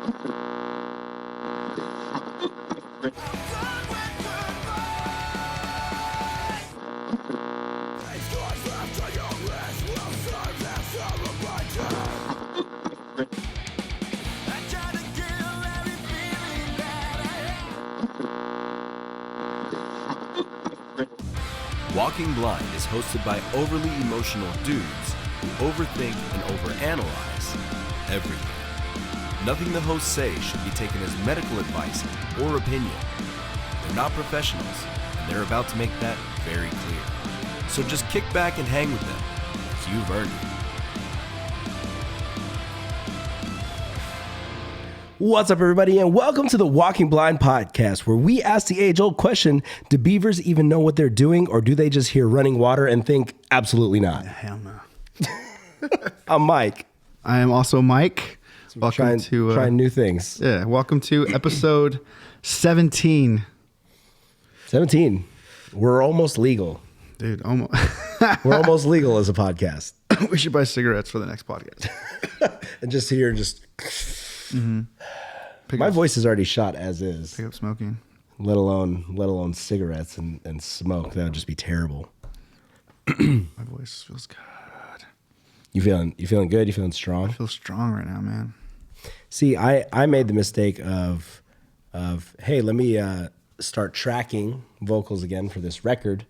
Walking Blind is hosted by overly emotional dudes who overthink and overanalyze everything. Nothing the hosts say should be taken as medical advice or opinion. They're not professionals, and they're about to make that very clear. So just kick back and hang with them, because you've earned it. What's up, everybody, and welcome to the Walking Blind podcast, where we ask the age-old question, do beavers even know what they're doing, or do they just hear running water and think, absolutely not? Hell no. I'm Mike. I am also Mike. Welcome to trying new things. Yeah, welcome to episode 17. 17. We're almost legal. Dude, almost. We're almost legal as a podcast. We should buy cigarettes for the next podcast. And just here, my voice is already shot as is. Pick up smoking. Let alone cigarettes and smoke. That would just be terrible. My voice feels good. You feeling good? You feeling strong? I feel strong right now, man. See, I made the mistake of hey, let me start tracking vocals again for this record,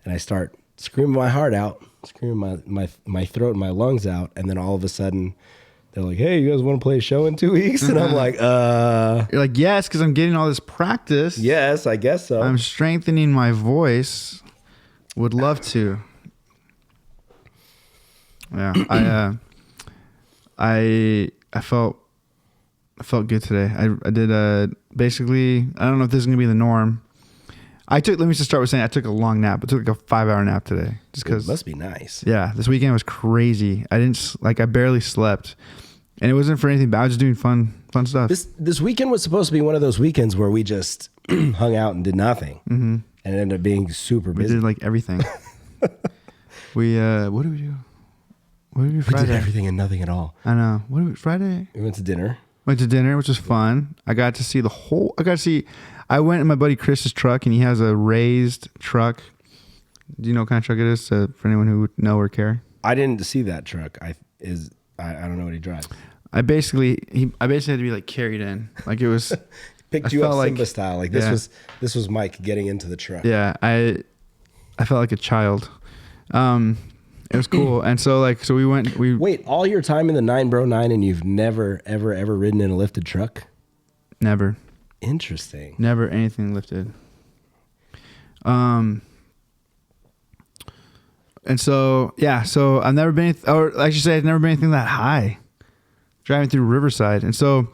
and I start screaming my heart out, screaming my throat and my lungs out, and then all of a sudden they're like, hey, you guys want to play a show in 2 weeks? And I'm like, You're like, yes, because I'm getting all this practice. yes, I guess so. I'm strengthening my voice. Would love to. Yeah, I felt good today. I did basically, I don't know if this is gonna be the norm. Let me just start with saying I took a long nap. I took like a 5-hour nap today, just because. It must be nice. Yeah, this weekend was crazy. I barely slept, and it wasn't for anything bad. I was just doing fun stuff. This weekend was supposed to be one of those weekends where we just hung out and did nothing, and it ended up being super busy. We did like everything. What did we do? What did we do Friday? We did everything and nothing at all. I know. What did we Friday? We went to dinner. Went to dinner, which was fun. I went in my buddy Chris's truck, and he has a raised truck. Do you know what kind of truck it is? For anyone who would know or care. I didn't see that truck. I don't know what he drives. I basically had to be like carried in, like it was. Picked you up Simba style. Like this was Mike getting into the truck. Yeah, I felt like a child. It was cool, and so we went. Wait, all your time in the 9Bro9, and you've never ever ridden in a lifted truck? Never. Interesting. Never anything lifted. And so I've never been, or I should say I've never been anything that high, driving through Riverside. And so,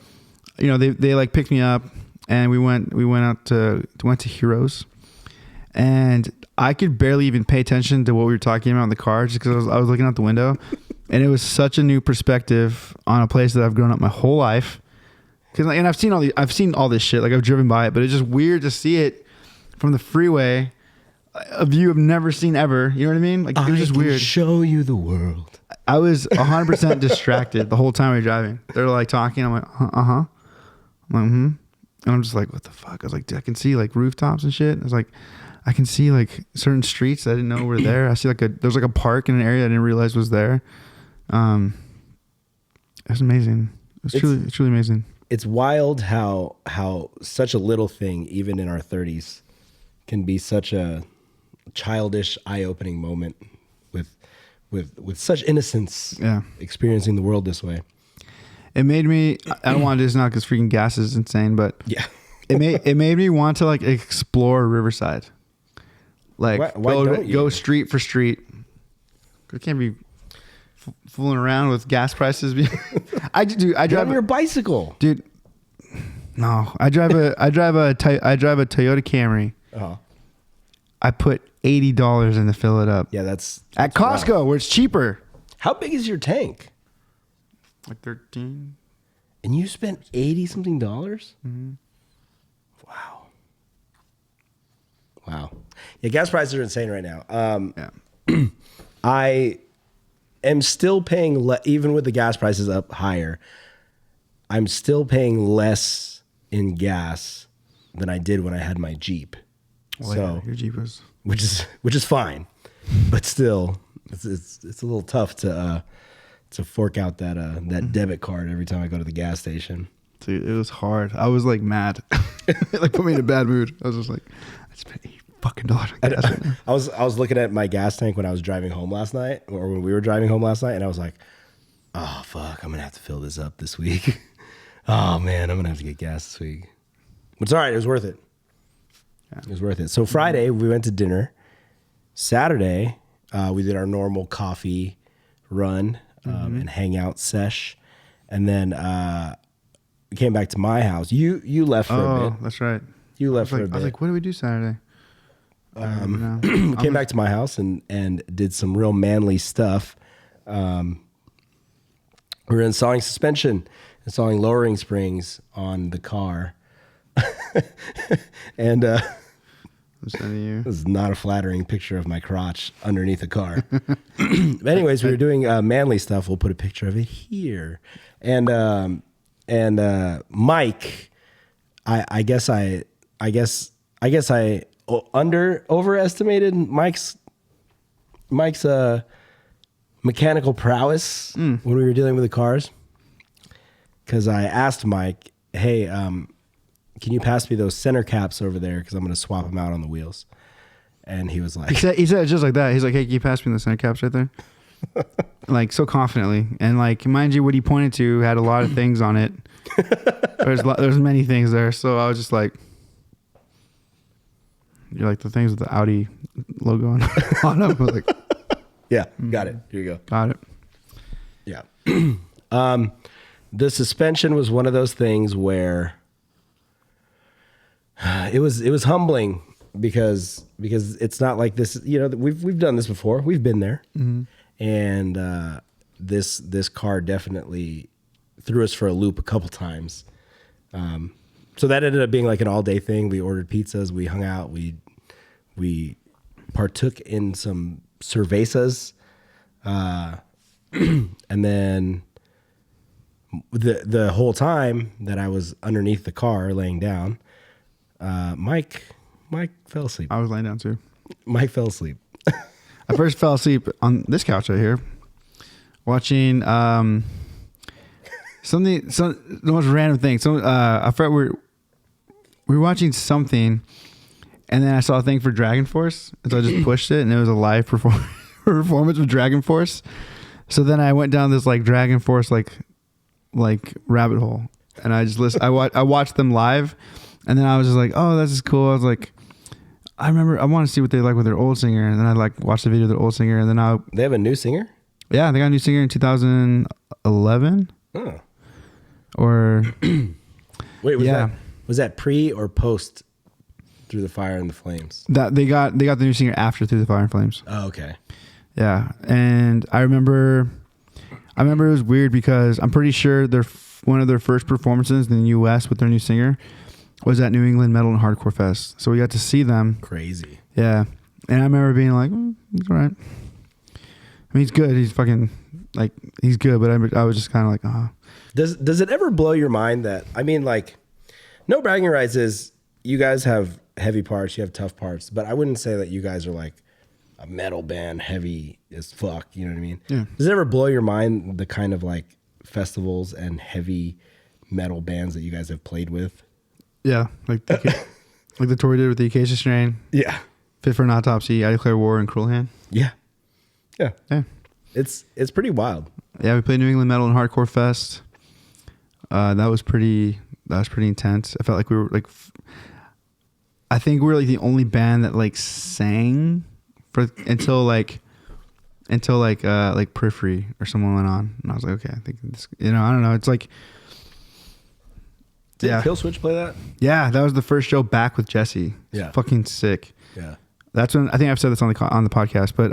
they like picked me up, and we went to Heroes, and I could barely even pay attention to what we were talking about in the car, just because I was looking out the window, and it was such a new perspective on a place that I've grown up my whole life. And I've seen all this shit. Like, I've driven by it, but it's just weird to see it from the freeway, a view I've never seen ever. You know what I mean? Like, it was just weird. Show you the world. I was 100% distracted the whole time we were driving. They're like talking. I'm like, I'm like, and I'm just like, what the fuck? I was like, dude, I can see like rooftops and shit. I was like, I can see like certain streets that I didn't know were there. I see there's like a park in an area I didn't realize was there. It was amazing. It's truly amazing. It's wild how such a little thing, even in our 30s, can be such a childish, eye-opening moment with such innocence. Yeah, experiencing the world this way. It made me. I don't want to do this now because freaking gas is insane, but yeah, it made me want to like explore Riverside. Like, why go street for street. I can't be fooling around with gas prices. I drive on your bicycle, dude. No, I drive a Toyota Camry. Uh-huh. I put $80 in to fill it up. Yeah, that's at Costco where it's cheaper. How big is your tank? Like 13. And you spent $80 something? Mm-hmm. Wow. Yeah, gas prices are insane right now. Yeah. I am still paying, even with the gas prices up higher, I'm still paying less in gas than I did when I had my Jeep. Well, So yeah, your Jeep was. which is fine, but still, it's a little tough to fork out that debit card every time I go to the gas station. Dude, it was hard. I was like mad. It like put me in a bad mood. I was just like, I spent $8 on gas right now. I was looking at my gas tank when I was driving home last night, or when we were driving home last night, and I was like, oh fuck, I'm gonna have to fill this up this week. Oh man, I'm gonna have to get gas this week. But it's all right. It was worth it. Yeah. It was worth it. So Friday we went to dinner. Saturday we did our normal coffee run and hangout sesh, and then we came back to my house. You left for a bit. That's right. You left for a bit. I was like, what did we do Saturday? We came back to my house and did some real manly stuff. We were installing suspension, installing lowering springs on the car. And I'm sending you. this is not a flattering picture of my crotch underneath the car. But anyways, we were doing manly stuff. We'll put a picture of it here. And Mike, I guess I overestimated Mike's mechanical prowess when we were dealing with the cars. Because I asked Mike, hey, can you pass me those center caps over there? Because I'm going to swap them out on the wheels. And he was like, He said it just like that. He's like, hey, can you pass me the center caps right there? Like so confidently. And like, mind you, what he pointed to had a lot of things on it. There's many things there. So I was just like, you're like the things with the Audi logo on them. I was like, yeah, got it. Here you go. got it. Yeah. The suspension was one of those things where it was humbling because it's not like this, we've done this before. We've been there. And this car definitely threw us for a loop a couple times. So that ended up being like an all-day thing. We ordered pizzas, we hung out, we partook in some cervezas, and then the whole time that I was underneath the car laying down, Mike fell asleep. I was laying down too. Mike fell asleep. I first fell asleep on this couch right here, watching the most random thing. So I forgot we were watching something, and then I saw a thing for Dragon Force, and so I just pushed it, and it was a live performance of Dragon Force. So then I went down this like Dragon Force like rabbit hole, and I just listened. I watched them live, and then I was just like, oh, this is cool. I was like, I remember I want to see what they like with their old singer, and then I like watched the video of their old singer, and then They have a new singer? yeah, they got a new singer in 2011. Oh. Or Wait, Yeah. was that pre or post Through the Fire and the Flames? that they got the new singer after Through the Fire and Flames. Oh, okay. Yeah, and I remember it was weird because I'm pretty sure one of their first performances in the U.S. with their new singer was at New England Metal and Hardcore Fest. So we got to see them. Crazy. Yeah, and I remember being like, he's all right. I mean, he's good. He's fucking like he's good, but I was just kind of like, Does it ever blow your mind that, I mean, like, no bragging rights is you guys have heavy parts, you have tough parts, but I wouldn't say that you guys are like a metal band heavy as fuck, you know what I mean? Yeah. Does it ever blow your mind the kind of like festivals and heavy metal bands that you guys have played with? yeah, like like the tour we did with the Acacia Strain, Yeah. Fit for an Autopsy, I Declare War, and Cruel Hand. Yeah. Yeah. Yeah. It's pretty wild. Yeah, we played New England Metal and Hardcore Fest. That was pretty intense. I felt like we were like, I think we were like the only band that like sang until Periphery or someone went on, and I was like, okay, I think this, I don't know. It's like, Did yeah, Killswitch play that? yeah, that was the first show back with Jesse. It's Yeah. fucking sick. Yeah. That's when I think I've said this on the podcast, but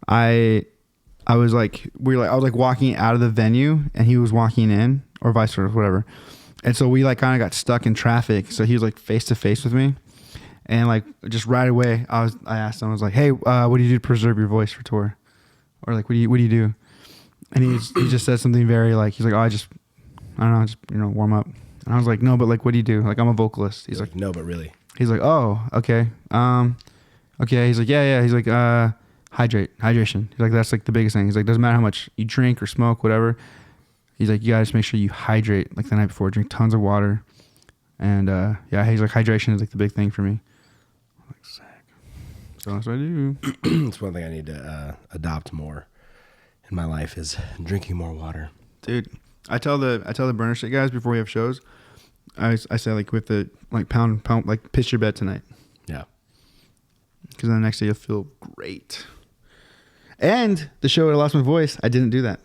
I was like, I was like walking out of the venue and he was walking in, or vice versa, whatever. And so we like kind of got stuck in traffic. So he was like face to face with me, and like just right away, I asked him, I was like, hey, what do you do to preserve your voice for tour? Or like, what do you do? And he just said something very like, he's like, oh, I just I don't know, just, warm up. And I was like, no, but like, what do you do? Like, I'm a vocalist. He's like, no, but really. he's like, oh, okay. Okay. He's like, yeah. He's like, hydration. He's like, that's like the biggest thing. He's like, doesn't matter how much you drink or smoke, whatever. He's like, you gotta just make sure you hydrate like the night before. Drink tons of water. And he's like, hydration is like the big thing for me. I'm like, sick. So that's what I do. It's one thing I need to adopt more in my life is drinking more water. Dude, I tell the burner shit guys before we have shows, I say like with the like pound like piss your bed tonight. Yeah. Because then the next day you'll feel great. And the show I lost my voice, I didn't do that.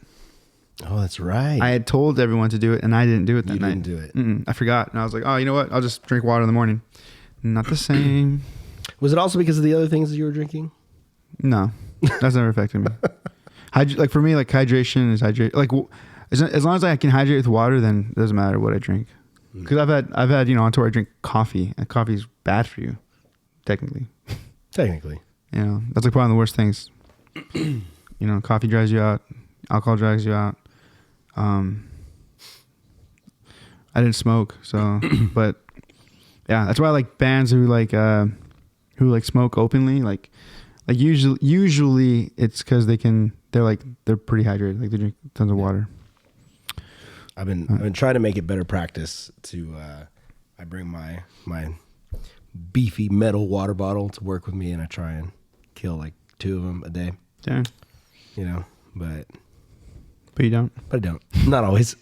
Oh, that's right. I had told everyone to do it, and I didn't do it that night. You didn't do it. I forgot, and I was like, oh, you know what? I'll just drink water in the morning. Not the same. Was it also because of the other things that you were drinking? No, that's never affected me. Like for me, like hydration is hydrate. Like as long as I can hydrate with water, then it doesn't matter what I drink. Because I've had on tour I drink coffee, and coffee's bad for you, technically. Technically. That's like probably one of the worst things. Coffee dries you out, alcohol dries you out. I didn't smoke, so but yeah, that's why I like bands who smoke openly. Like usually it's because they're pretty hydrated. Like they drink tons of water. I've been trying to make it better practice to I bring my beefy metal water bottle to work with me, and I try and kill like 2 of them a day. Yeah. But you don't. But I don't. Not always.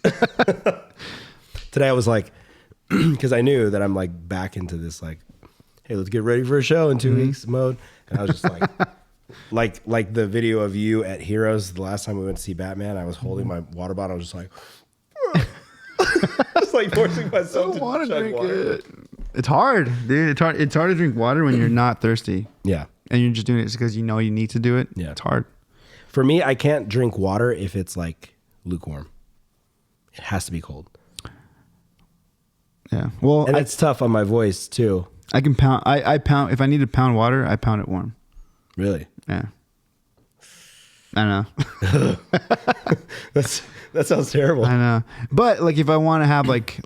Today I was like, because I knew that I'm like back into this like, hey, let's get ready for a show in 2 weeks mode. And I was just like, like the video of you at Heroes the last time we went to see Batman. I was holding my water bottle. I was just like, just like forcing myself to chug water. It. It's hard, dude. It's hard to drink water when you're not thirsty. Yeah. And you're just doing it just because you know you need to do it. Yeah. It's hard. For me, I can't drink water if it's like lukewarm. It has to be cold. Yeah. Well, and it's tough on my voice too. I can pound. I pound if I need to pound water. I pound it warm. Really? Yeah. I know. That sounds terrible. I know. But like if I want to have like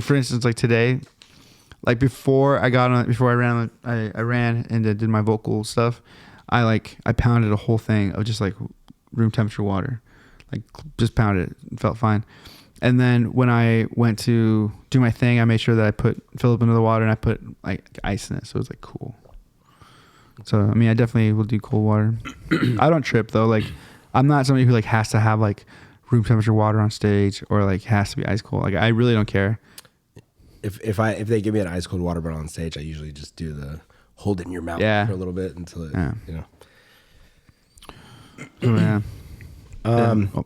for instance like today, like before I ran and did my vocal stuff, I pounded a whole thing of just like room temperature water. Like just pounded it. It felt fine. And then when I went to do my thing, I made sure that I fill up into the water and I put like ice in it. So it was like cool. So, I mean, I definitely will do cold water. I don't trip though. Like I'm not somebody who like has to have like room temperature water on stage or like has to be ice cold. Like I really don't care. If they give me an ice cold water bottle on stage, I usually just do the hold it in your mouth for a little bit until it, Oh, yeah. So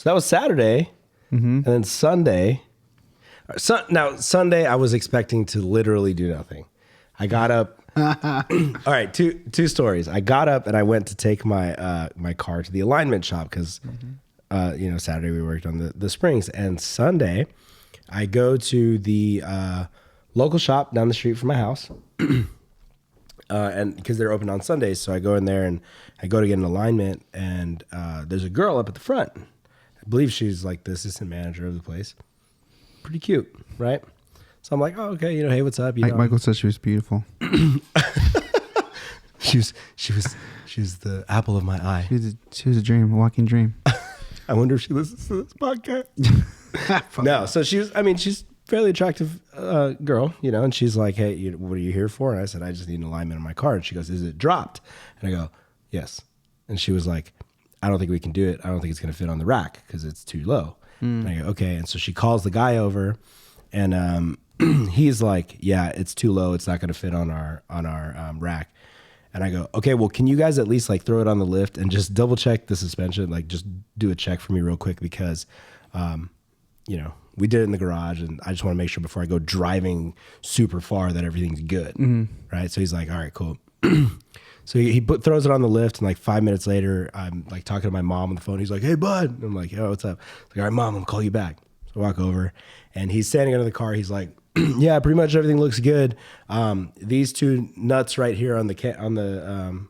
that was Saturday. And then Sunday. Now, Sunday, I was expecting to literally do nothing. I got up. All right, two stories. I got up and I went to take my my car to the alignment shop because, Saturday we worked on the springs. And Sunday, I go to the local shop down the street from my house. And because they're open on Sundays, so I go in there and I go to get an alignment. And there's a girl up at the front. I believe she's like the assistant manager of the place. Pretty cute, right? So I'm like, oh, okay, hey, what's up? Michael said she was beautiful. she was the apple of my eye. She was a dream, a walking dream. I wonder if she listens to this podcast. No, so she's a fairly attractive girl, and she's like, hey, what are you here for? And I said, I just need an alignment on my car. And she goes, is it dropped? And I go, yes. And she was like, I don't think we can do it. I don't think it's going to fit on the rack because it's too low. And I go, okay. And so she calls the guy over and he's like, yeah, it's too low. It's not going to fit on our rack. And I go, okay, well, can you guys at least like throw it on the lift and just double check the suspension? Like just do a check for me real quick because, we did it in the garage and I just want to make sure before I go driving super far that everything's good. Right. So he's like, all right, cool. So he throws it on the lift, and like 5 minutes later, I'm like talking to my mom on the phone. He's like, hey, bud. And I'm like, yo, what's up? He's like, all right, mom, I'm gonna call you back. So I walk over, and he's standing under the car. He's like, yeah, pretty much everything looks good. These two nuts right here on the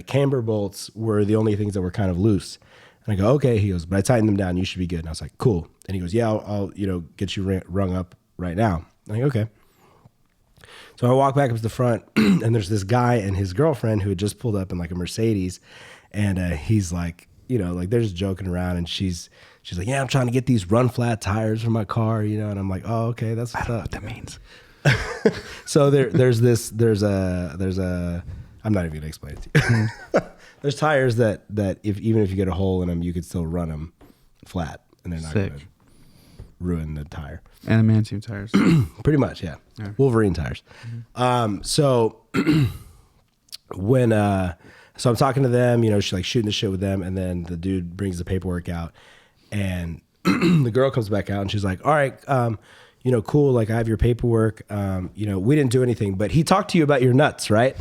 camber bolts were the only things that were kind of loose. And I go, okay. He goes, but I tightened them down. You should be good. And I was like, cool. And he goes, yeah, I'll you know, get you rung up right now. I'm like, okay. So I walk back up to the front, and there's this guy and his girlfriend who had just pulled up in like a Mercedes, and he's like, you know, like they're just joking around, and she's like, yeah, I'm trying to get these run flat tires for my car, you know, and I'm like, oh, okay, that's what's I don't know up. what that means. So there's a I'm not even gonna explain it to you. There's tires that even if you get a hole in them, you could still run them flat, and they're not Sick. gonna ruin the tire. Adamantium tires. Pretty much, yeah. Yeah. Wolverine tires. So when so I'm talking to them, you know, she's like shooting the shit with them, and then the dude brings the paperwork out, and the girl comes back out, and she's like, all right, you know, cool, like I have your paperwork. You know, we didn't do anything, but he talked to you about your nuts, right?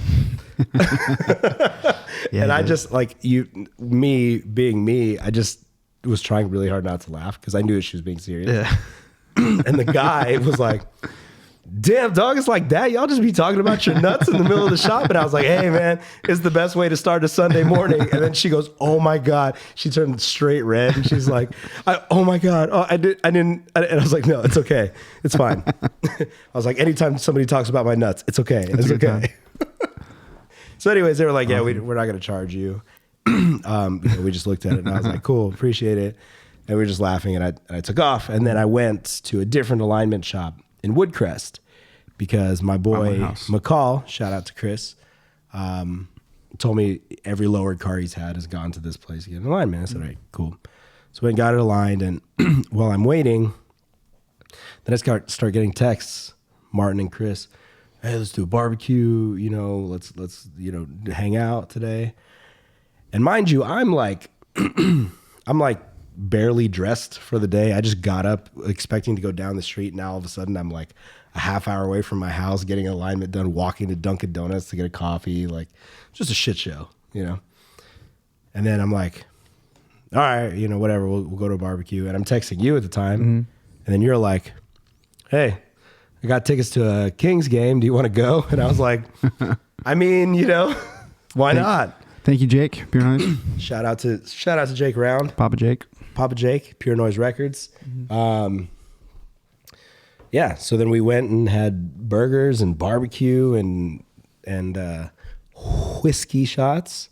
Yeah, and I dude. just like me being me, I just was trying really hard not to laugh because I knew she was being serious. Yeah. And the guy was like, damn, dog, it's like that. Y'all just be talking about your nuts in the middle of the shop. And I was like, hey, man, it's the best way to start a Sunday morning. And then she goes, oh, my God. She turned straight red. And she's like, oh, my God. Oh, I didn't. And I was like, no, it's okay. It's fine. I was like, anytime somebody talks about my nuts, it's okay. It's a good okay. So anyways, they were like, yeah, we're not going to charge you. You know, we just looked at it and I was like, cool, appreciate it. And we were just laughing, and I took off. And then I went to a different alignment shop in Woodcrest because my boy McCall, shout out to Chris, told me every lowered car he's had has gone to this place to get an alignment. I said, all right, cool. So we got it aligned, and while I'm waiting, then I start getting texts, Martin and Chris, hey, let's do a barbecue, you know, let's you know, hang out today. And mind you, I'm like barely dressed for the day. I just got up expecting to go down the street. Now all of a sudden I'm like a half hour away from my house, getting an alignment done, walking to Dunkin' Donuts to get a coffee. Like, just a shit show, you know? And then I'm like, all right, you know, whatever, we'll go to a barbecue. And I'm texting you at the time. And then you're like, hey, I got tickets to a Kings game. Do you want to go? And I was like, I mean, you know, why not? Thank you, Jake. Pure Noise. Shout out to Jake Round, Papa Jake. Pure Noise Records. Yeah, so then we went and had burgers and barbecue and whiskey shots.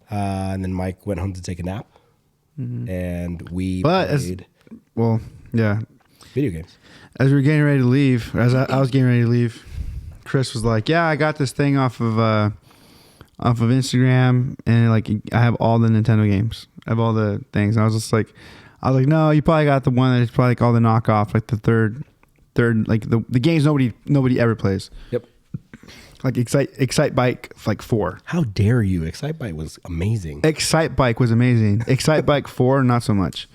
And then Mike went home to take a nap. And we played Well, yeah. video games. As we were getting ready to leave, as I was getting ready to leave, Chris was like, yeah, I got this thing off of Instagram, and like I have all the Nintendo games. I have all the things. And I was like, no, you probably got the one that's probably like all the knockoff, like the third, like the games nobody ever plays. Yep. Like Excite Bike, like 4. How dare you? Excitebike was amazing. Excite Bike was amazing. Excite Bike 4, not so much.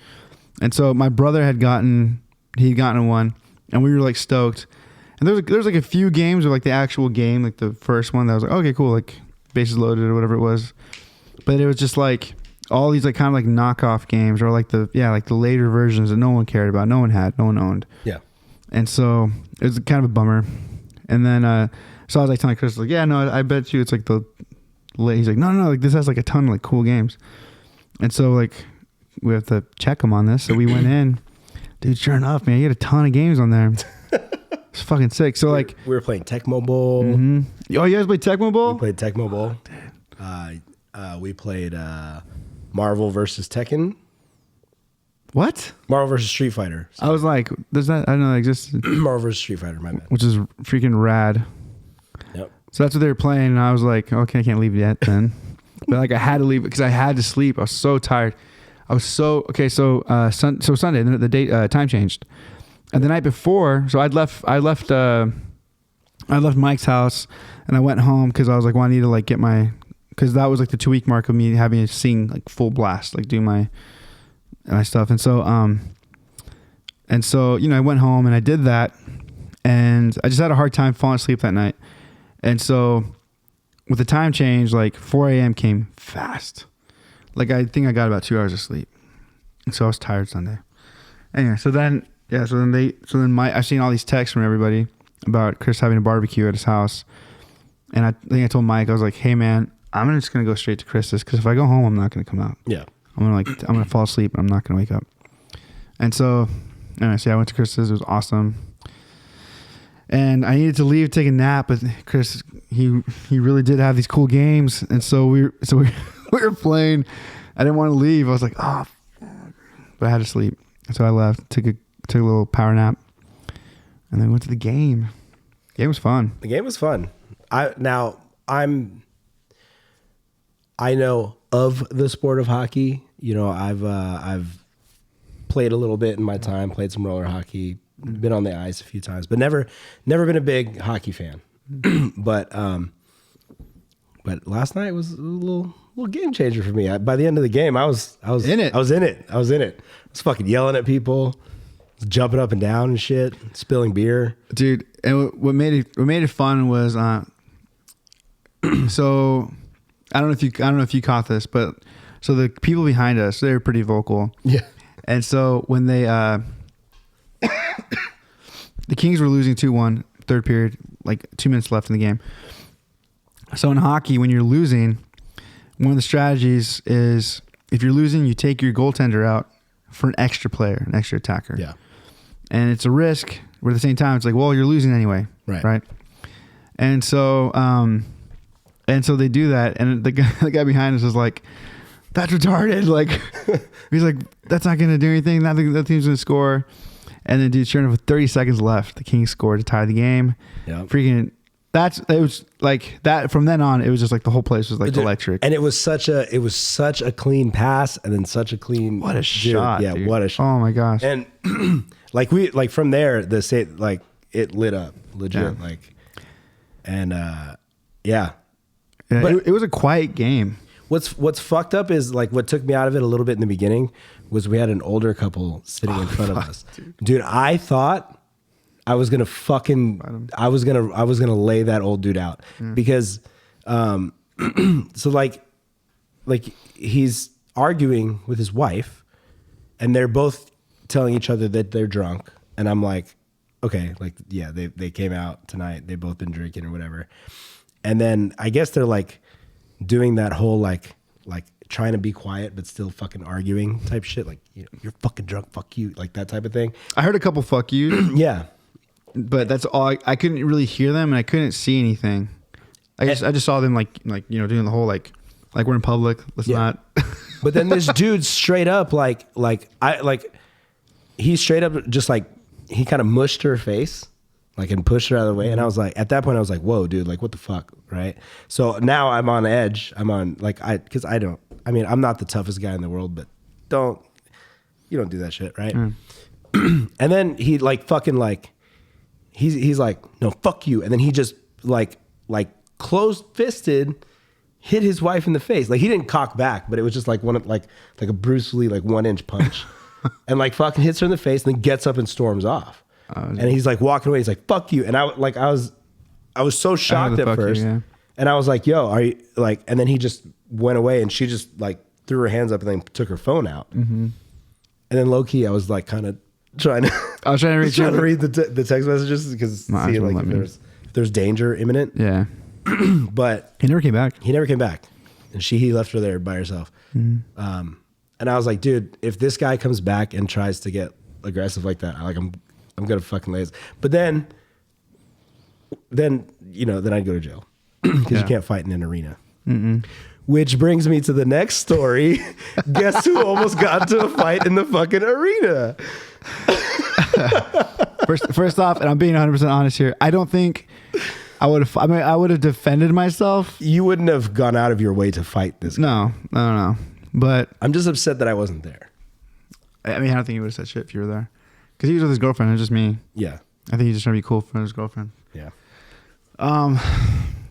And so my brother he'd gotten one, and we were like stoked. And there's like a few games of like the actual game, like the first one that was like, okay, cool, like bases loaded or whatever it was. But it was just like all these like kind of like knockoff games, or like the later versions that no one cared about, no one owned. Yeah. And so it was kind of a bummer. And then so I was like telling Chris, like, yeah, no, I bet you it's like he's like, no, like this has like a ton of like cool games. And so like we have to check them on this. So we went in, dude, sure enough, man, you had a ton of games on there. It's fucking sick. So like we were playing Tecmo Bowl. Mm-hmm. Oh, you guys played Tecmo Bowl? We played Tecmo Bowl. We played Marvel versus Tekken. What? Marvel versus Street Fighter. I was like, does that? I don't know that existed. Marvel versus Street Fighter, my bad. Which is freaking rad. Yep. So that's what they were playing, and I was like, okay, I can't leave yet then. But like I had to leave because I had to sleep. I was so tired. I was so okay. So Sunday, the date time changed, and the night before, so I left Mike's house, and I went home because I was like, well, I need to like get my, because that was like the 2-week mark of me having to sing like full blast, like do my stuff, and so you know I went home and I did that, and I just had a hard time falling asleep that night, and so with the time change, like 4 a.m. came fast. Like I think I got about 2 hours of sleep, and so I was tired Sunday. Anyway, so then I've seen all these texts from everybody about Chris having a barbecue at his house, and I think I told Mike, I was like, hey man, I'm just gonna go straight to Chris's because if I go home, I'm not gonna come out. Yeah. I'm gonna fall asleep and I'm not gonna wake up. And so, anyways, yeah, I went to Chris's. It was awesome. And I needed to leave, take a nap, but Chris, he really did have these cool games, and so we were playing. I didn't want to leave. I was like, oh, but I had to sleep, so I left, took a little power nap, and then went to the game. The game was fun. The game was fun. I know of the sport of hockey. You know, I've played a little bit in my time, played some roller hockey, been on the ice a few times, but never been a big hockey fan. But last night was a little game changer for me. By the end of the game, I was in it. I was in it. I was fucking yelling at people, jumping up and down and shit, spilling beer. Dude, and what made it fun was so I don't know if you caught this, but so the people behind us, they were pretty vocal. Yeah. And so when they the Kings were losing 2-1 third period, like 2 minutes left in the game. So in hockey, when you're losing, one of the strategies is if you're losing, you take your goaltender out for an extra player, an extra attacker. Yeah. And it's a risk, but at the same time, it's like, well, you're losing anyway. Right. And so they do that, and the guy behind us is like, that's retarded. Like, he's like, that's not going to do anything. Nothing. That team's going to score. And then, dude, sure enough, with 30 seconds left, the Kings scored to tie the game. Yeah. Freaking, it was like that. From then on, it was just like the whole place was like electric. And it was such a clean pass, and then such a clean shot. Yeah, dude. what a shot. Oh my gosh. And from there, it lit up legit. Yeah. Yeah. But it was a quiet game. What's fucked up is like what took me out of it a little bit in the beginning was we had an older couple sitting in front of us. Dude, I thought I was gonna lay that old dude out because so like he's arguing with his wife and they're both telling each other that they're drunk, and I'm like, okay, like yeah, they came out tonight, they've both been drinking or whatever. And then I guess they're like doing that whole like trying to be quiet but still fucking arguing type shit, like, you know, you're fucking drunk, fuck you, like that type of thing. I heard a couple fuck you. Yeah. But that's all. I couldn't really hear them, and I couldn't see anything. I just saw them like you know, doing the whole like we're in public. Let's not. But then this dude straight up he straight up just like he kind of mushed her face, like, and pushed her out of the way. And I was like, at that point I was like, whoa, dude, like what the fuck, right? So now I'm on edge. I'm on because I'm not the toughest guy in the world, but you don't do that shit, right? And then he like fucking like. He's like, no, fuck you. And then he just like closed fisted, hit his wife in the face. Like he didn't cock back, but it was just like like a Bruce Lee, like 1-inch punch. And like fucking hits her in the face and then gets up and storms off. And he's like walking away. He's like, fuck you. And I was so shocked at first. And I was like, yo, are you like, and then he just went away and she just like threw her hands up and then took her phone out. Mm-hmm. And then low key, I was like kind of trying to read the text messages because see like if there's danger imminent. Yeah. But he never came back. And he left her there by herself. Mm-hmm. And I was like, dude, if this guy comes back and tries to get aggressive like that, I'm gonna fucking lay his. But then you know, then I'd go to jail because you can't fight in an arena. Mm-mm. Which brings me to the next story. Guess who almost got into a fight in the fucking arena? First off, and I'm being 100% honest here, I don't think I would have. I mean, I would have defended myself. You wouldn't have gone out of your way to fight this guy. No. But I'm just upset that I wasn't there. I mean, I don't think he would have said shit if you were there, because he was with his girlfriend. It was just me. Yeah. I think he's just trying to be cool for his girlfriend. Yeah.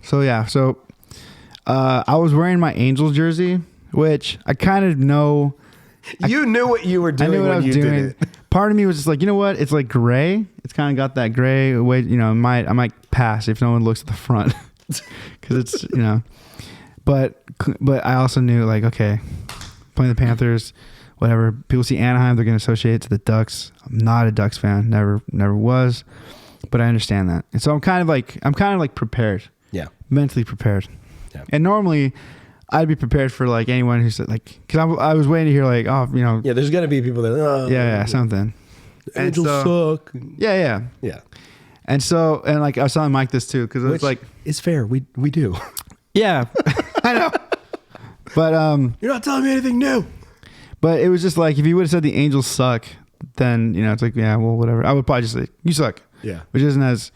So I was wearing my Angels jersey, which I kind of know. You knew what you were doing. I knew what I was doing. Did it. Part of me was just like, you know what? It's like gray. It's kind of got that gray way. You know, I might pass if no one looks at the front, because it's, you know. But I also knew, like, okay, playing the Panthers, whatever. People see Anaheim, they're going to associate it to the Ducks. I'm not a Ducks fan. Never was. But I understand that, and so I'm kind of like prepared. Yeah. Mentally prepared. Yeah. And normally, I'd be prepared for like anyone who said like, because I was waiting to hear like, oh, you know, Yeah, there's gonna be people that yeah, something. And angels so- suck. Yeah. Yeah, And so, and like I was telling Mike this too, because it was which like, it's fair. We do. yeah, I know. But You're not telling me anything new. but it was just like if you would have said the Angels suck, then you know it's like yeah, well whatever. I would probably just say you suck, Yeah, which isn't as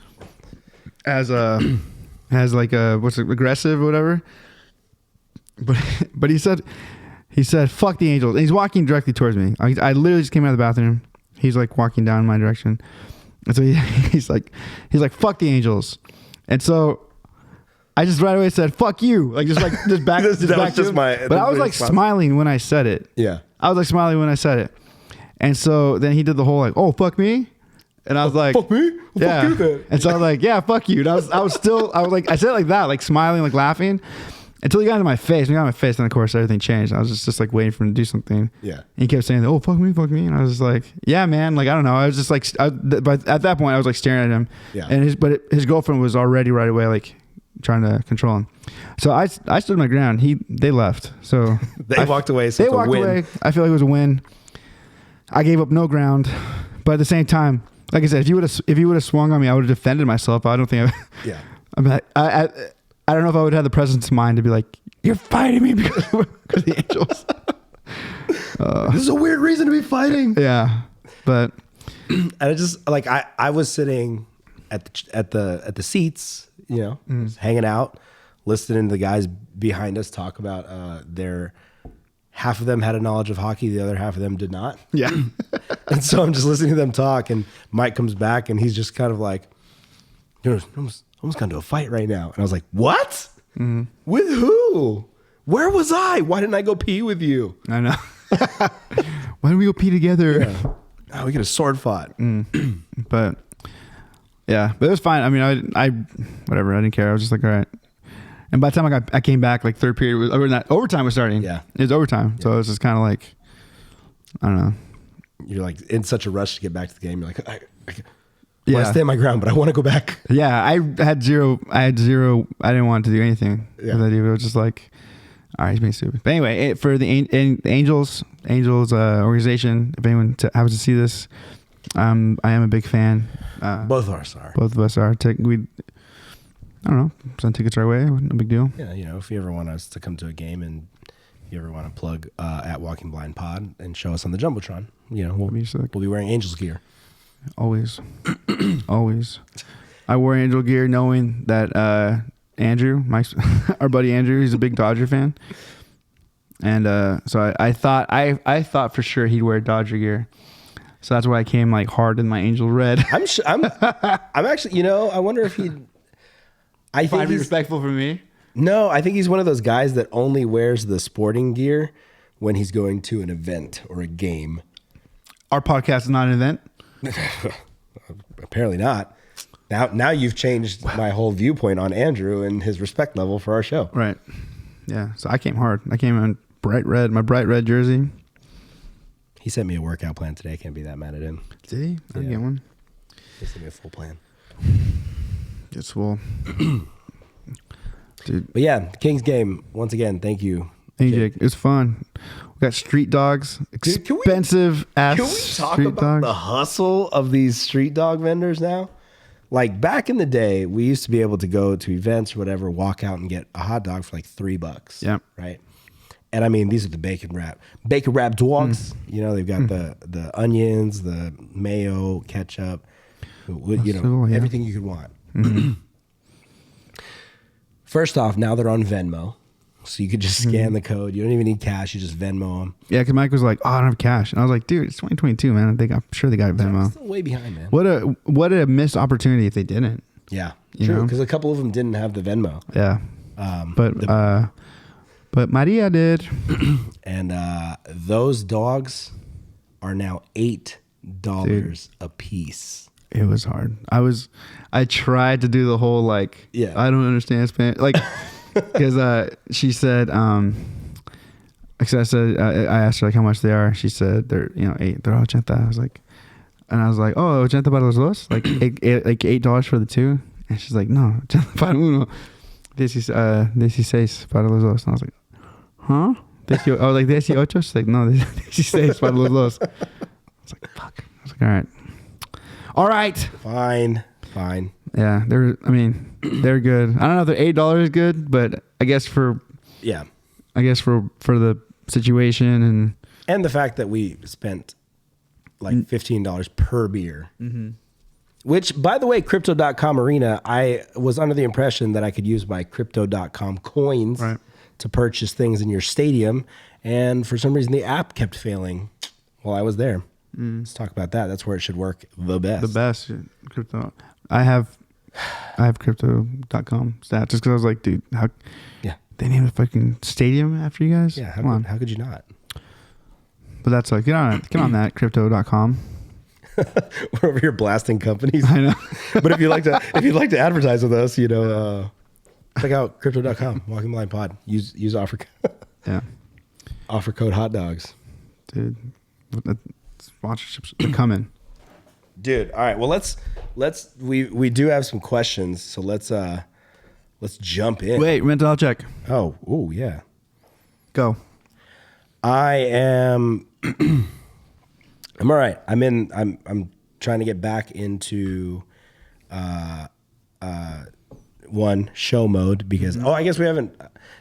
like what's it, aggressive or whatever. But he said fuck the Angels. And he's walking directly towards me. I literally just came out of the bathroom. He's like walking down my direction, and so he's like fuck the Angels, and so I just right away said fuck you, like just back That back was to just him. my- But I was like response. smiling when I said it. yeah. I was like smiling when I said it, and so then he did the whole like oh fuck me, and I was like Fuck me. Well, yeah, Fuck you then. and so I was like yeah fuck you. And I was like I said it like that, like smiling, like laughing. Until he got into my face. When he got in my face, then of course everything changed. I was just like waiting for him to do something. Yeah. And he kept saying, "Oh, fuck me," and I was just like, "Yeah, man." Like I don't know. I was just like, but at that point, I was like staring at him. Yeah. And his girlfriend was already right away like trying to control him. So I stood my ground. They left. So They walked away. So They it's a walked win. away. I feel like it was a win. I gave up no ground, but at the same time, like I said, if you would have swung on me, I would have defended myself. I don't think Yeah. I'm like, I don't know if I would have the presence of mind to be like, you're fighting me because of the Angels. This is a weird reason to be fighting. Yeah, but And I just like I was sitting at the seats, you know, just hanging out, listening to the guys behind us talk about their half of them had a knowledge of hockey, the other half of them did not. yeah, And so I'm just listening to them talk, and Mike comes back and he's just kind of like, "Dude, almost got into a fight right now." And I was like, "What? With who? Where was I? Why didn't I go pee with you?" I know. Why don't we go pee together? Oh, we get a sword fight. But yeah, but it was fine. I mean, I whatever. I didn't care. I was just like, all right. And by the time I came back, like third period was or not, overtime was starting. Yeah. It was overtime. So it was just kind of like, I don't know. You're like in such a rush to get back to the game. You're like, I want Yeah. to stand my ground, but I want to go back. Yeah, I had zero. I didn't want to do anything Yeah. with that. It was just like, all right, he's being stupid. But anyway, for the Angels organization, if anyone happens to see this, I am a big fan. Both of us are. Both of us are. I don't know, send tickets our way. No big deal. Yeah, you know, if you ever want us to come to a game and you ever want to plug at Walking Blind Pod and show us on the Jumbotron, you know, we'll Be sick. be wearing Angels gear. Always, always. I wore Angel gear knowing that Andrew, our buddy Andrew, he's a big Dodger fan, and so I thought for sure he'd wear Dodger gear. So that's why I came like hard in my Angel red. I'm actually, you know, I wonder if he'd. I think he's respectful for me. no. I think he's one of those guys that only wears the sporting gear when he's going to an event or a game. Our podcast is not an event. Apparently not. Now you've changed my whole viewpoint on Andrew and his respect level for our show. Right. Yeah. So I came hard. I came in bright red, my bright red jersey. He sent me a workout plan today. Can't be that mad at him. Did he? I didn't Yeah. get one. He sent me a full plan. It's full. Dude, But yeah, Kings game once again. Thank you. hey Jake, it was fun. We got street dogs, Dude, can we- expensive ass Can we talk street about dogs. the hustle of these street dog vendors now? Like back in the day, we used to be able to go to events or whatever, walk out and get a hot dog for like $3. Yep. Right. And I mean, these are the bacon wrap dogs. You know, they've got the onions, the mayo, ketchup, you know, cool, yeah. everything you could want. First off, now they're on Venmo. So you could just scan the code. You don't even need cash. You just Venmo them. Yeah, because Mike was like, "Oh, I don't have cash," and I was like, "Dude, it's 2022, man. I'm sure they got Venmo." Still way behind, man. What a missed opportunity if they didn't. Yeah, You true. know? Because a couple of them didn't have the Venmo. Yeah, but Maria did. And those dogs are now $8 a piece. It was hard. I tried to do the whole like, Yeah. I don't understand Spanish, like, because she said, because I asked her like how much they are. She said they're $8. They're 80. I was like, oh, 80 para los dos, like $8 for the two. And she's like, no, 80 para uno, 16 para los dos. And I was like, huh? Oh, like Desi Ocho? She's like, no, Desi Seis para los dos. I was like, fuck. I was like, all right. All right. Fine. Yeah, they're good. I don't know if they're $8 is good, but I guess for the situation and the fact that we spent like $15 per beer. Mm-hmm. Which, by the way, Crypto.com Arena, I was under the impression that I could use my Crypto.com coins to purchase things in your stadium. And for some reason, the app kept failing while I was there. Let's talk about that. That's where it should work the best. The best. Crypto. I have Crypto.com stats just because I was like, dude, how? Yeah. They named a fucking stadium after you guys? Yeah. How could you not? But that's like, get on that, Crypto.com. We're over here blasting companies. I know. But if you'd like to advertise with us, check out Crypto.com, Walking Blind Pod. Use offer code hot dogs. Dude, the sponsorships are coming. Dude, all right. Well, we do have some questions, so let's jump in. Wait, mental health check. Oh, yeah. Go. I am I'm all right. I'm trying to get back into one show mode because I guess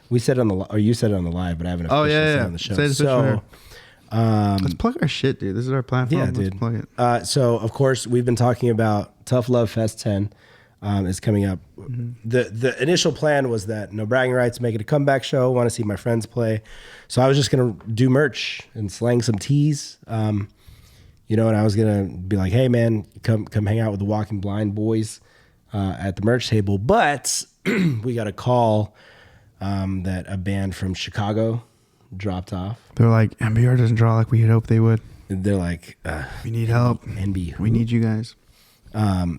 we said it on the or you said it on the live, but I haven't officially said it on the show. So let's plug our shit, dude. This is our platform. Yeah, dude. Let's plug it. So of course we've been talking about Tough Love Fest 10 is coming up. Mm-hmm. The initial plan was that No Bragging Rights, make it a comeback show. Want to see my friends play, so I was just gonna do merch and slang some tees. And I was gonna be like, hey man, come hang out with the Walking Blind boys at the merch table. But we got a call that a band from Chicago dropped off. They're like, NBR doesn't draw like we had hoped they would. They're like, we need help. NB, we need you guys.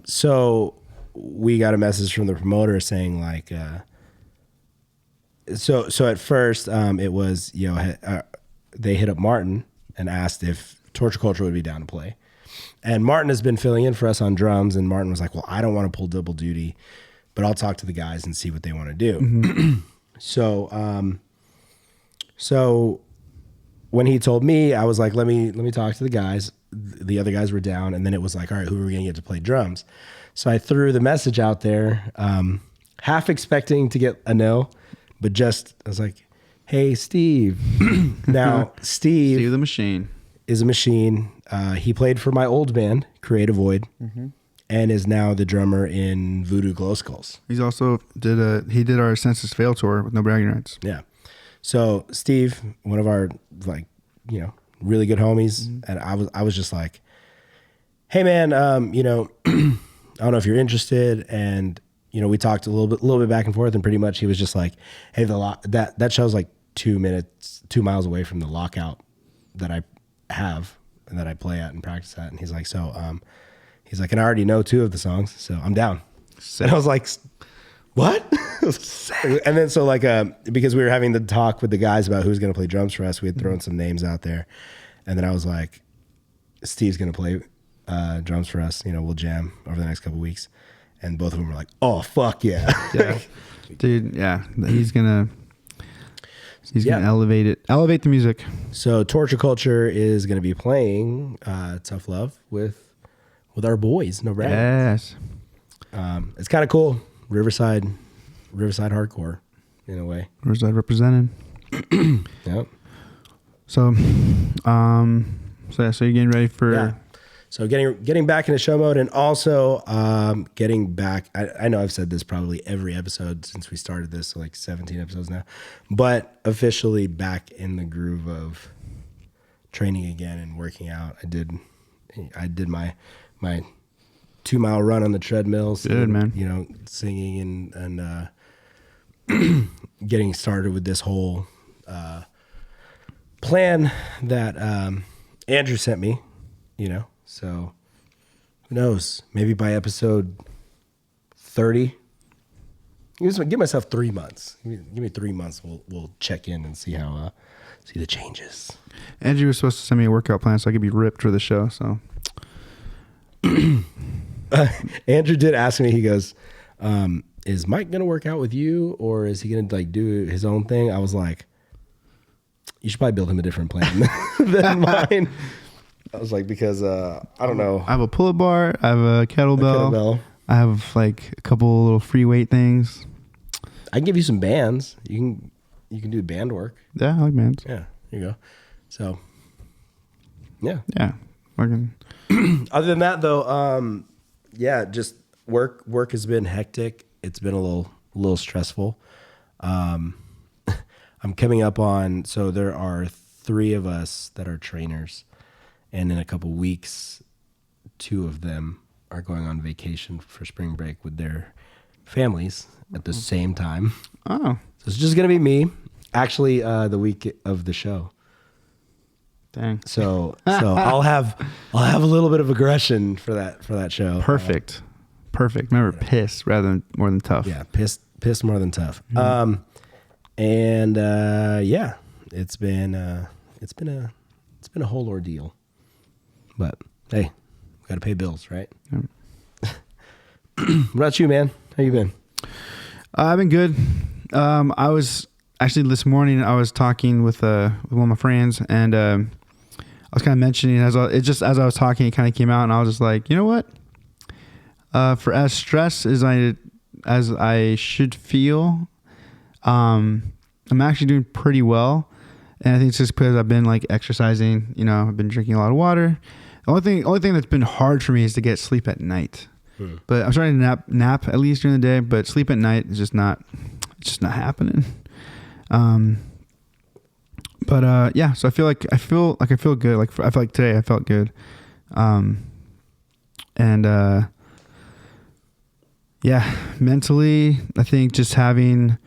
So we got a message from the promoter saying like, so at first it was, they hit up Martin and asked if Torture Culture would be down to play. And Martin has been filling in for us on drums. And Martin was like, well, I don't want to pull double duty, but I'll talk to the guys and see what they want to do. Mm-hmm. So when he told me, I was like, let me talk to the guys. The other guys were down. And then it was like, all right, who are we going to get to play drums? So I threw the message out there, half expecting to get a no, but I was like, hey, Steve. Now, Steve the Machine is a machine. He played for my old band, Creative Void, and is now the drummer in Voodoo Glow Skulls. He's also did our Census Fail tour with No Bragging Rights. Yeah. So Steve, one of our really good homies, and I was just like, hey man, I don't know if you're interested. And, we talked a little bit back and forth, and pretty much he was just like, hey, that show's like 2 miles away from the lockout that I have and that I play at and practice at. And he's like, and I already know 2 of the songs, so I'm down. Sick. And I was like, what? And then so because we were having the talk with the guys about who's going to play drums for us, we had thrown some names out there. And then I was like, Steve's going to play drums for us. We'll jam over the next couple of weeks. And both of them were like, oh, fuck yeah. Yeah. Dude, yeah. He's going to elevate the music. So Torture Culture is going to be playing Tough Love with our boys, No Bragging. Yes. It's kind of cool. Riverside hardcore in a way. Riverside represented. Yep. So you're getting ready for... Yeah. So getting back into show mode, and also getting back. I know I've said this probably every episode since we started this, so like 17 episodes now, but officially back in the groove of training again and working out. I did my 2 mile run on the treadmill. Good, man. Singing and getting started with this whole plan that Andrew sent me. So who knows? Maybe by episode 30, give myself 3 months. Give me 3 months. We'll check in and see how see the changes. Andrew was supposed to send me a workout plan so I could be ripped for the show. So Andrew did ask me. He goes, "Is Mike gonna work out with you, or is he gonna do his own thing?" I was like, You should probably build him a different plan than mine. I was like, because I don't know. I have a pull-up bar. I have a kettlebell. I have like a couple little free weight things. I can give you some bands. You can do band work. Yeah, I like bands. Yeah, there you go. So, yeah. Yeah. Working. Other than that, though, yeah, just work has been hectic. It's been a little stressful. I'm coming up on, so there are 3 of us that are trainers, and in a couple weeks, 2 of them are going on vacation for spring break with their families at the same time. Oh, So it's just gonna be me. Actually, the week of the show. dang. So I'll have a little bit of aggression for that show. Perfect. Remember, piss rather than more than tough. Yeah, pissed more than tough. And yeah, it's been a whole ordeal. But hey, we gotta pay bills, right? Yeah. What about you, man? How you been? I've been good. I was actually this morning. I was talking with one of my friends, and I was kind of mentioning as I was talking, it kind of came out, and I was just like, you know what? For as stressed as I should feel, I'm actually doing pretty well, and I think it's just because I've been like exercising. You know, I've been drinking a lot of water. The only thing that's been hard for me is to get sleep at night. But I'm starting to nap at least during the day, but sleep at night is just not happening. But yeah, so I feel good. Like I feel like today I felt good. And yeah, mentally, I think just having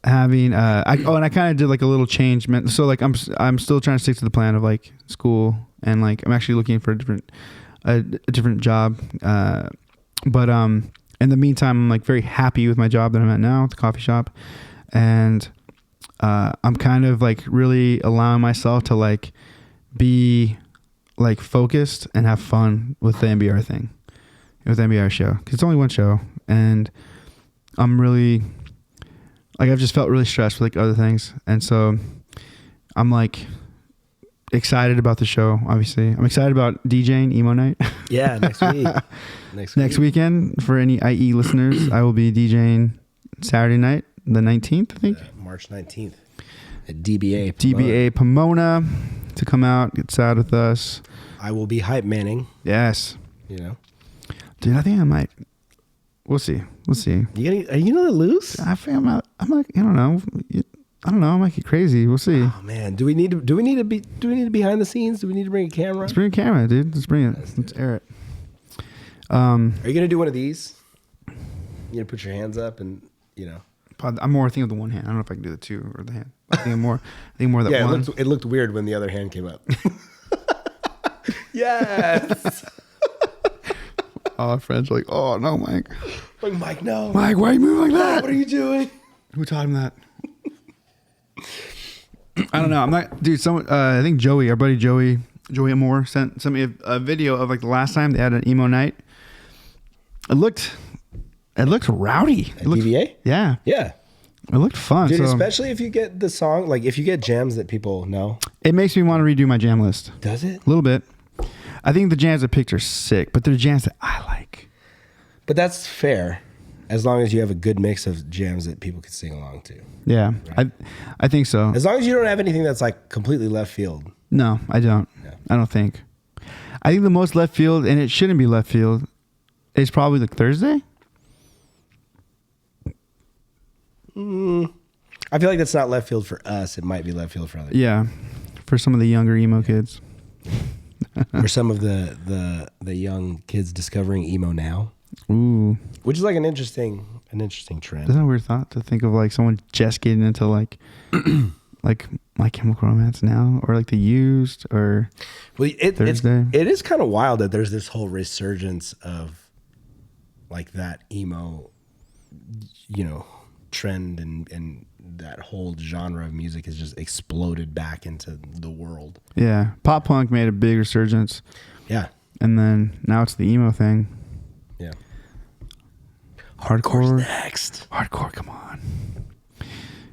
and I kind of did like a little change. So like I'm still trying to stick to the plan of like school, and like I'm actually looking for a different job. But in the meantime, I'm like very happy with my job that I'm at now at the coffee shop, and I'm kind of like really allowing myself to like be like focused and have fun with the MBR thing, with the MBR show, because it's only one show, and I'm really like I've just felt really stressed with like other things, and so I'm like excited about the show. Obviously, I'm excited about DJing emo night. Yeah, next week. Next weekend for any IE listeners, I will be DJing Saturday night, the 19th, I think. March 19th at DBA. DBA Pomona to come out, get sad with us. I will be hype manning. Yes. You know, dude, I think I might. We'll see. Are you gonna lose? I think I'm like, I don't know. I might get crazy. We'll see. Oh man, do we need to be behind the scenes? Do we need to bring a camera? Let's bring a camera, dude. Let's bring it. Let's air it. Are you gonna do one of these? You gonna put your hands up and I'm more thinking of the one hand. I don't know if I can do the two or the hand. I think more that yeah, one. It looked weird when the other hand came up. Yes. All our friends are like, oh no, Mike. Like, Mike, no. Mike, why are you moving like that? What are you doing? Who taught him that? I don't know. I'm not, dude. I think Joey, our buddy Joey Moore sent me a video of like the last time they had an emo night. It looked rowdy. At DVA? Yeah. Yeah. It looked fun. Dude, so especially if you get the song, like if you get jams that people know. It makes me want to redo my jam list. Does it? A little bit. I think the jams I picked are sick, but they're jams that I like. But that's fair, as long as you have a good mix of jams that people can sing along to. Yeah, right. I think so. As long as you don't have anything that's like completely left field. No, I don't. Yeah. I don't think. I think the most left field, and it shouldn't be left field, is probably like Thursday. I feel like that's not left field for us. It might be left field for others. Yeah, for some of the younger emo kids. Or some of the young kids discovering emo now. Ooh, which is like an interesting trend. Isn't that a weird thought to think of like someone just getting into like like My Chemical Romance now, or like The Used, or Thursday? It is kind of wild that there's this whole resurgence of like that emo, trend, and that whole genre of music has just exploded back into the world. Yeah, pop punk made a big resurgence. Yeah, and then now it's the emo thing. Yeah. Hardcore next. Hardcore, come on,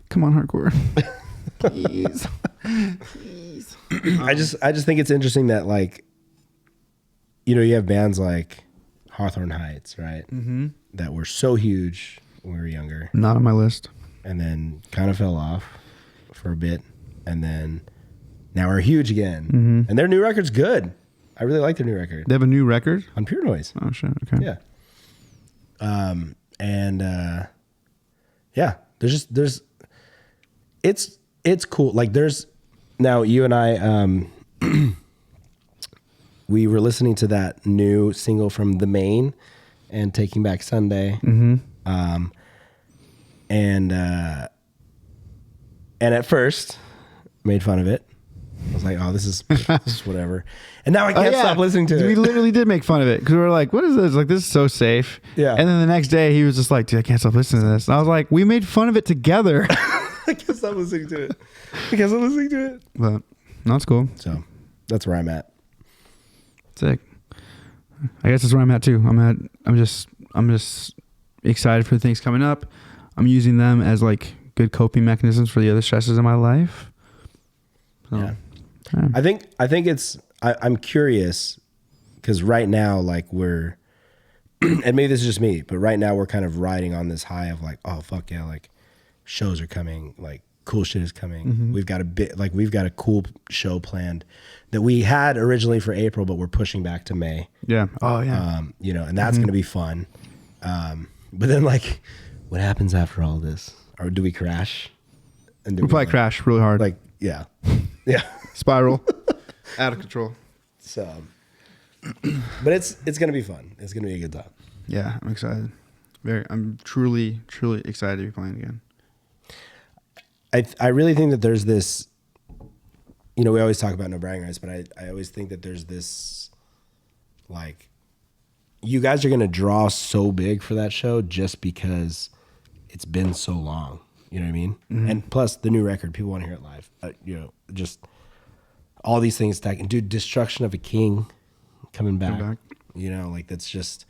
hardcore. Please. I just think it's interesting that like, you know, you have bands like Hawthorne Heights, right? Mm-hmm. That were so huge when we were younger, Not on my list. and then kind of fell off for a bit, and then now are huge again. Mm-hmm. And their new record's good. I really like their new record They have a new record? on Pure Noise. Oh, shit. Okay. Yeah. Yeah, it's cool. Like now you and I, we were listening to that new single from The Maine and Taking Back Sunday. Mm-hmm. And at first made fun of it. I was like, oh, this is whatever. And now I can't stop listening to it. We literally did make fun of it because we were like, what is this? Like, this is so safe. Yeah. And then the next day he was just like, dude, I can't stop listening to this. And I was like, we made fun of it together. I can't stop listening to it. But no, it's cool. So that's where I'm at. Sick. I guess that's where I'm at too. I'm just excited for things coming up. I'm using them as like good coping mechanisms for the other stresses in my life. So, Yeah. I think I'm curious because right now, like we're, and maybe this is just me, but right now we're kind of riding on this high of like, oh, fuck yeah, like shows are coming, like cool shit is coming. Mm-hmm. We've got a cool show planned that we had originally for April, but we're pushing back to May. Yeah. Oh yeah. You know, and that's going to be fun. But then like, what happens after all this? Or do we crash? And We'll probably crash really hard. Like, yeah. Yeah. Spiral. Out of control. So, but it's going to be fun. It's going to be a good time. Yeah, I'm excited. I'm truly excited to be playing again. I really think that there's this, you know, we always talk about no bragging rights, but I always think that there's this, like, you guys are going to draw so big for that show just because it's been so long. You know what I mean? Mm-hmm. And plus the new record, people want to hear it live. You know, just all these things stacking. Dude, Destruction of a King coming back. You know, like that's just,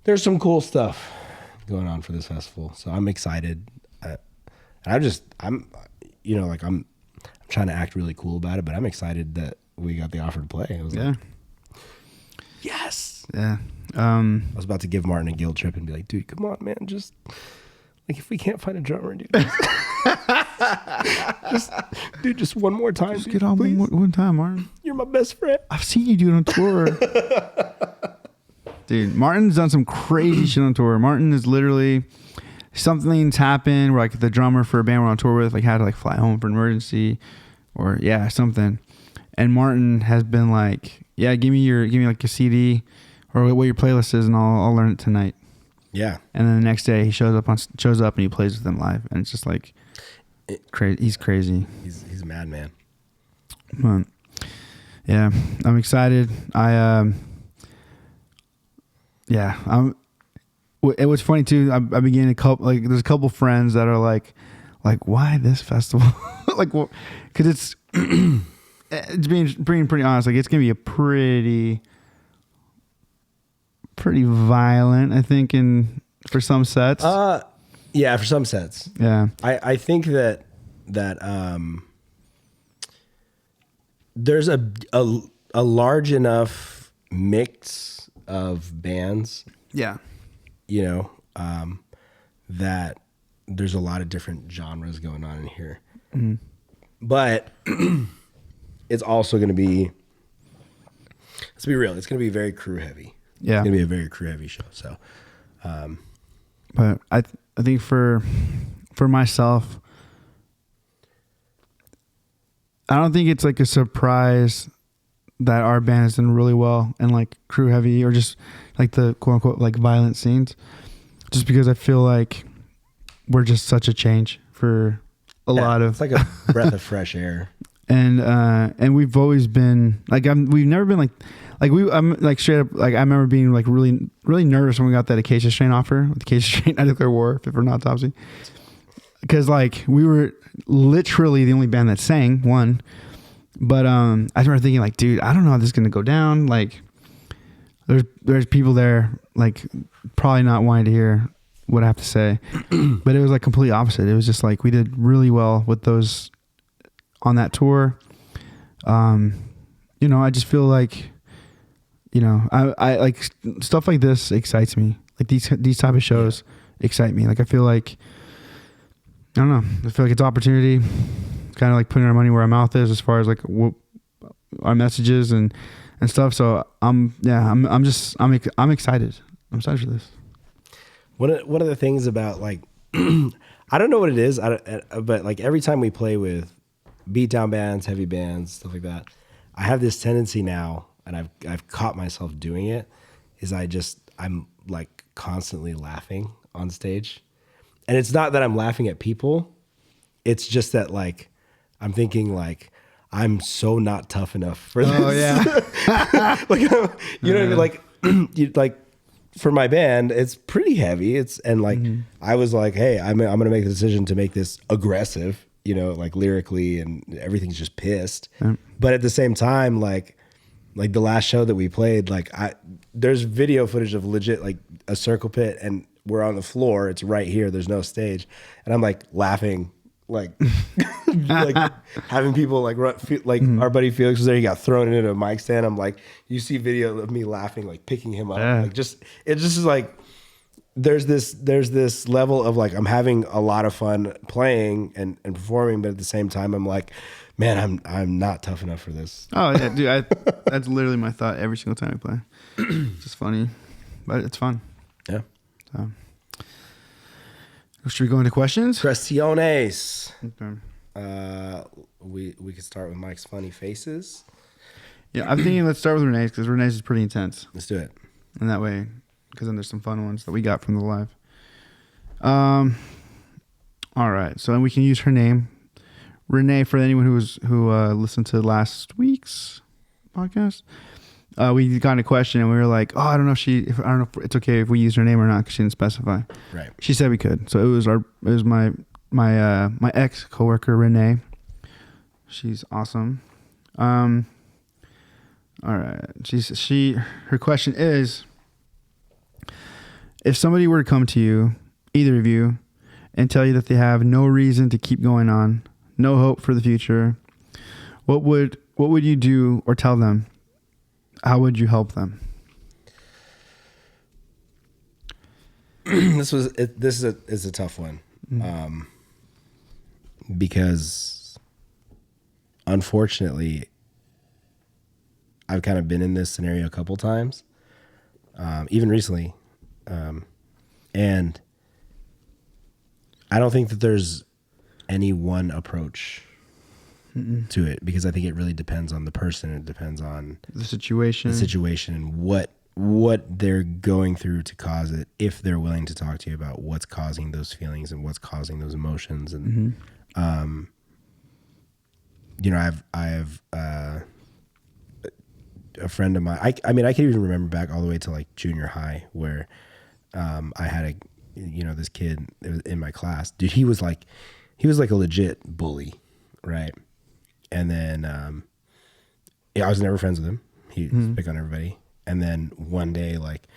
there's some cool stuff going on for this festival. So I'm excited. I'm trying to act really cool about it, but I'm excited that we got the offer to play. I was like, yes. Yeah. I was about to give Martin a guilt trip and be like, dude, come on, man. Just like, if we can't find a drummer, dude, just one more time. Just get on one time, Martin. You're my best friend. I've seen you do it on tour. Dude, Martin's done some crazy shit on tour. Martin is literally, something's happened where like the drummer for a band we're on tour with like had to like fly home for an emergency or something. And Martin has been like, yeah, give me like a CD or what your playlist is and I'll learn it tonight. Yeah. And then the next day he shows up and he plays with them live and it's just like crazy. He's crazy. He's a madman. But, yeah, I'm excited. It was funny too. I began there's a couple friends that are like why this festival? Like, well, because it's being pretty honest. Like, it's gonna be a pretty violent, I think, for some sets. Yeah, for some sets. Yeah, I think that there's a large enough mix of bands. Yeah. You know, that there's a lot of different genres going on in here. Mm-hmm. But it's also going to be, let's be real, it's going to be very crew heavy. Yeah. It's going to be a very crew heavy show. So, but I think for myself, I don't think it's like a surprise that our band has done really well and like crew heavy or just like the quote unquote like violent scenes, just because I feel like we're just such a change for a lot of. It's like a breath of fresh air. And we've always been like we've never been I'm like straight up like I remember being like really really nervous when we got that Acacia Strain offer with Acacia Strain. I declare war if we're not Autopsy, because like we were literally the only band that sang one. But I remember thinking like, dude, I don't know how this is gonna go down. Like, there's people there like probably not wanting to hear what I have to say. But it was like complete opposite. It was just like we did really well with those on that tour. You know, I just feel like, you know, I like stuff like this excites me. Like these type of shows excite me. Like I feel like, I don't know, I feel like it's opportunity, kind of like putting our money where our mouth is as far as like what our messages and stuff. So I'm excited. I'm excited for this. One of the things about like, I don't know what it is, but like every time we play with beatdown bands, heavy bands, stuff like that, I have this tendency now, and I've caught myself doing it, is I'm like constantly laughing on stage. And it's not that I'm laughing at people. It's just that like, I'm thinking like, I'm so not tough enough for this. Oh yeah. Like, you know what I mean? Like, like for my band, it's pretty heavy. I was like, hey, I'm going to make the decision to make this aggressive, you know, like lyrically, and everything's just pissed. But at the same time, like the last show that we played, like there's video footage of legit like a circle pit, and we're on the floor. It's right here. There's no stage. And I'm like laughing, like, like having people like run, like our buddy Felix was there. He got thrown into a mic stand. I'm like, you see video of me laughing, like picking him up. Like it just is like, there's this level of like, I'm having a lot of fun playing and performing, but at the same time, I'm like, man, I'm not tough enough for this. Oh yeah, dude. That's literally my thought every single time I play. It's just funny, but it's fun. Yeah. So, should we go into questions? Questiones. Okay. We could start with Mike's funny faces. Yeah, I'm thinking let's start with Renee's, because Renee's is pretty intense. Let's do it. And that way, because then there's some fun ones that we got from the live. All right, so we can use her name, Renee, for anyone who listened to last week's podcast. We got a question and we were like, oh, I don't know if it's okay if we use her name or not, because she didn't specify. Right. She said we could. So it was my ex coworker Renee. She's awesome. All right. Her question is, if somebody were to come to you, either of you, and tell you that they have no reason to keep going on, no hope for the future, what would you do or tell them? How would you help them? This is a tough one, because unfortunately, I've kind of been in this scenario a couple times, even recently, and I don't think that there's any one approach to it, because I think it really depends on the person. It depends on the situation and what they're going through to cause it, if they're willing to talk to you about what's causing those feelings and what's causing those emotions. And you know, I have a friend of mine. I mean, I can even remember back all the way to like junior high, where I had this kid in my class. Dude, he was like a legit bully, right? And then I was never friends with him. He was big on everybody. And then one day, like,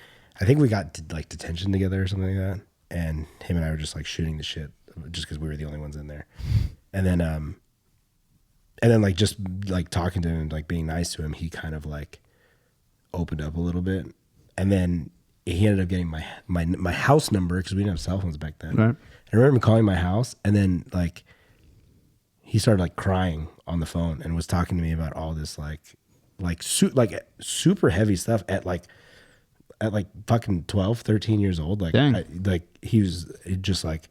I think we got like detention together or something like that. And him and I were just like shooting the shit, just because we were the only ones in there. And then like just like talking to him and like being nice to him, he kind of like opened up a little bit. And then he ended up getting my house number, because we didn't have cell phones back then. Right. I remember him calling my house, and then like he started like crying on the phone and was talking to me about all this like super heavy stuff at fucking 12, 13 years old. Like, he was just like,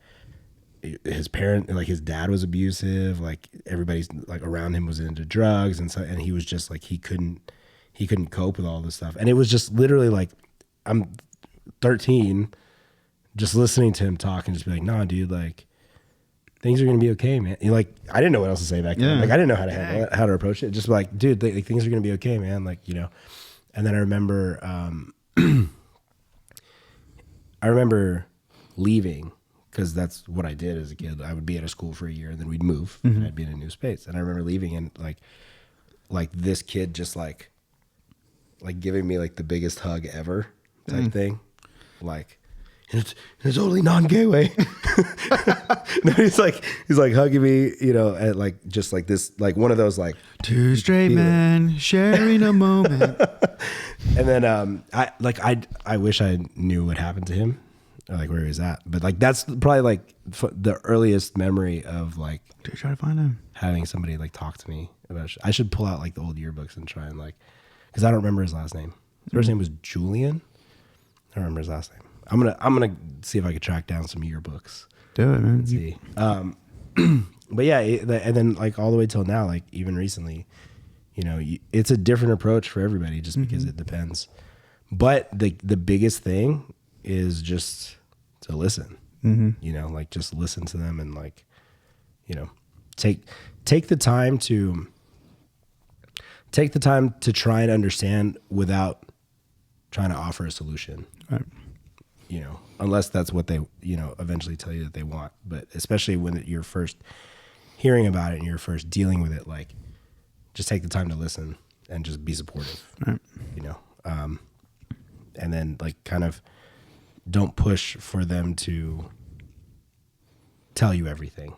his parent, like his dad was abusive. Like everybody's like around him was into drugs, and he was just like, he couldn't cope with all this stuff. And it was just literally like, I'm 13, just listening to him talk and just be like, nah, dude, like things are going to be okay, man. Like, I didn't know what else to say back then. Like, I didn't know how to handle it, how to approach it. Just like, dude, like, things are going to be okay, man. Like, you know. And then I remember leaving, because that's what I did as a kid. I would be at a school for a year, and then we'd move, and I'd be in a new space. And I remember leaving, and like this kid just like giving me like the biggest hug ever type thing. Like, it's only non-gay way. No, he's like hugging me, you know, at like just like this, like one of those like two straight men sharing a moment. And then I wish I knew what happened to him, or like where he was at. But like that's probably like the earliest memory of like Try to find him. having somebody like talk to me about. I should pull out like the old yearbooks and try and like, because I don't remember his last name. His first name was Julian. I don't remember his last name. I'm gonna see if I could track down some yearbooks. Do it, man. Let's see. But yeah, and then like all the way till now, like even recently, you know, it's a different approach for everybody just because it depends. But the biggest thing is just to listen. You know, like just listen to them and like, you know, take the time to try and understand without trying to offer a solution. Right. You know, unless that's what they, you know, eventually tell you that they want. But especially when you're first hearing about it and you're first dealing with it, like just take the time to listen and just be supportive, Right. you know? And then like kind of don't push for them to tell you everything.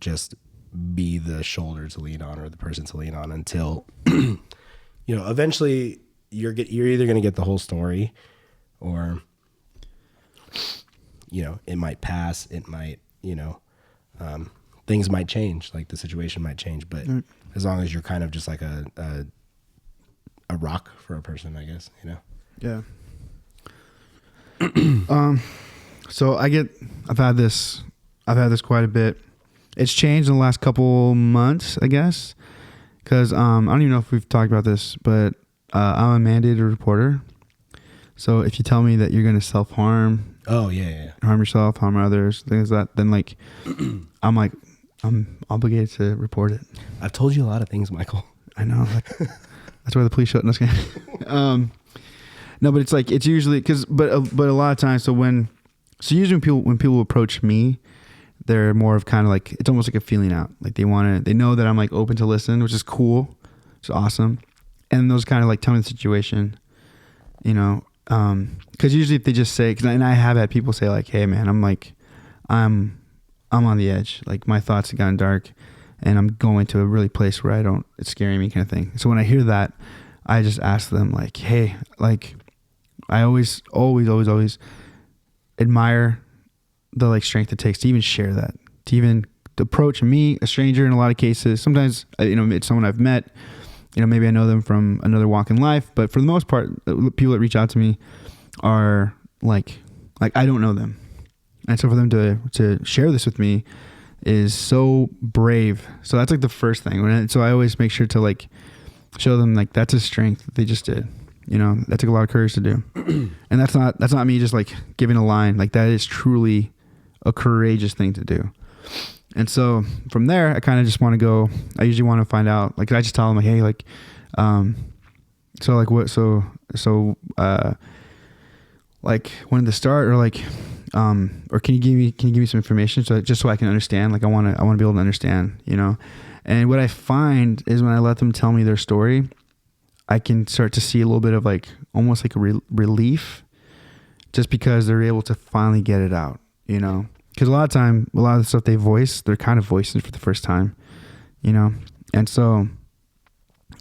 Just be the shoulder to lean on or the person to lean on until, you know, eventually you're either going to get the whole story or, you know, it might pass. It might, you know, things might change. Like the situation might change, but as long as you're kind of just like a rock for a person, I guess, you know? Yeah. So I've had this quite a bit. It's changed in the last couple months, I guess. Cause, I don't even know if we've talked about this, but, I'm a mandated reporter. So if you tell me that you're going to self-harm, harm yourself, harm others, things like that, then like, I'm obligated to report it. I've told you a lot of things, Michael. I know. That's why the police shut us down. No, but it's like, it's usually but a lot of times, usually when people approach me, they're more of kind of like, it's almost like a feeling out. Like they know that I'm like open to listen, which is cool. It's awesome. And those kind of like tell me the situation, you know, cause usually if they just say, and I have had people say like, hey man, I'm on the edge. Like my thoughts have gotten dark and I'm going to a really place where it's scaring me kind of thing. So when I hear that, I just ask them like, hey, like I always admire the like strength it takes to even share that, to even approach me, a stranger in a lot of cases. Sometimes, you know, it's someone I've met, you know, maybe I know them from another walk in life, but for the most part, people that reach out to me are like I don't know them. And so for them to share this with me is so brave. So that's like the first thing. So I always make sure to like show them like that's a strength that they just did. You know, that took a lot of courage to do. And that's not me just like giving a line. Like that is truly a courageous thing to do. And so from there, I kind of just want to go, I usually want to find out, like I just tell them like, hey, like, like when to start or like, or can you give me some information so I can understand? Like I want to be able to understand, you know? And what I find is when I let them tell me their story, I can start to see a little bit of like, almost like a relief just because they're able to finally get it out, you know? Because a lot of the stuff they voice, they're kind of voicing for the first time, you know? And so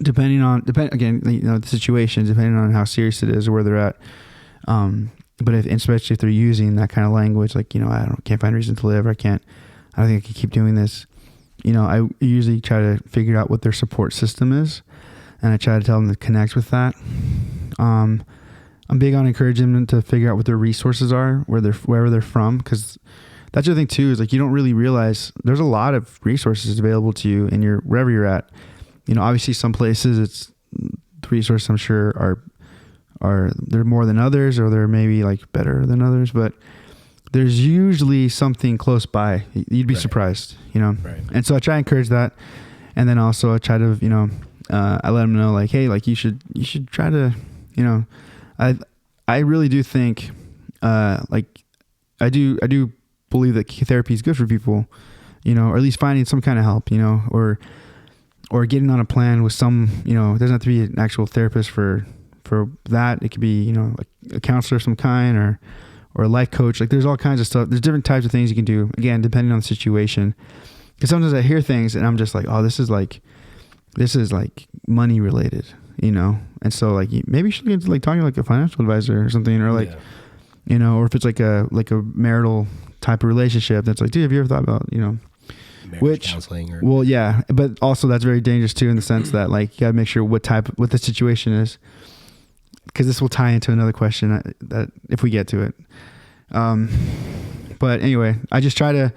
depending again, you know, the situation, depending on how serious it is or where they're at, but especially if they're using that kind of language, like, you know, can't find a reason to live, or I don't think I can keep doing this. You know, I usually try to figure out what their support system is, and I try to tell them to connect with that. I'm big on encouraging them to figure out what their resources are, wherever they're from, because that's the thing too, is like, you don't really realize there's a lot of resources available to you in wherever you're at. You know, obviously some places the resources I'm sure are they're more than others, or they're maybe like better than others, but there's usually something close by. You'd be surprised, you know? Right. And so I try to encourage that. And then also I try to, you know, I let them know like, hey, like you should try to, you know, I really do think, like I do believe that therapy is good for people, you know, or at least finding some kind of help, you know, or getting on a plan with some, you know, it doesn't have to be an actual therapist for that. It could be, you know, a counselor of some kind, or a life coach. Like there's all kinds of stuff. There's different types of things you can do. Again, depending on the situation. Because sometimes I hear things and I'm just like, oh, this is like money related, you know? And so like, maybe you should get into like talking to like a financial advisor or something, or like, you know, or if it's like a marital type of relationship that's like, dude, have you ever thought about, you know, Marriage counseling or well, yeah, but also that's very dangerous too, in the sense that like, you gotta make sure what the situation is. Because this will tie into another question that if we get to it. But anyway, I just try to,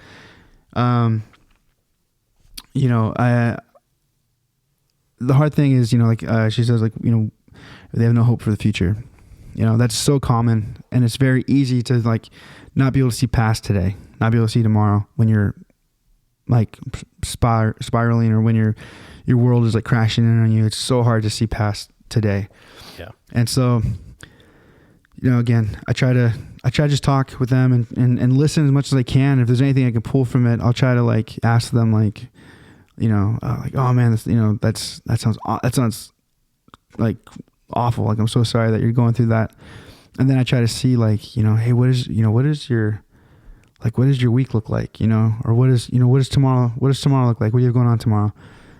you know, the hard thing is, you know, like she says, like, you know, they have no hope for the future. You know, that's so common, and it's very easy to like not be able to see past today, not be able to see tomorrow when you're like spiraling, or when your world is like crashing in on you. It's so hard to see past today. Yeah. And so, you know, again, I try to just talk with them and listen as much as I can. If there's anything I can pull from it, I'll try to like ask them, like, you know, like, oh man, this, you know, that sounds like awful. Like, I'm so sorry that you're going through that. And then I try to see, like, you know, hey, what is your week look like? You know, or what does tomorrow look like? What do you have going on tomorrow?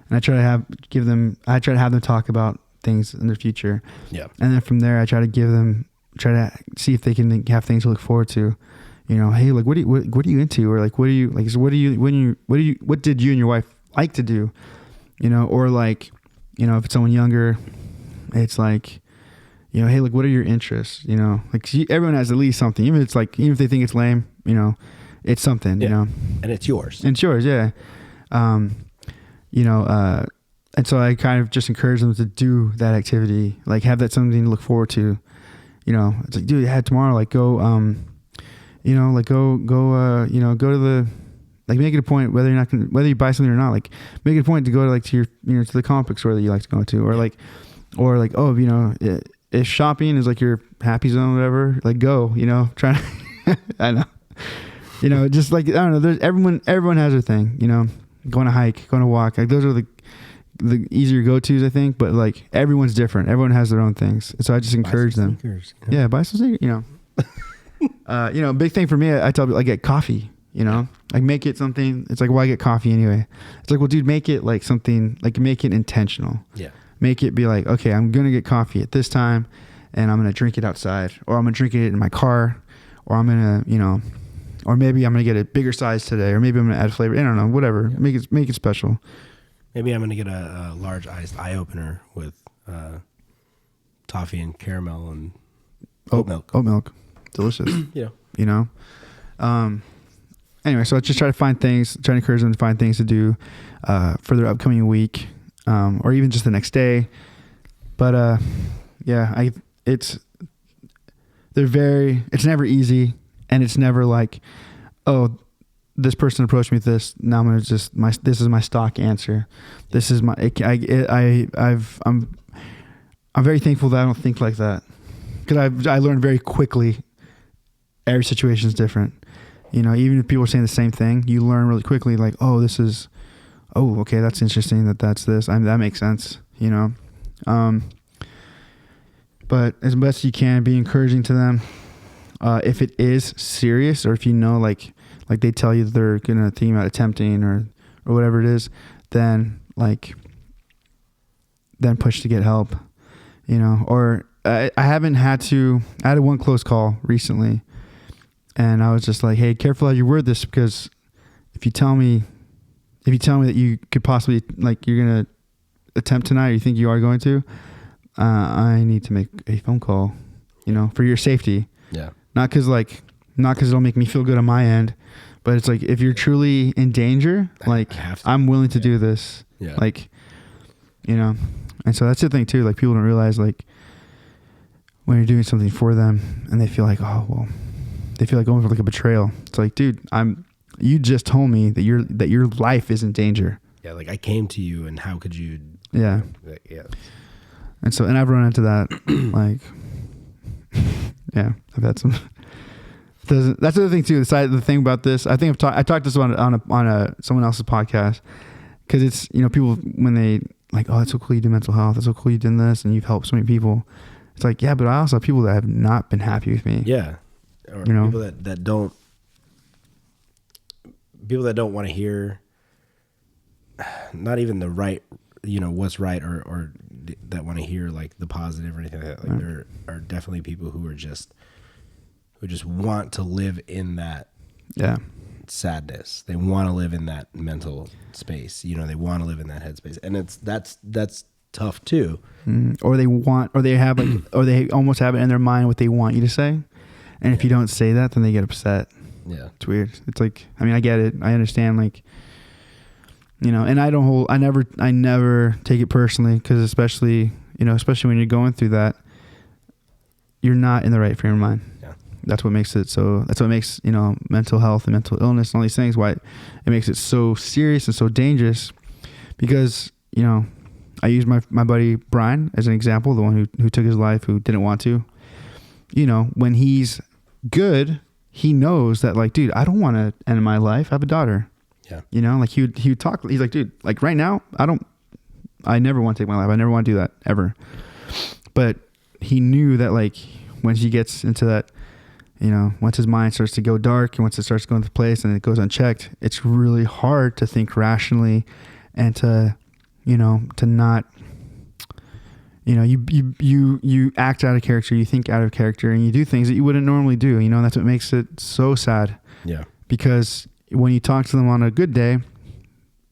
And I try to have them talk about things in their future. Yeah. And then from there, I try to see if they can have things to look forward to. You know, hey, like, what are you into? Or like, what did you and your wife like to do? You know, or like, you know, if it's someone younger, it's like, you know, hey, like, what are your interests? You know, like, everyone has at least something, even if they think it's lame, you know, it's something, you know, and it's yours. Yeah. You know, and so I kind of just encourage them to do that activity, like have that something to look forward to. You know, it's like, dude, you had tomorrow, like go, you know, like go, you know, go to the, like, make it a point, whether you buy something or not, like make it a point to go to, like, to your, you know, to the comic book store that you like to go to, or like, oh, you know, if shopping is like your happy zone, or whatever, like go, you know, try to, I know, you know, just like, I don't know, there's everyone has their thing, you know, going to hike, going to walk, like those are the easier go-tos, I think, but like everyone's different. Everyone has their own things. So I just encourage them. Sneakers, yeah, buy some sneakers, you know. You know, big thing for me, I tell people, I get coffee, you know, like make it something. It's like, why get coffee anyway? It's like, well, dude, make it like something, like make it intentional. Yeah. Make it be like, okay, I'm going to get coffee at this time and I'm going to drink it outside, or I'm going to drink it in my car, or I'm going to, you know, or maybe I'm going to get a bigger size today, or maybe I'm going to add flavor. I don't know, whatever. Yeah. Make it special. Maybe I'm going to get a large iced eye opener with toffee and caramel and oat milk. Oat milk. Delicious. Yeah. You know? Anyway, so I just try to encourage them to find things to do for their upcoming week, or even just the next day. But yeah, it's never easy, and it's never like, oh, this person approached me with this. Now I'm going to this is my stock answer. This is I'm very thankful that I don't think like that, because I learned very quickly. Every situation is different. You know, even if people are saying the same thing, you learn really quickly, like, okay, that's interesting that's this. That makes sense, you know? But as best you can, be encouraging to them. If it is serious, or if you know, like they tell you that they're going to think about attempting or whatever it is, then push to get help, you know. Or I had one close call recently, and I was just like, hey, careful how you word this, because if you tell me that you could possibly, like, you're going to attempt tonight, or you think you are going to, I need to make a phone call, you know, for your safety. Yeah. Not because it'll make me feel good on my end, but it's like, if you're truly in danger, like, I'm willing to do this. Yeah. Like, you know, and so that's the thing too. Like, people don't realize, like, when you're doing something for them and they feel like, they feel like going for like a betrayal. It's like, dude, you just told me that your life is in danger. Yeah. Like, I came to you, and how could you? Yeah. Yeah. And so, and I've run into that, like, yeah, I've had some. That's the other thing too. The thing about this, I think I talked this on someone else's podcast, because it's, you know, people, when they like, oh, it's so cool you do mental health, it's so cool you did this, and you've helped so many people. It's like, yeah, but I also have people that have not been happy with me. Yeah. or You know? people that don't want to hear, not even the right, what's right, or that want to hear like the positive or anything like that. Like there are definitely people who just want to live in that Yeah. sadness. They want to live in that mental space. They want to live in that headspace, and that's tough too. Or they have like, or they almost have it in their mind what they want you to say, and if you don't say that, then they get upset. Yeah, It's weird. It's like, I mean, I get it. I understand. Like, and I never take it personally, because especially when you're going through that, you're not in the right frame of mind. yeah, That's what makes mental health and mental illness and all these things, why it makes it so serious and so dangerous. Because, I use my buddy Brian as an example, the one who took his life, who didn't want to. When he's good, he knows that, like, dude, I don't want to end my life. I have a daughter. yeah, Like he would talk. He's like, dude, like right now, I never want to take my life. I never want to do that ever. But he knew that, like, when he gets into that, once his mind starts to go dark and once it starts going to place and it goes unchecked, it's really hard to think rationally and to not, you act out of character, you think out of character, and you do things that you wouldn't normally do, and that's what makes it so sad. yeah, Because when you talk to them on a good day,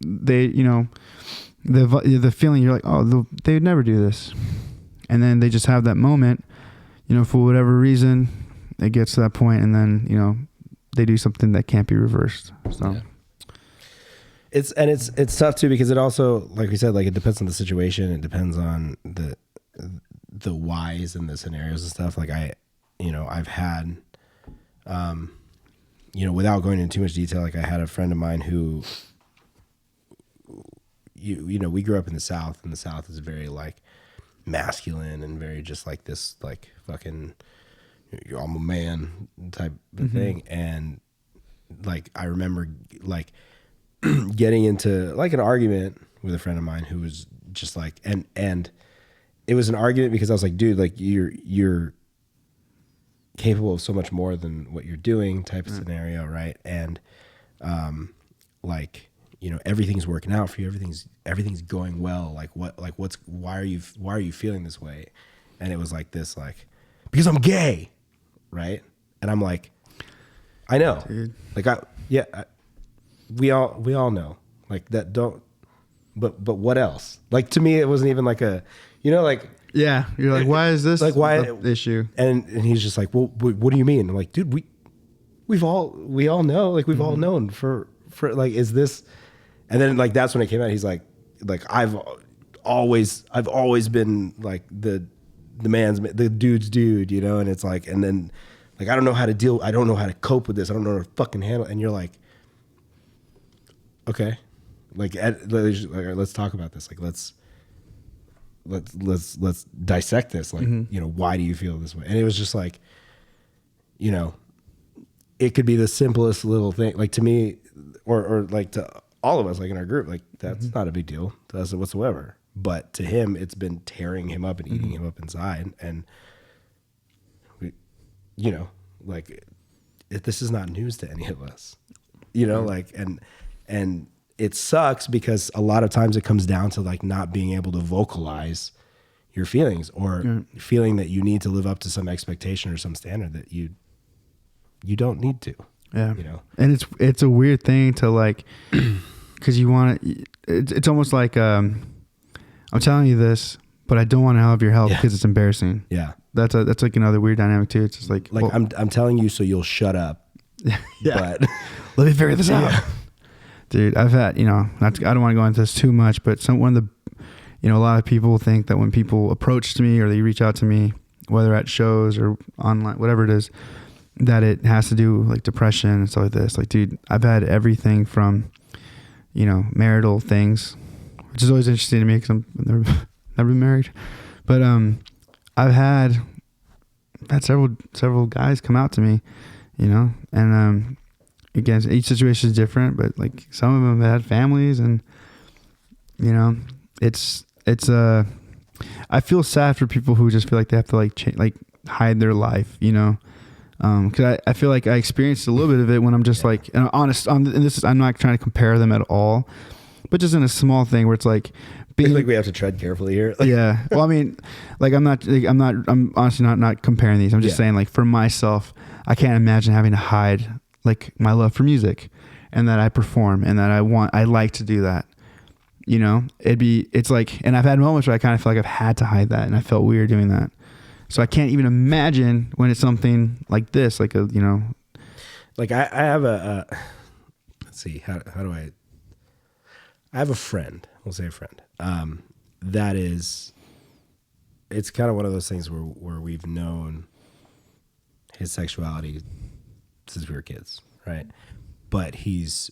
they, the feeling, you're like, oh, they would never do this. And then they just have that moment, for whatever reason, it gets to that point, and then, they do something that can't be reversed. So. Yeah. It's tough too, because it also, like we said, like, it depends on the situation. It depends on the whys and the scenarios and stuff. Like I've had, without going into too much detail, like I had a friend of mine who, we grew up in the South, and the South is very like masculine and very just like this, like fucking, I'm a man type of thing. And like, I remember like getting into like an argument with a friend of mine who was just like, and it was an argument because I was like, dude, like you're capable of so much more than what you're doing type of scenario. Right. And, like, everything's working out for you. Everything's going well. Like why are you feeling this way? And it was like this, like, because I'm gay. Right. And I'm like, I know, dude. Like we all know, like, that don't, but what else? Like, to me, it wasn't even like a, like, yeah, you're like, why is this like, why the issue? And he's just like, well, what do you mean? I'm like, dude, we all know, like, we've all known for like, is this? And then, like, that's when it came out. He's like I've always been like the dude's dude, and it's like, and then, like, I don't know how to cope with this. I don't know how to fucking handle it. And you're like, okay, like, let's talk about this. Like, let's dissect this. Like, why do you feel this way? And it was just like, it could be the simplest little thing. Like, to me, or like to all of us, like in our group, like, that's not a big deal to us whatsoever. But to him, it's been tearing him up and eating him up inside. And like, this is not news to any of us, like, and it sucks because a lot of times it comes down to, like, not being able to vocalize your feelings, or feeling that you need to live up to some expectation or some standard that you don't need to. Yeah. And it's a weird thing to, like, cause you want to, it's almost like, I'm telling you this, but I don't want to have your help because it's embarrassing. Yeah. That's like another weird dynamic too. It's just like, well, I'm telling you, so you'll shut up. Yeah. But let me figure this out. Dude, I've had, I don't want to go into this too much, but one of the, a lot of people think that when people approach to me or they reach out to me, whether at shows or online, whatever it is, that it has to do with, like, depression and stuff like this. Like, dude, I've had everything from, marital things, which is always interesting to me because I'm never been married, but I've had several guys come out to me, and again, each situation is different, but, like, some of them had families, and it's I feel sad for people who just feel like they have to, like, hide their life, Because I feel like I experienced a little bit of it when I'm just like, and honest, and this is, I'm not trying to compare them at all, but just in a small thing where it's like, I feel like we have to tread carefully here. yeah. Well, I mean, like I'm honestly not comparing these. I'm just saying, like, for myself, I can't imagine having to hide like my love for music and that I perform and that I like to do that. You know, it's like, and I've had moments where I kind of feel like I've had to hide that and I felt weird doing that. So I can't even imagine when it's something like this, like a, you know, like I have a, let's see, how do I have a friend, we'll say a friend, that is, it's kind of one of those things where we've known his sexuality since we were kids, right? But he's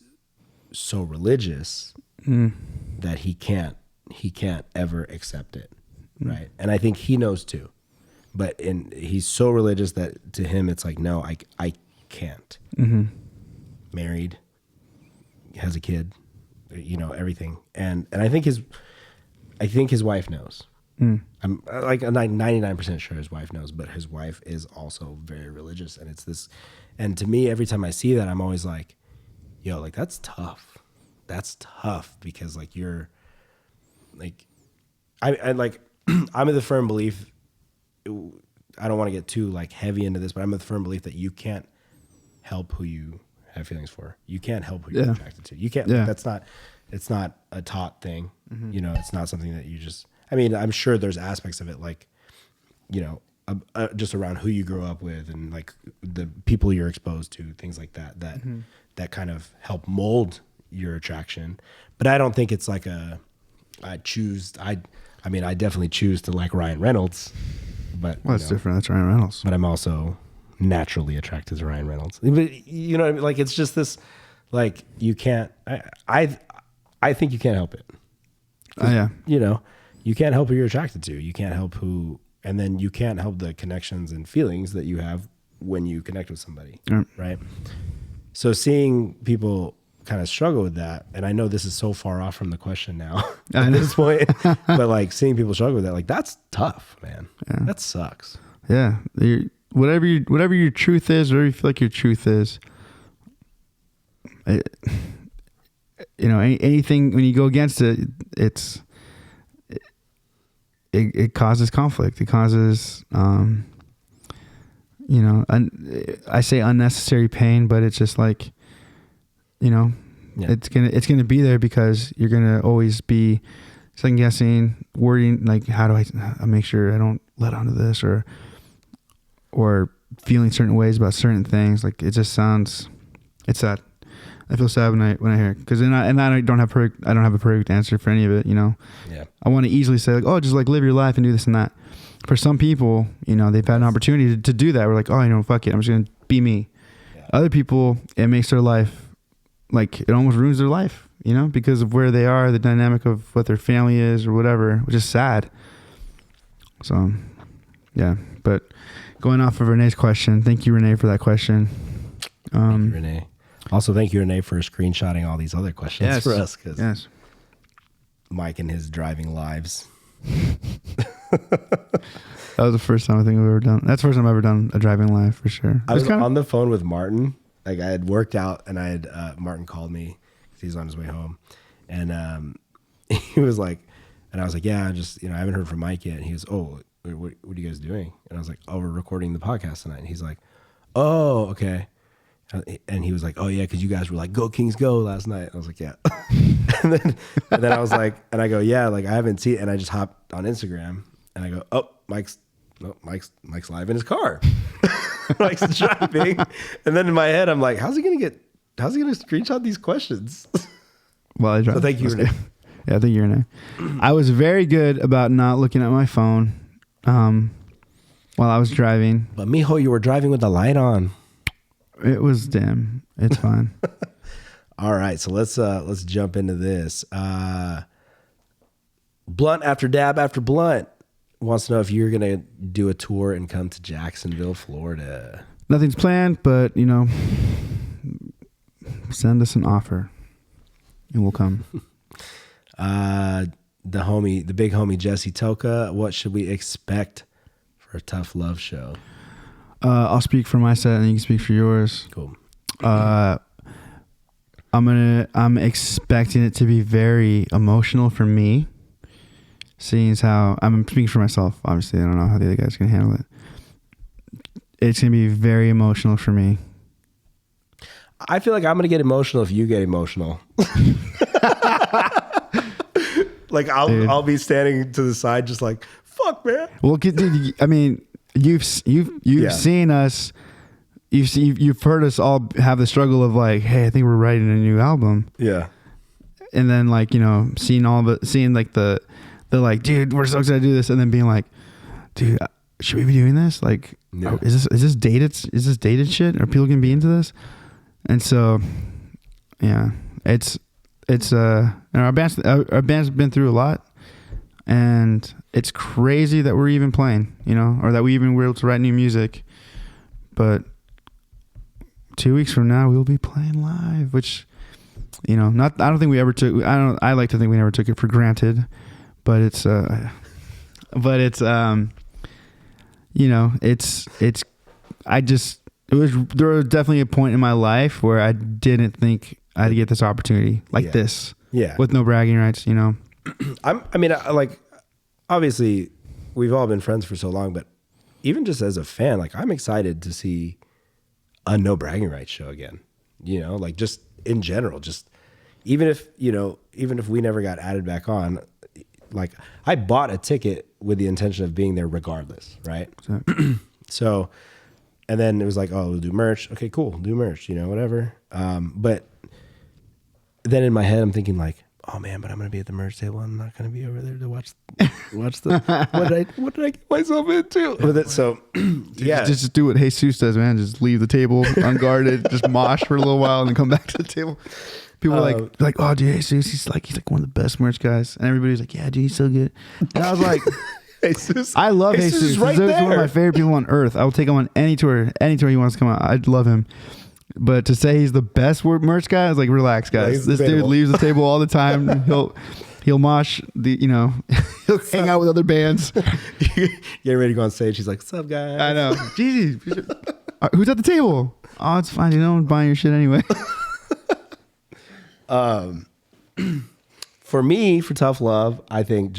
so religious that he can't ever accept it, right? And I think he knows too, but he's so religious that to him it's like, no, I can't. Married, has a kid, you know, everything, and I think his wife knows. I'm like 99% sure his wife knows, but his wife is also very religious, and it's this. And to me, every time I see that, I'm always like, yo, like that's tough. That's tough because like you're like, I like, I'm of the firm belief. I don't want to get too like heavy into this, but I'm of the firm belief that you can't help who you have feelings for. You can't help who you're attracted to. You can't. Like, it's not a taught thing. You know, it's not something that you just. I mean, I'm sure there's aspects of it like, you know, just around who you grew up with and like the people you're exposed to, things like that, that kind of help mold your attraction. But I don't think it's like I mean, I definitely choose to like Ryan Reynolds, but well, it's different. That's Ryan Reynolds. But I'm also naturally attracted to Ryan Reynolds. But you know what I mean? Like, it's just this, like, you can't, I think you can't help it. Oh yeah. You know, you can't help who you're attracted to. You can't help and then you can't help the connections and feelings that you have when you connect with somebody. Right. So seeing people kind of struggle with that, and I know this is so far off from the question now at this point, but like seeing people struggle with that, like that's tough, man. Yeah. That sucks. Yeah. Whatever your truth is, whatever you feel like your truth is, you know, anything when you go against it, it causes conflict. It causes, you know, I say unnecessary pain, but it's just like, you know, it's gonna be there because you're gonna always be second guessing, worrying, like, how do I make sure I don't let onto this, or feeling certain ways about certain things. Like, it just sounds, it's sad. I feel sad when I hear it, because I don't have a perfect answer for any of it. You know, I want to easily say like, oh, just like live your life and do this and that. For some people, you know, they've had an opportunity to do that. We're like, oh, you know, fuck it, I'm just gonna be me. Yeah. Other people, it makes their life, like, it almost ruins their life, you know, because of where they are, the dynamic of what their family is or whatever, which is sad. So, yeah. But going off of Renee's question, thank you, Renee, for that question. Thank you, Renee. Also, thank you, Renee, for screenshotting all these other questions for us. Yes. Mike and his driving lives. That was the first time I think I've ever done. That's the first time I've ever done a driving live, for sure. I was on the phone with Martin. Like, I had worked out, and Martin called me because he was on his way home, and he was like, and I was like, yeah, just, you know, I haven't heard from Mike yet. And he goes, oh, what are you guys doing? And I was like, oh, we're recording the podcast tonight. And he's like, oh, okay. And he was like, oh yeah, because you guys were like, go Kings go last night. I was like, yeah. and then I was like, and I go, yeah, like I haven't seen it. And I just hopped on Instagram and I go, oh, Mike's live in his car. Mike's driving. And then in my head, I'm like, how's he gonna screenshot these questions? Well, I drive. So thank you, Renee. Yeah, thank you, Renee. I was very good about not looking at my phone while I was driving. But mijo, you were driving with the light on. It was dim. It's fine. All right, so let's jump into this. Blunt after dab after blunt wants to know if you're gonna do a tour and come to Jacksonville, Florida. Nothing's planned, but you know, send us an offer, and we'll come. The big homie Jesse Toka. What should we expect for a Tough Love show? I'll speak for my set and you can speak for yours. Cool. I'm expecting it to be very emotional for me, seeing as how I'm speaking for myself. Obviously, I don't know how the other guys can handle it. It's gonna be very emotional for me. I feel like I'm gonna get emotional if you get emotional. Like I'll be standing to the side, just like fuck, man. Well, dude, I mean, you've seen us. You've heard us all have the struggle of like, hey, I think we're writing a new album. Yeah. And then like, seeing like the like, dude, we're so excited to do this, and then being like, dude, should we be doing this? Like, Yeah. is this dated? Is this dated shit? Are people gonna be into this? And so, yeah, it's and our band's been through a lot, and it's crazy that we're even playing, or that we even were able to write new music. But 2 weeks from now, we'll be playing live, which, I don't think we ever took. I like to think we never took it for granted, but it's there was definitely a point in my life where I didn't think I'd get this opportunity like this. Yeah. With no bragging rights, Obviously we've all been friends for so long, but even just as a fan, like I'm excited to see a no bragging rights show again, like just in general, just even if we never got added back on, like I bought a ticket with the intention of being there regardless. Right. So, and then it was like, oh, we'll do merch. Okay, cool. Do merch, whatever. But then in my head, I'm thinking like, oh man, but I'm going to be at the merch table. I'm not going to be over there to watch the, what did I get myself into? With it? So yeah. Just do what Jesus does, man. Just leave the table unguarded, just mosh for a little while and then come back to the table. People are like, oh, dude, Jesus, he's like one of the best merch guys. And everybody's like, yeah, dude, he's so good. And I was like, Jesus, I love Jesus. He's right one of my favorite people on earth. I will take him on any tour he wants to come out. I'd love him. But to say he's the best merch guy, I was like, relax, guys. This dude leaves the table all the time. He'll mosh he'll hang out with other bands. Getting ready to go on stage. He's like, what's up, guys? I know. Jeezy, who's at the table? Oh, it's fine. I'm buying your shit anyway. For me, for Tough Love, I think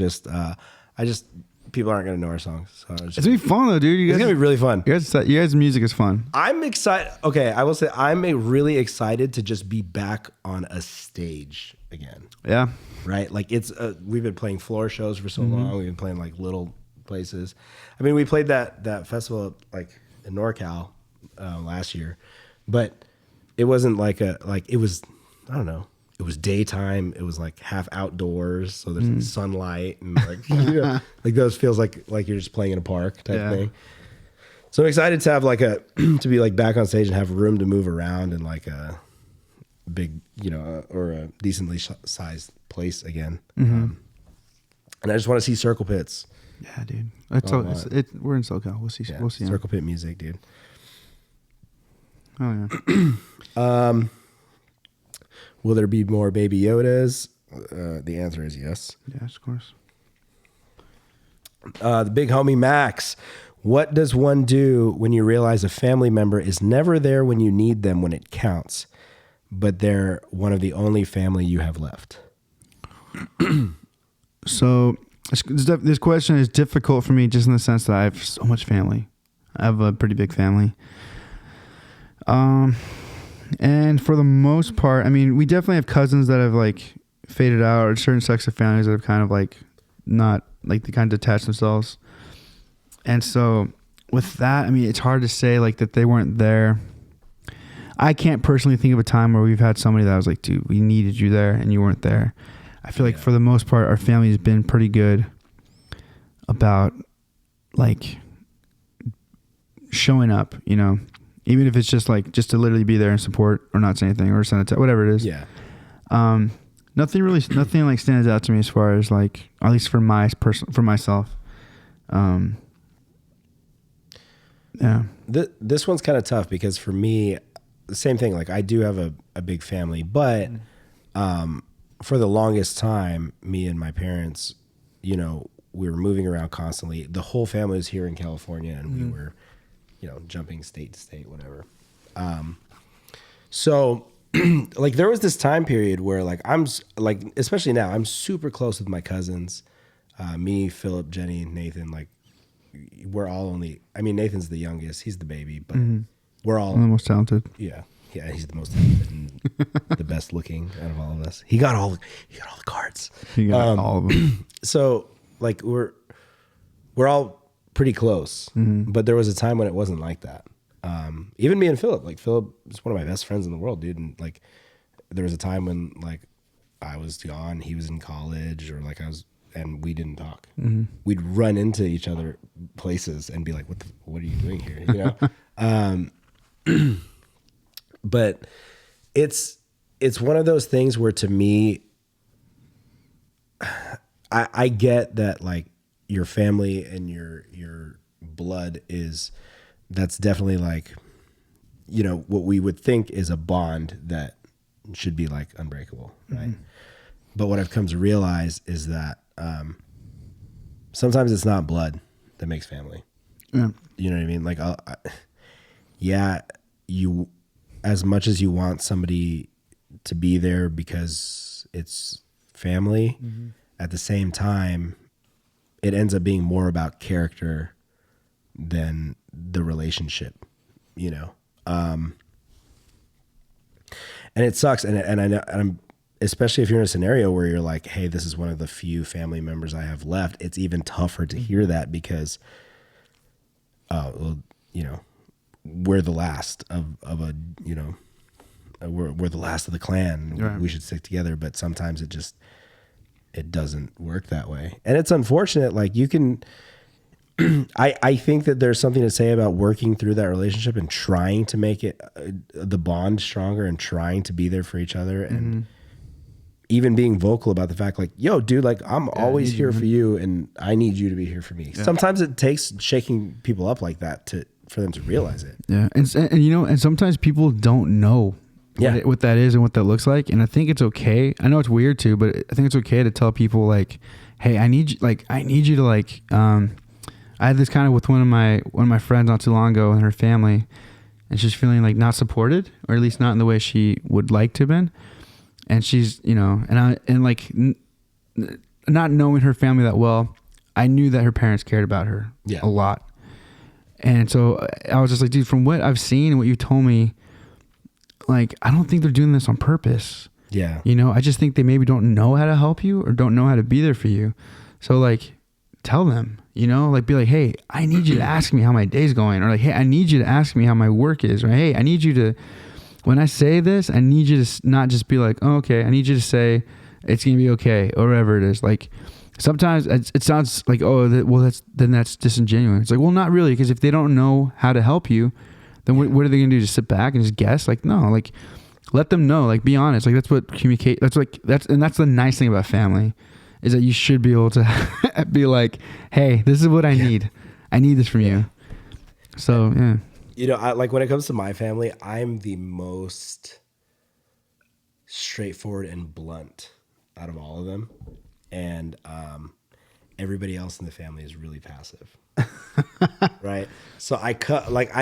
people aren't going to know our songs. So it's going to be fun though, dude. It's going to be really fun. You guys' music is fun. I'm excited. Okay, I will say I'm really excited to just be back on a stage again. Yeah. Right? Like we've been playing floor shows for so long. We've been playing like little places. I mean, we played that festival like in NorCal last year, but it wasn't it was, I don't know. It was daytime. It was like half outdoors, so there's like sunlight and like like those feels like you're just playing in a park type thing. So I'm excited to have to be like back on stage and have room to move around in like a big or a decently sized place again. And I just want to see Circle Pits. Yeah, dude. We're in SoCal. We'll see. Yeah, we'll see. Circle Pit music, dude. Oh yeah. Will there be more Baby Yodas? The answer is yes. Yes, of course. The big homie Max. What does one do when you realize a family member is never there when you need them when it counts, but they're one of the only family you have left? So this question is difficult for me just in the sense that I have so much family. I have a pretty big family. And for the most part, I mean, we definitely have cousins that have like faded out, or certain sects of families that have kind of like not like they kind of detached themselves. And so with that, I mean, it's hard to say like that they weren't there. I can't personally think of a time where we've had somebody that was like, dude, we needed you there and you weren't there. I feel like for the most part, our family has been pretty good about like showing up, even if it's just to literally be there and support or not say anything or send it to whatever it is. Yeah. Nothing like stands out to me as far as like, at least for myself. Yeah. This one's kind of tough because for me, the same thing. Like I do have a big family, but for the longest time, me and my parents, we were moving around constantly. The whole family was here in California, and we were jumping state to state, whatever. So like there was this time period where like especially now, I'm super close with my cousins, me, Philip, Jenny, Nathan. Like we're all Nathan's the youngest, he's the baby, but we're all One of the most talented. Yeah, he's the most talented and the best looking out of all of us. He got all the cards. He got all of them. So like we're all pretty close, but there was a time when it wasn't like that. Even me and Philip, like Philip is one of my best friends in the world, dude. And like there was a time when like I was gone, he was in college, or like and we didn't talk. We'd run into each other places and be like, what are you doing here? But it's one of those things where, to me, I get that like your family and your blood that's definitely like, what we would think is a bond that should be like unbreakable. Right. But what I've come to realize is that, sometimes it's not blood that makes family. Yeah. You know what I mean? Like, you, as much as you want somebody to be there because it's family, at the same time, it ends up being more about character than the relationship, and it sucks. And I know, and I'm, especially if you're in a scenario where you're like, hey, this is one of the few family members I have left, it's even tougher to hear that because, we're the last of a, we're the last of the clan. Right. We should stick together. But sometimes it doesn't work that way. And it's unfortunate. Like you can, I think that there's something to say about working through that relationship and trying to make it the bond stronger and trying to be there for each other and even being vocal about the fact like, yo, dude, like I'm always here for you and I need you to be here for me. Yeah. Sometimes it takes shaking people up like that for them to realize it. Yeah. And sometimes people don't know what that is and what that looks like. And I think it's okay. I know it's weird too, but I think it's okay to tell people like, hey, I need you to like, I had this kind of with one of my friends not too long ago and her family, and she's feeling like not supported, or at least not in the way she would like to have been. And she's, not knowing her family that well, I knew that her parents cared about her a lot. And so I was just like, dude, from what I've seen and what you told me, like, I don't think they're doing this on purpose. Yeah. I just think they maybe don't know how to help you or don't know how to be there for you. So like, tell them, like be like, hey, I need you to ask me how my day's going. Or like, hey, I need you to ask me how my work is. Or hey, I need you to, when I say this, I need you to not just be like, oh, okay. I need you to say it's going to be okay. Or whatever it is. Like sometimes it sounds like, oh, that's disingenuous. It's like, well, not really. Because if they don't know how to help you, then what are they going to do? Just sit back and just guess? Like, no, like let them know, like be honest. Like that's what communicate. That's the nice thing about family is that you should be able to be like, hey, this is what I need. I need this from you. So, yeah. I like when it comes to my family, I'm the most straightforward and blunt out of all of them. And everybody else in the family is really passive. Right? So I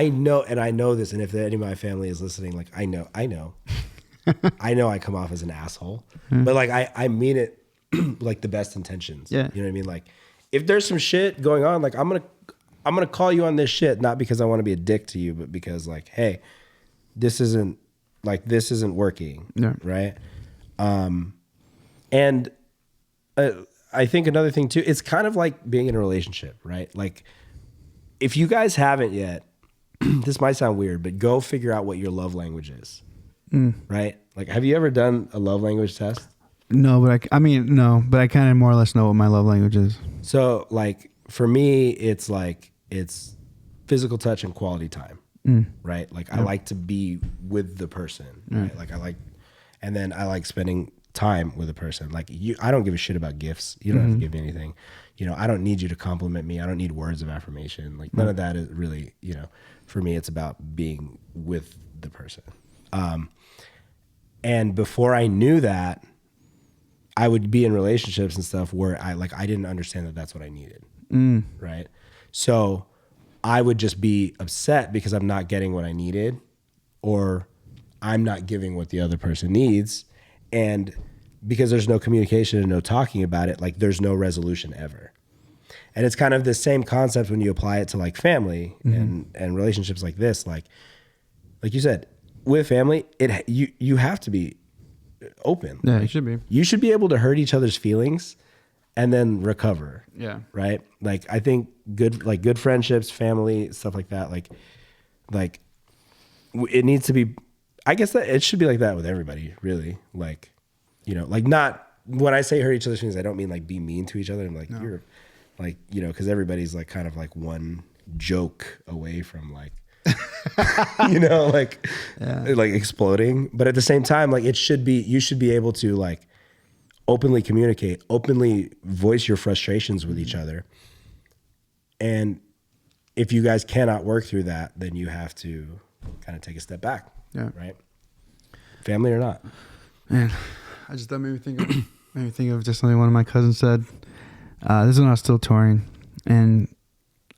know this, and if any of my family is listening, like I know I come off as an asshole, but like I mean it like the best intentions. Yeah. You know what I mean? Like if there's some shit going on, like I'm gonna call you on this shit, not because I want to be a dick to you, but because like, hey, this isn't working. Yeah. Right. And I think another thing too, it's kind of like being in a relationship, right? Like if you guys haven't yet, this might sound weird, but go figure out what your love language is. Right? Like, have you ever done a love language test? No, but I kind of more or less know what my love language is. So like for me, it's physical touch and quality time, right? Like I like to be with the person, right? Like and then I like spending time with a person. Like I don't give a shit about gifts. You don't have to give me anything. I don't need you to compliment me. I don't need words of affirmation. Like none of that is really, for me, it's about being with the person. And before I knew that, I would be in relationships and stuff where I didn't understand that that's what I needed. Right. So I would just be upset because I'm not getting what I needed, or I'm not giving what the other person needs. And because there's no communication and no talking about it, like there's no resolution ever. And it's kind of the same concept when you apply it to like family and relationships like this. Like you said, with family, you have to be open. Yeah, like, you should be. You should be able to hurt each other's feelings and then recover. Yeah. Right. Like I think good friendships, family, stuff like that. Like it needs to be. I guess that it should be like that with everybody, really. Like, like not when I say hurt each other's feelings, I don't mean like be mean to each other. I'm like, you're like, because everybody's like kind of like one joke away from like, like exploding. But at the same time, like you should be able to like openly communicate, openly voice your frustrations with each other. And if you guys cannot work through that, then you have to kind of take a step back. Yeah. Right. Family or not. Man, that made me think of just something one of my cousins said. This is when I was still touring, and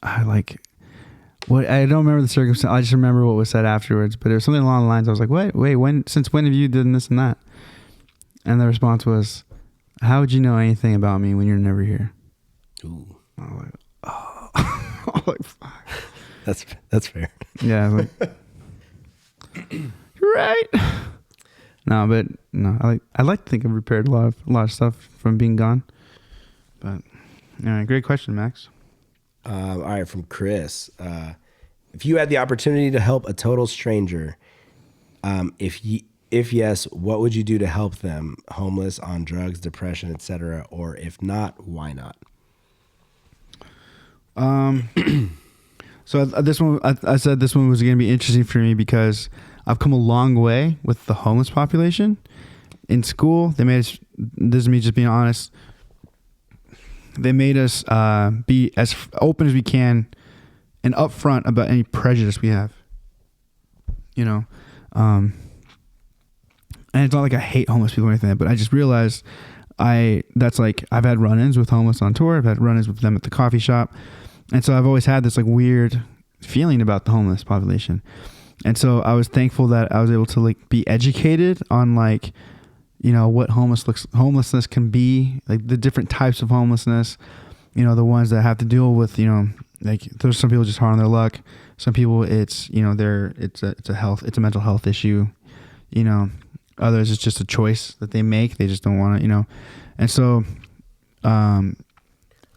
I don't remember the circumstance. I just remember what was said afterwards, but it was something along the lines. I was like, wait, since when have you done this and that? And the response was, how would you know anything about me when you're never here? Ooh. I was like, oh. I was like, fuck. That's fair. Yeah. I was like, you're right. No, but no, I like to think I've repaired a lot of stuff from being gone. But all right, great question, Max. All right, from Chris. If you had the opportunity to help a total stranger, if yes, what would you do to help them? Homeless, on drugs, depression, etc. Or if not, why not? So this one, I said this one was going to be interesting for me because I've come a long way with the homeless population. In school, they made us, this is me just being honest, they made us be as open as we can and upfront about any prejudice we have. And it's not like I hate homeless people or anything, but I just realized I've had run-ins with homeless on tour. I've had run-ins with them at the coffee shop. And so I've always had this like weird feeling about the homeless population. And so I was thankful that I was able to like be educated on like, what homelessness can be, like the different types of homelessness, the ones that have to deal with, like there's some people just hard on their luck. Some people it's, it's a mental health issue, others it's just a choice that they make. They just don't want to, and so,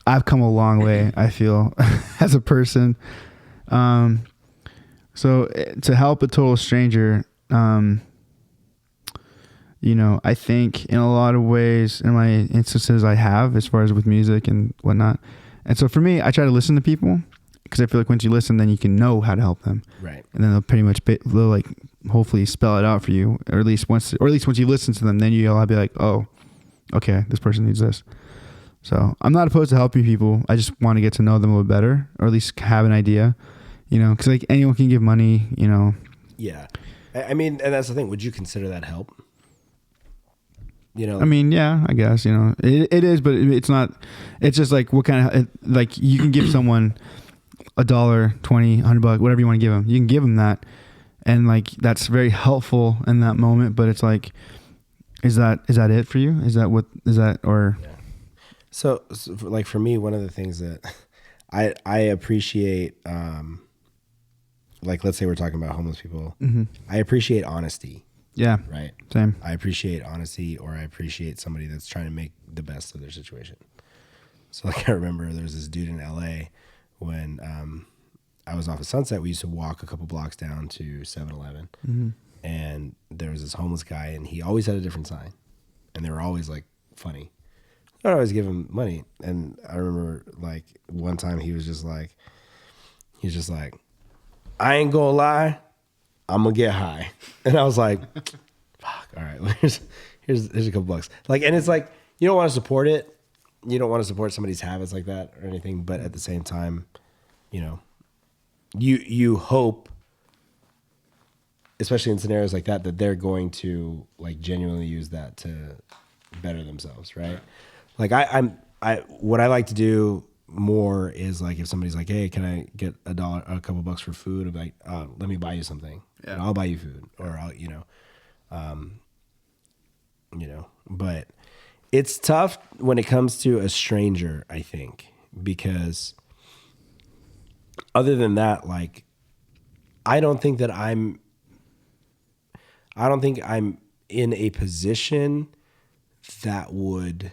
I've come a long way, I feel, as a person. So to help a total stranger, I think in a lot of ways, in my instances I have, as far as with music and whatnot. And so for me, I try to listen to people because I feel like once you listen, then you can know how to help them. Right. And then they'll pretty much, they'll like hopefully spell it out for you, or at least once you listen to them, then you'll be like, oh, okay, this person needs this. So I'm not opposed to helping people. I just want to get to know them a little better, or at least have an idea, because like anyone can give money, Yeah. I mean, and that's the thing. Would you consider that help? I mean, yeah, I guess, it is, but it's not, it's just like what kind of, like you can give someone $1, $20, $100, whatever you want to give them. You can give them that. And like, that's very helpful in that moment, but it's like, is that it for you? Or? Yeah. So like for me, one of the things that I appreciate, like let's say we're talking about homeless people, I appreciate honesty. Yeah. Right. Same. I appreciate honesty, or I appreciate somebody that's trying to make the best of their situation. So like I remember there was this dude in LA when I was off of Sunset. We used to walk a couple blocks down to 7-Eleven, and there was this homeless guy, and he always had a different sign, and they were always like funny. I'd always give him money, and I remember like one time he was just like, I ain't gonna lie, I'm gonna get high. And I was like, fuck, all right, here's a couple bucks. Like, and it's like, you don't want to support it. You don't want to support somebody's habits like that or anything. But at the same time, you hope, especially in scenarios like that they're going to like genuinely use that to better themselves. Right. Like what I like to do more is like if somebody's like, hey, can I get a couple bucks for food? I'm like, let me buy you something. Yeah. And I'll buy you food, or I'll, but it's tough when it comes to a stranger, I think, because other than that, like, I don't think I'm in a position that would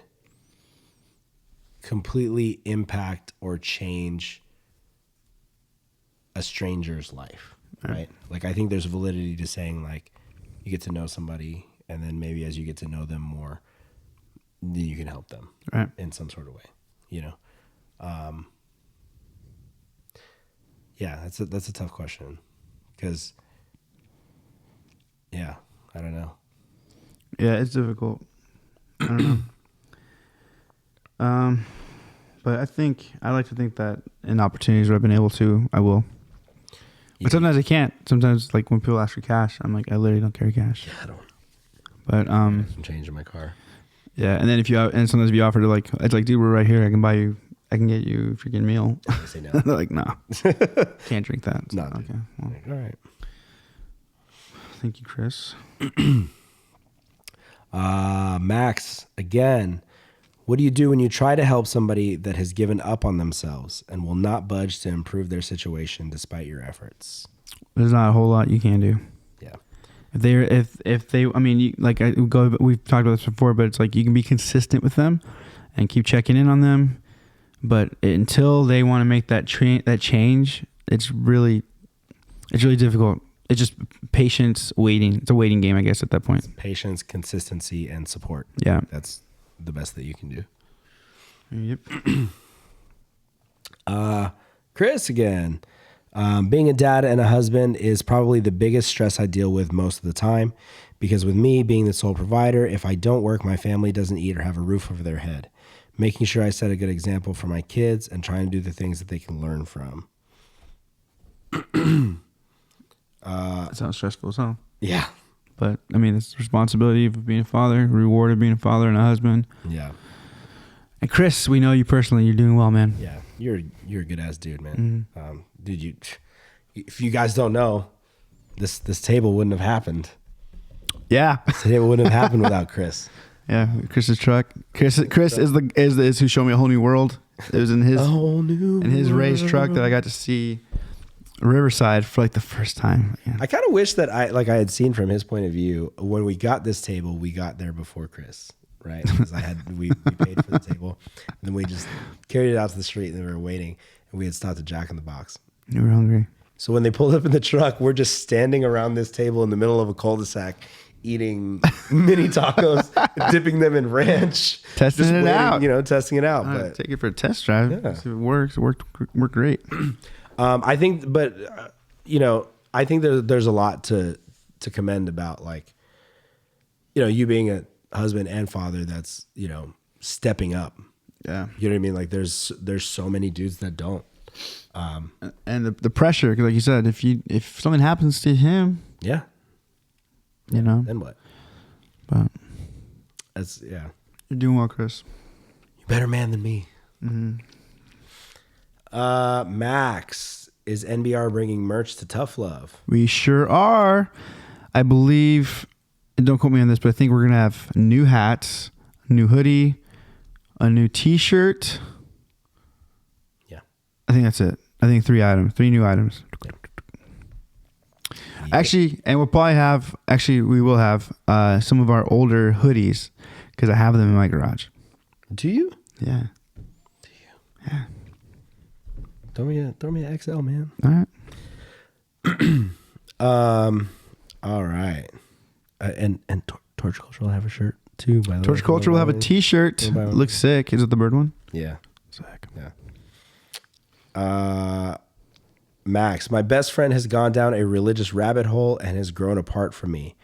completely impact or change a stranger's life, right? Like, I think there's validity to saying, like, you get to know somebody, and then maybe as you get to know them more, then you can help them in some sort of way, Yeah, that's a tough question, because, yeah, I don't know. Yeah, it's difficult. I don't know. But I like to think that in opportunities where I've been able to, I will. But sometimes I can't. Sometimes, like when people ask for cash, I'm like, I literally don't carry cash. Yeah, I don't. But I'm changing my car. yeah, and then sometimes if you offer to like, it's like, dude, we're right here. I can get you a freaking meal. I say no. They're like, no, can't drink that. So, No, okay. Well, Like, all right. thank you, Chris. Max, again, what do you do when you try to help somebody that has given up on themselves and will not budge to improve their situation despite your efforts? There's not a whole lot you can do. Yeah. If they, I mean, we've talked about this before, but it's like you can be consistent with them and keep checking in on them. But until they want to make that change, it's really difficult. It's just patience, waiting. It's a waiting game, I guess, at that point. Patience, consistency, and support. Yeah. That's the best that you can do. Yep. Chris again. Being a dad and a husband is probably the biggest stress I deal with most of the time, because with me being the sole provider, if I don't work, my family doesn't eat or have a roof over their head. Making sure I set a good example for my kids and trying to do the things that they can learn from. That sounds stressful as hell. Yeah. But I mean, it's the responsibility of being a father, reward of being a father and a husband. Yeah. And Chris, we know you personally. You're doing well, man. Yeah. You're a good ass dude, man. Dude, if you guys don't know, this table wouldn't have happened. Yeah. This table wouldn't have happened without Chris. Yeah, Chris's truck. Chris is who showed me a whole new world. It was in his race truck that I got to see Riverside for like the first time. Yeah. I kind of wish that I had seen from his point of view when we got this table, we got there before Chris, right? Because we paid for the table, and then we just carried it out to the street, and then we were waiting, and we had stopped at Jack in the Box. You were hungry. So when they pulled up in the truck, we're just standing around this table in the middle of a cul-de-sac, eating mini tacos, dipping them in ranch, testing it out. Testing it out. But take it for a test drive. Yeah. See if it works. It worked great. I think, I think there's a lot to commend about, like, you being a husband and father that's, stepping up. Yeah. You know what I mean? Like there's so many dudes that don't. And the pressure, 'cause like you said, if something happens to him, Yeah. Then what? But Yeah. you're doing well, Chris. You're a better man than me. Mm-hmm. Max, is NBR bringing merch to Tough Love? We sure are. I believe, and don't quote me on this, but I think we're gonna have new hats, a new hoodie, a new T-shirt. Yeah. I think that's it. I think 3 new items. Actually, and we will have some of our older hoodies, because I have them in my garage. Do you? Yeah. Yeah. Throw me an XL, man. All right. All right. And Torch Culture will have a shirt too. By the way, Torch Culture will have a T-shirt. Looks sick. Is it the bird one? Yeah. Sick. Yeah. Max, my best friend has gone down a religious rabbit hole and has grown apart from me.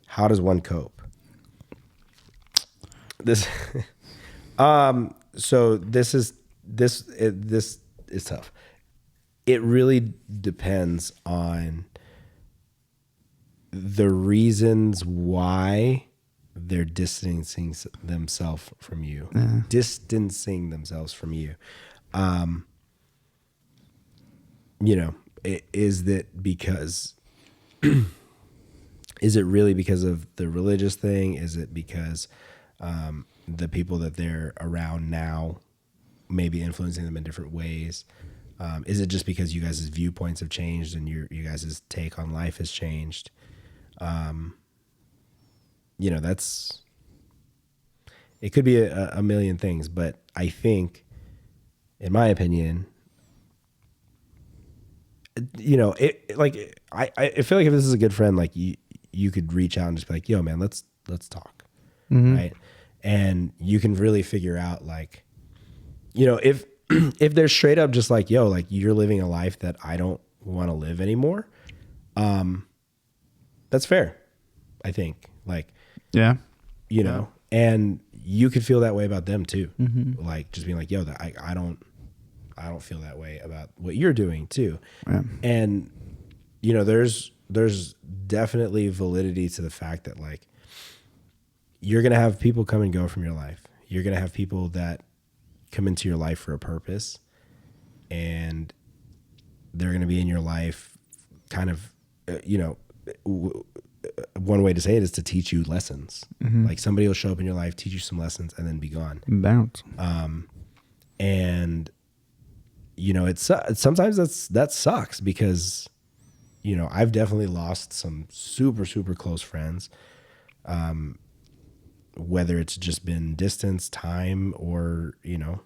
How does one cope? So this is tough. It really depends on the reasons why they're distancing themselves from you. Yeah. Distancing themselves from you. You know, is that because, is it really because of the religious thing? Is it because the people that they're around now may be influencing them in different ways? Is it just because you guys' viewpoints have changed and you guys' take on life has changed? You know, it could be a million things, but I think, in my opinion, you know, I feel like if this is a good friend, like you could reach out and just be like, yo, man, let's talk. Mm-hmm. Right. And you can really figure out, like, you know, if they're straight up just like, yo, like, you're living a life that I don't want to live anymore. That's fair. I think, like, Yeah. you know, and you could feel that way about them too. Mm-hmm. Like, just being like, yo, I don't feel that way about what you're doing too. Yeah. And, you know, there's definitely validity to the fact that, like, you're going to have people come and go from your life. You're going to have people that come into your life for a purpose, and they're going to be in your life kind of, you know, one way to say it is to teach you lessons. Mm-hmm. Like, somebody will show up in your life, teach you some lessons, and then be gone. Bounce. And, you know, sometimes that sucks because, you know, I've definitely lost some super, super close friends. Whether it's just been distance, time, or, you know,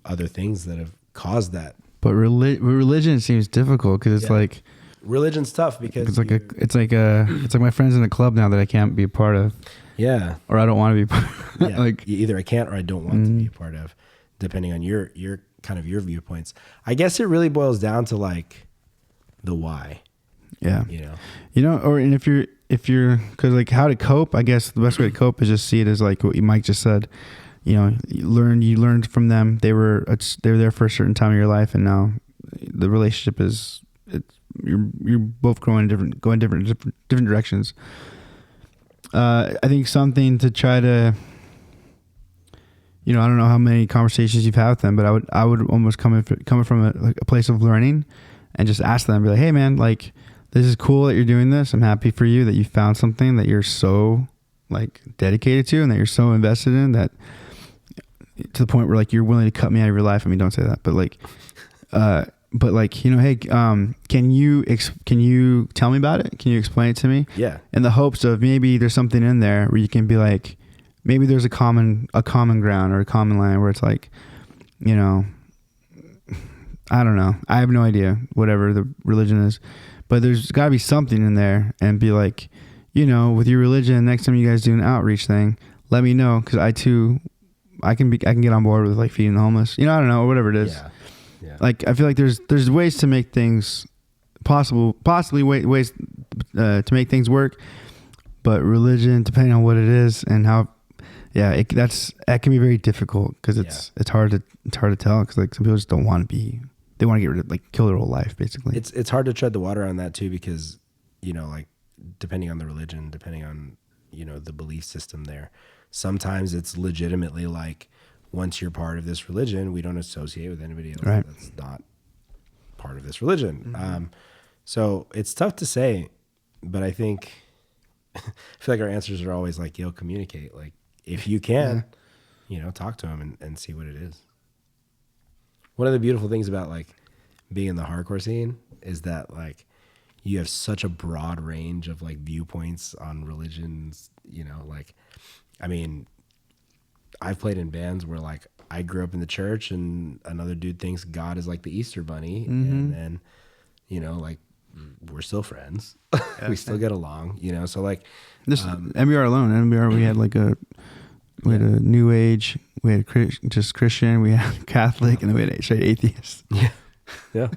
other things that have caused that. But religion seems difficult because it's like, religion's tough because it's like my friends in a club now that I can't be a part of. Yeah. Or I don't want to be part of. Yeah. Like, either I can't or I don't want to be a part of, depending on your kind of your viewpoints. I guess it really boils down to, like, the why. Yeah. You know, and if you're, cause like how to cope, I guess the best way to cope is just see it as like what Mike just said, you know, you learned from them. They were there for a certain time of your life. And now the relationship you're both going different directions. I think something to try to, you know, I don't know how many conversations you've had with them, but I would almost coming from a place of learning and just ask them, be like, hey man, like, this is cool that you're doing this. I'm happy for you that you found something that you're so, like, dedicated to and that you're so invested in, that to the point where, like, you're willing to cut me out of your life. I mean, don't say that, but like, you know, hey, can you tell me about it? Can you explain it to me? Yeah. In the hopes of maybe there's something in there where you can be like, maybe there's a common ground or a common line where it's like, you know, I don't know. I have no idea, whatever the religion is, but there's got to be something in there, and be like, you know, with your religion, next time you guys do an outreach thing, let me know, because I can get on board with, like, feeding the homeless. You know, I don't know, or whatever it is. Yeah. Like, I feel like there's ways to make things possibly ways to make things work, but religion, depending on what it is and how, that can be very difficult because it's hard to tell, because, like, some people just don't want to be. They want to get rid of, like, kill their whole life, basically. It's hard to tread the water on that too, because, you know, like, depending on the religion, depending on, you know, the belief system there, sometimes it's legitimately like, once you're part of this religion, we don't associate with anybody else that's not part of this religion. Mm-hmm. So it's tough to say, but I think, I feel like our answers are always like, yo, communicate. Like, if you can, you know, talk to them and see what it is. One of the beautiful things about, like, being in the hardcore scene is that, like, you have such a broad range of, like, viewpoints on religions, you know, like, I mean, I've played in bands where, like, I grew up in the church and another dude thinks God is like the Easter bunny. Mm-hmm. And then, you know, like, we're still friends. We still get along, you know? So, like, this MBR alone, we had like we had a New Age, we had just Christian, we had Catholic, and then we had straight atheist. Yeah.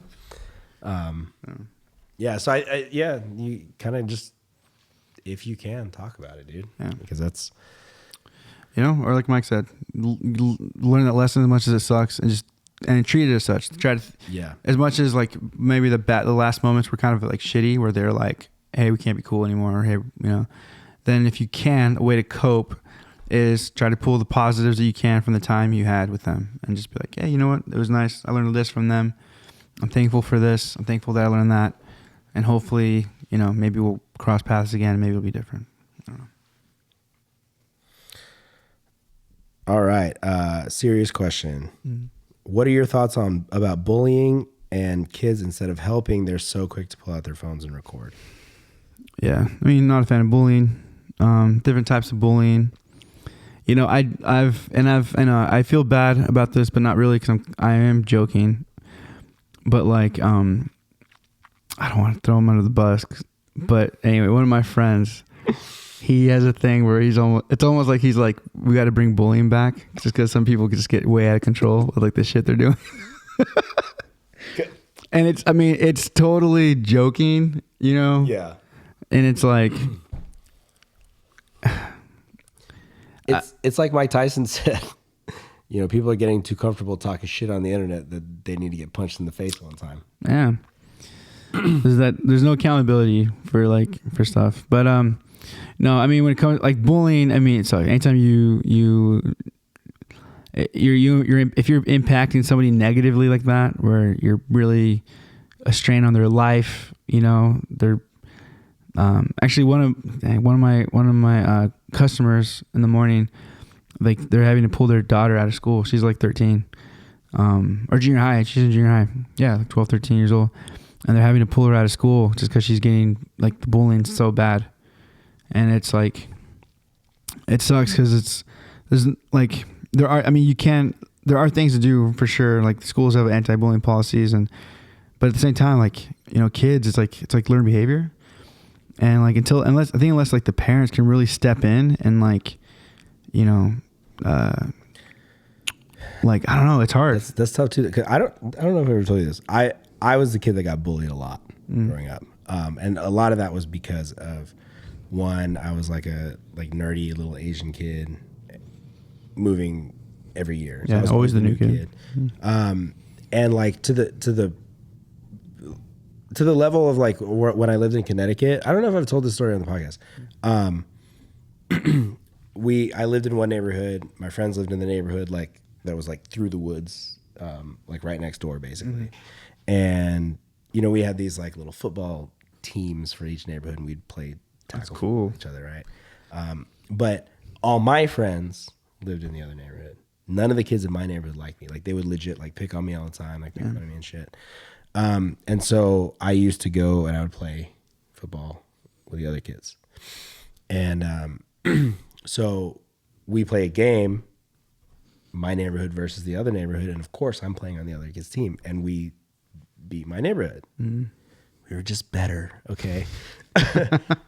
Yeah. So you kind of just, if you can, talk about it, dude. Yeah. Because that's, you know, or like Mike said, learn that lesson as much as it sucks, and treat it as such. Try to, as much as, like, maybe the last moments were kind of like shitty, where they're like, hey, we can't be cool anymore, or hey, you know, then if you can, a way to cope is try to pull the positives that you can from the time you had with them, and just be like, hey, you know what? It was nice. I learned this from them. I'm thankful for this. I'm thankful that I learned that, and hopefully, you know, maybe we'll cross paths again. Maybe it'll be different. I don't know. All right. Serious question. What are your thoughts about bullying and kids, instead of helping, they're so quick to pull out their phones and record? Yeah, I mean, not a fan of bullying. Different types of bullying. You know, I feel bad about this, but not really, because I am joking. But like, I don't want to throw him under the bus. But anyway, one of my friends, he has a thing where it's almost like he's like, we got to bring bullying back, just because some people could just get way out of control with like the shit they're doing. And it's totally joking, you know? Yeah. And it's like, it's like Mike Tyson said, you know, people are getting too comfortable talking shit on the internet that they need to get punched in the face one time. yeah, there's no accountability for stuff. But no, I mean, when it comes like bullying, I mean, so anytime you're if you're impacting somebody negatively like that, where you're really a strain on their life, you know, they're actually one of my customers in the morning, like they're having to pull their daughter out of school. She's like 13, or junior high. She's in junior high. Yeah, like 12, 13 years old, and they're having to pull her out of school just because she's getting like the bullying so bad, and it's like, it sucks because there's like. There are things to do for sure. Like schools have anti-bullying policies, but at the same time, like, you know, kids, it's like learned behavior, and like unless like the parents can really step in and like, you know, like, I don't know, it's hard. That's tough too. Cause I don't know if I ever told you this. I was the kid that got bullied a lot growing up, and a lot of that was because of, one, I was like a nerdy little Asian kid, moving every year. So yeah, I was always the new kid. And like to the level of like when I lived in Connecticut, I don't know if I've told this story on the podcast. I lived in one neighborhood. My friends lived in the neighborhood like that was like through the woods, like right next door basically. And you know, we had these like little football teams for each neighborhood, and we'd play tackle cool. each other, right? But all my friends lived in the other neighborhood. None of the kids in my neighborhood liked me. Like they would legit like pick on me all the time, like make fun of me and shit. And so I used to go and I would play football with the other kids. And so we play a game, my neighborhood versus the other neighborhood, and of course I'm playing on the other kid's team, and we beat my neighborhood. We were just better, okay?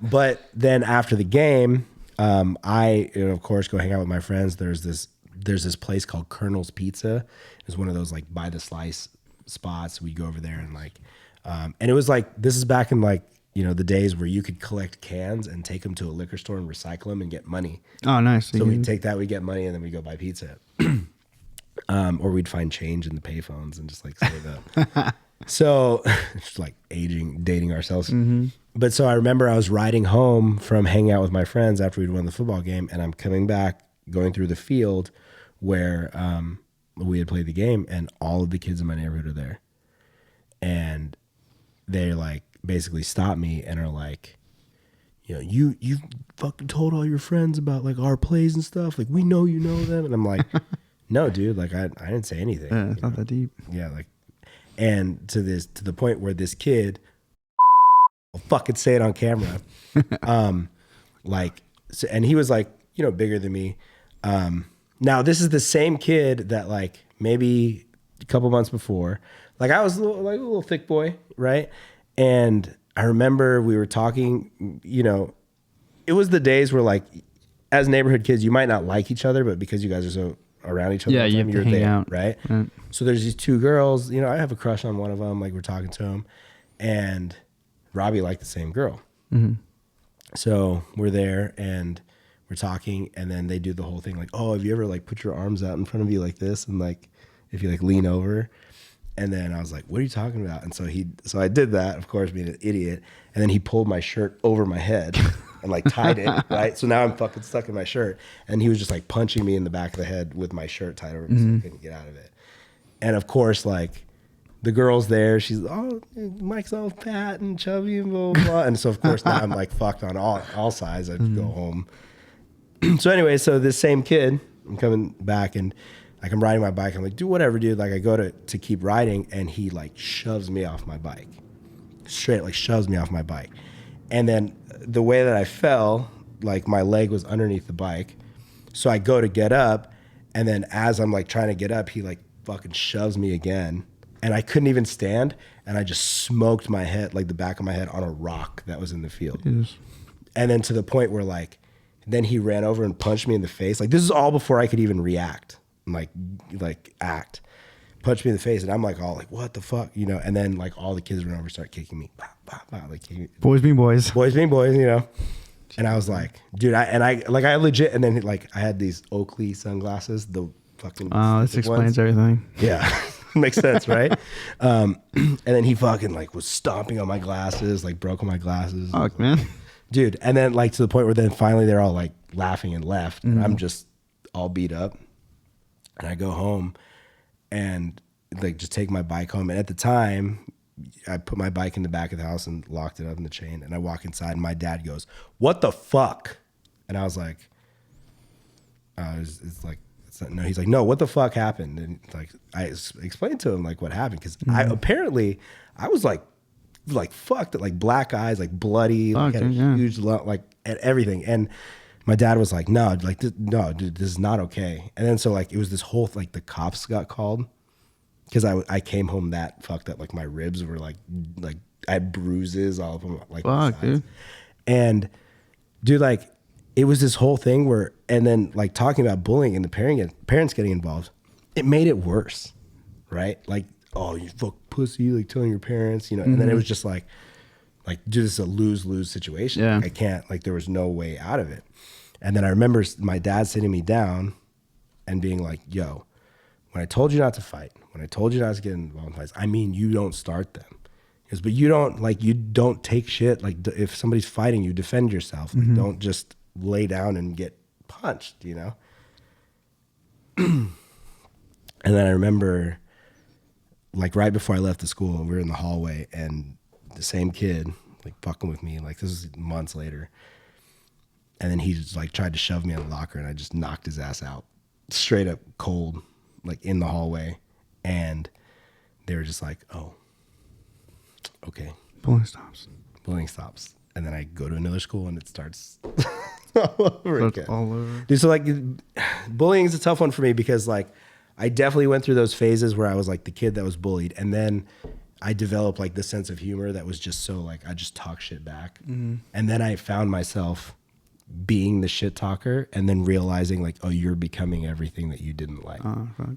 But then after the game, I, you know, of course, go hang out with my friends. There's this place called Colonel's Pizza. It's one of those like by the slice spots. We go over there and like, and it was like, this is back in like, you know, the days where you could collect cans and take them to a liquor store and recycle them and get money. Oh, nice. So we'd take that, we'd get money, and then we'd go buy pizza. Or we'd find change in the payphones and just like save up. So it's like dating ourselves. But so I remember I was riding home from hanging out with my friends after we'd won the football game, and I'm coming back, going through the field where we had played the game, and all of the kids in my neighborhood are there. And they like basically stop me and are like, you know, you fucking told all your friends about like our plays and stuff. Like, we know you know them. And I'm like, no, dude, like I didn't say anything. Yeah, it's not that deep. Yeah, like, and to the point where this kid, I'll fucking say it on camera, like, so, and he was like, you know, bigger than me. Now this is the same kid that like maybe a couple months before, like I was a little thick boy, right? And I remember we were talking, you know, it was the days where like, as neighborhood kids, you might not like each other, but because you guys are so around each other, yeah, all the you time, have to you're hang there, out, right? Right. So there's these two girls, you know, I have a crush on one of them, like we're talking to them, and Robbie liked the same girl. So we're there and we're talking, and then they do the whole thing like, oh, have you ever like put your arms out in front of you like this, and like if you like lean over? And then I was like, what are you talking about? And so I did that, of course, being an idiot. And then he pulled my shirt over my head. and like tied it, right? So now I'm fucking stuck in my shirt. And he was just like punching me in the back of the head with my shirt tied over me so I couldn't get out of it. And of course, like the girl's there. She's, oh, Mike's all fat and chubby and blah, blah, blah. And so of course now I'm like fucked on all sides. I have to go home. So anyway, so this same kid, I'm coming back and like I'm riding my bike. I'm like, do whatever, dude. Like I go to keep riding and he like shoves me off my bike. Straight like shoves me off my bike. And then the way that I fell, like my leg was underneath the bike. So I go to get up and then as I'm like trying to get up, he like fucking shoves me again. And I couldn't even stand. And I just smoked my head, like the back of my head on a rock that was in the field. Yes. And then to the point where like, then he ran over and punched me in the face. Like this is all before I could even react, like act. Punched me in the face, and I'm like all like, what the fuck, you know? And then like all the kids run over and start kicking me, like Boys being boys. Boys being boys, you know. And I was like, dude, I legit. And then like I had these Oakley sunglasses, the fucking. Oh, this explains everything. Yeah, makes sense, right? And then he fucking like was stomping on my glasses, like broke my glasses. Fuck, man. Dude, and then like to the point where then finally they're all like laughing and left, and I'm just all beat up. And I go home and like just take my bike home. And at the time, I put my bike in the back of the house and locked it up in the chain. And I walk inside and my dad goes, "What the fuck?" And I was like, no. He's like, "No, what the fuck happened?" And like I explained to him like what happened because I was like fucked, like black eyes, like bloody, like had a huge lump, like at everything. And my dad was like, "No, like no, dude, this is not okay." And then so like it was this whole like the cops got called because I came home that fucked up, like my ribs were like I had bruises all of them, like fuck, dude. And dude, like it was this whole thing where, and then like talking about bullying and the parents getting involved, it made it worse, right? Like, oh, you fuck pussy, like telling your parents, you know. And then it was just like, dude, this is a lose-lose situation. Yeah. Like, I can't, like, there was no way out of it. And then I remember my dad sitting me down and being like, "Yo, when I told you not to fight, when I told you not to get involved in fights, I mean, you don't start them." He goes, "But you don't take shit. Like, if somebody's fighting you, defend yourself. Like, don't just lay down and get punched, you know?" And then I remember, like, right before I left the school, we were in the hallway, and the same kid, like, fucking with me. Like, this is months later. And then he just, like, tried to shove me in the locker, and I just knocked his ass out. Straight up cold, like, in the hallway. And they were just like, "Oh, okay." Bullying stops. Bullying stops. And then I go to another school, and it starts all over again. All over. Dude, so, like, bullying is a tough one for me because, like, I definitely went through those phases where I was, like, the kid that was bullied. And then I developed, like, this sense of humor that was just so, like, I just talk shit back. And then I found myself being the shit talker and then realizing, like, oh, you're becoming everything that you didn't like. Oh, fuck.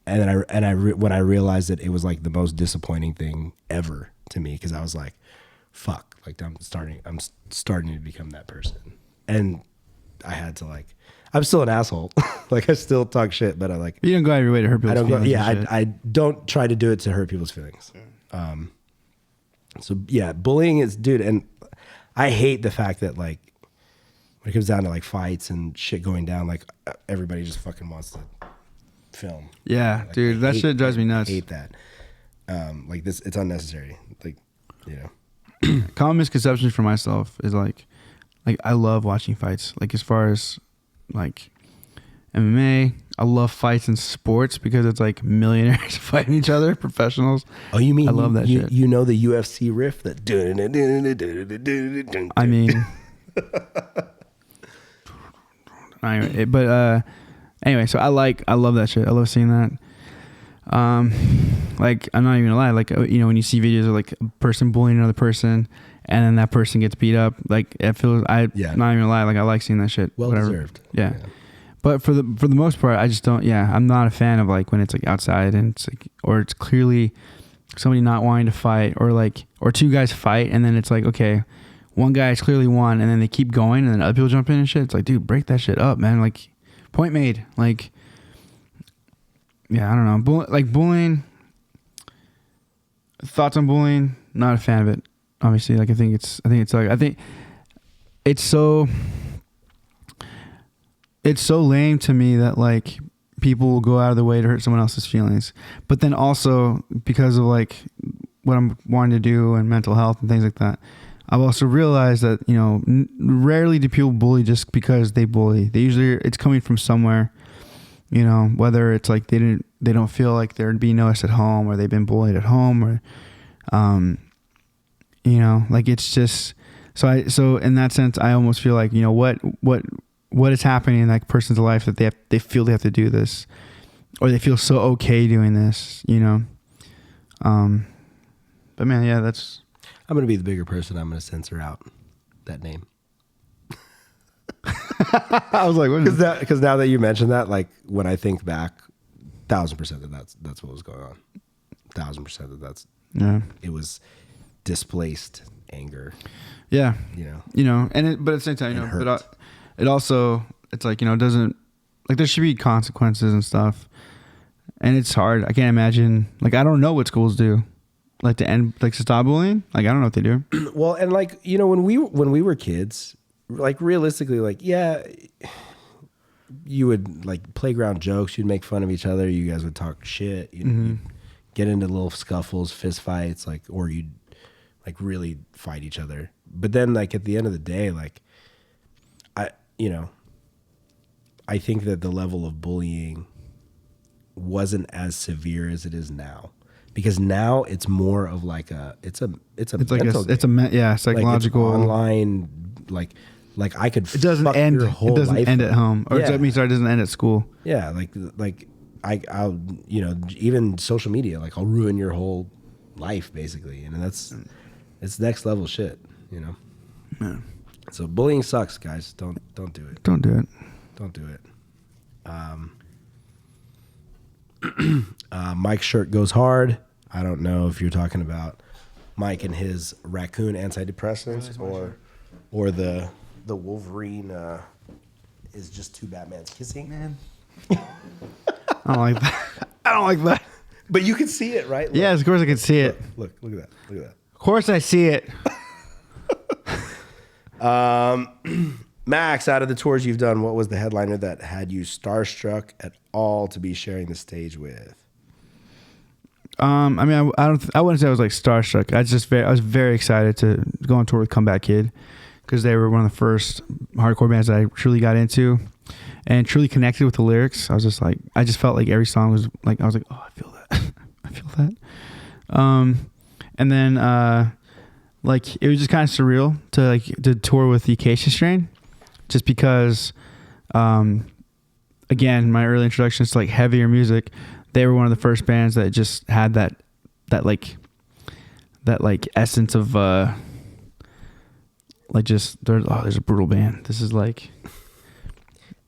And then when I realized it was, like, the most disappointing thing ever to me because I was like, fuck, like, I'm starting to become that person. And I had to, like, I'm still an asshole. Like, I still talk shit, but I like. You don't go out of your way to hurt people's feelings. I don't try to do it to hurt people's feelings. So yeah, bullying is, dude, and I hate the fact that, like, when it comes down to, like, fights and shit going down, like, everybody just fucking wants to film. Yeah, like, dude, that shit drives me nuts. I hate that. Like, this, it's unnecessary. Like, you know. Common misconception for myself is like I love watching fights. Like, as far as like MMA, I love fights in sports because it's like millionaires fighting each other, professionals. Oh, you mean I love that shit. You know the UFC riff that. I mean, anyway, so I love that shit. I love seeing that. Like, I'm not even gonna lie, like, you know, when you see videos of, like, a person bullying another person and then that person gets beat up, like, it feels, not even gonna lie, like, I like seeing that shit. Well deserved. Yeah. But for the most part, I just don't, I'm not a fan of, like, when it's, like, outside and it's like, or it's clearly somebody not wanting to fight, or like, or two guys fight and then it's like, okay, one guy's clearly won and then they keep going and then other people jump in and shit. It's like, dude, break that shit up, man. Like, point made. Like, yeah, I don't know. Like, bullying, thoughts on bullying, not a fan of it, obviously. Like, I think it's so lame to me that like people will go out of their way to hurt someone else's feelings. But then also because of like what I'm wanting to do and mental health and things like that, I've also realized that, you know, rarely do people bully just because they bully. They usually, it's coming from somewhere, you know, whether it's like they don't feel like there'd be noticed at home, or they've been bullied at home, or, you know, like it's just, so in that sense, I almost feel like, you know, what is happening in that person's life that they feel they have to do this, or they feel so okay doing this, you know? But man, yeah, I'm going to be the bigger person. I'm going to censor out that name. I was like, because now that you mentioned that, like when I think back, 1000% that's what was going on. 1000% yeah, it was displaced anger. yeah, You know, and but at the same time, you know, hurt. but it also, it's like, you know, it doesn't, like there should be consequences and stuff, and it's hard. I can't imagine, like, I don't know what schools do, like to stop bullying. Like, I don't know what they do. Well, and like, you know, when we were kids, like realistically, like, yeah, you would like playground jokes, you'd make fun of each other, you guys would talk shit, you'd get into little scuffles, fist fights, like, or you'd like really fight each other. But then like at the end of the day, like I think that the level of bullying wasn't as severe as it is now. Because now it's more of like it's mental game. Psychological, like online, like I could. It doesn't end. It doesn't end at home, or yeah. It doesn't end at school. Yeah, like I'll, you know, even social media, like I'll ruin your whole life basically, and it's next level shit, you know. Yeah. So bullying sucks, guys. Don't do it. Don't do it. Don't do it. Mike's shirt goes hard. I don't know if you're talking about Mike and his raccoon antidepressants, or the Wolverine is just two Batmans kissing. Man, I don't like that. I don't like that. But you can see it, right? Look, Yes, of course I can see it. Look at that. Look at Of course I see it. that. Max, out of the tours you've done, what was the headliner that had you starstruck at all to be sharing the stage with? I mean, I wouldn't say I was like starstruck. I was very excited to go on tour with Comeback Kid, because they were one of the first hardcore bands that I truly got into and truly connected with the lyrics. I just felt like every song was like, I was like, oh, I feel that. I feel that. And then, like, it was just kind of surreal to tour with the Acacia Strain, just because, again, my early introductions to like heavier music, they were one of the first bands that just had that essence of, like, just there's a brutal band. This is like,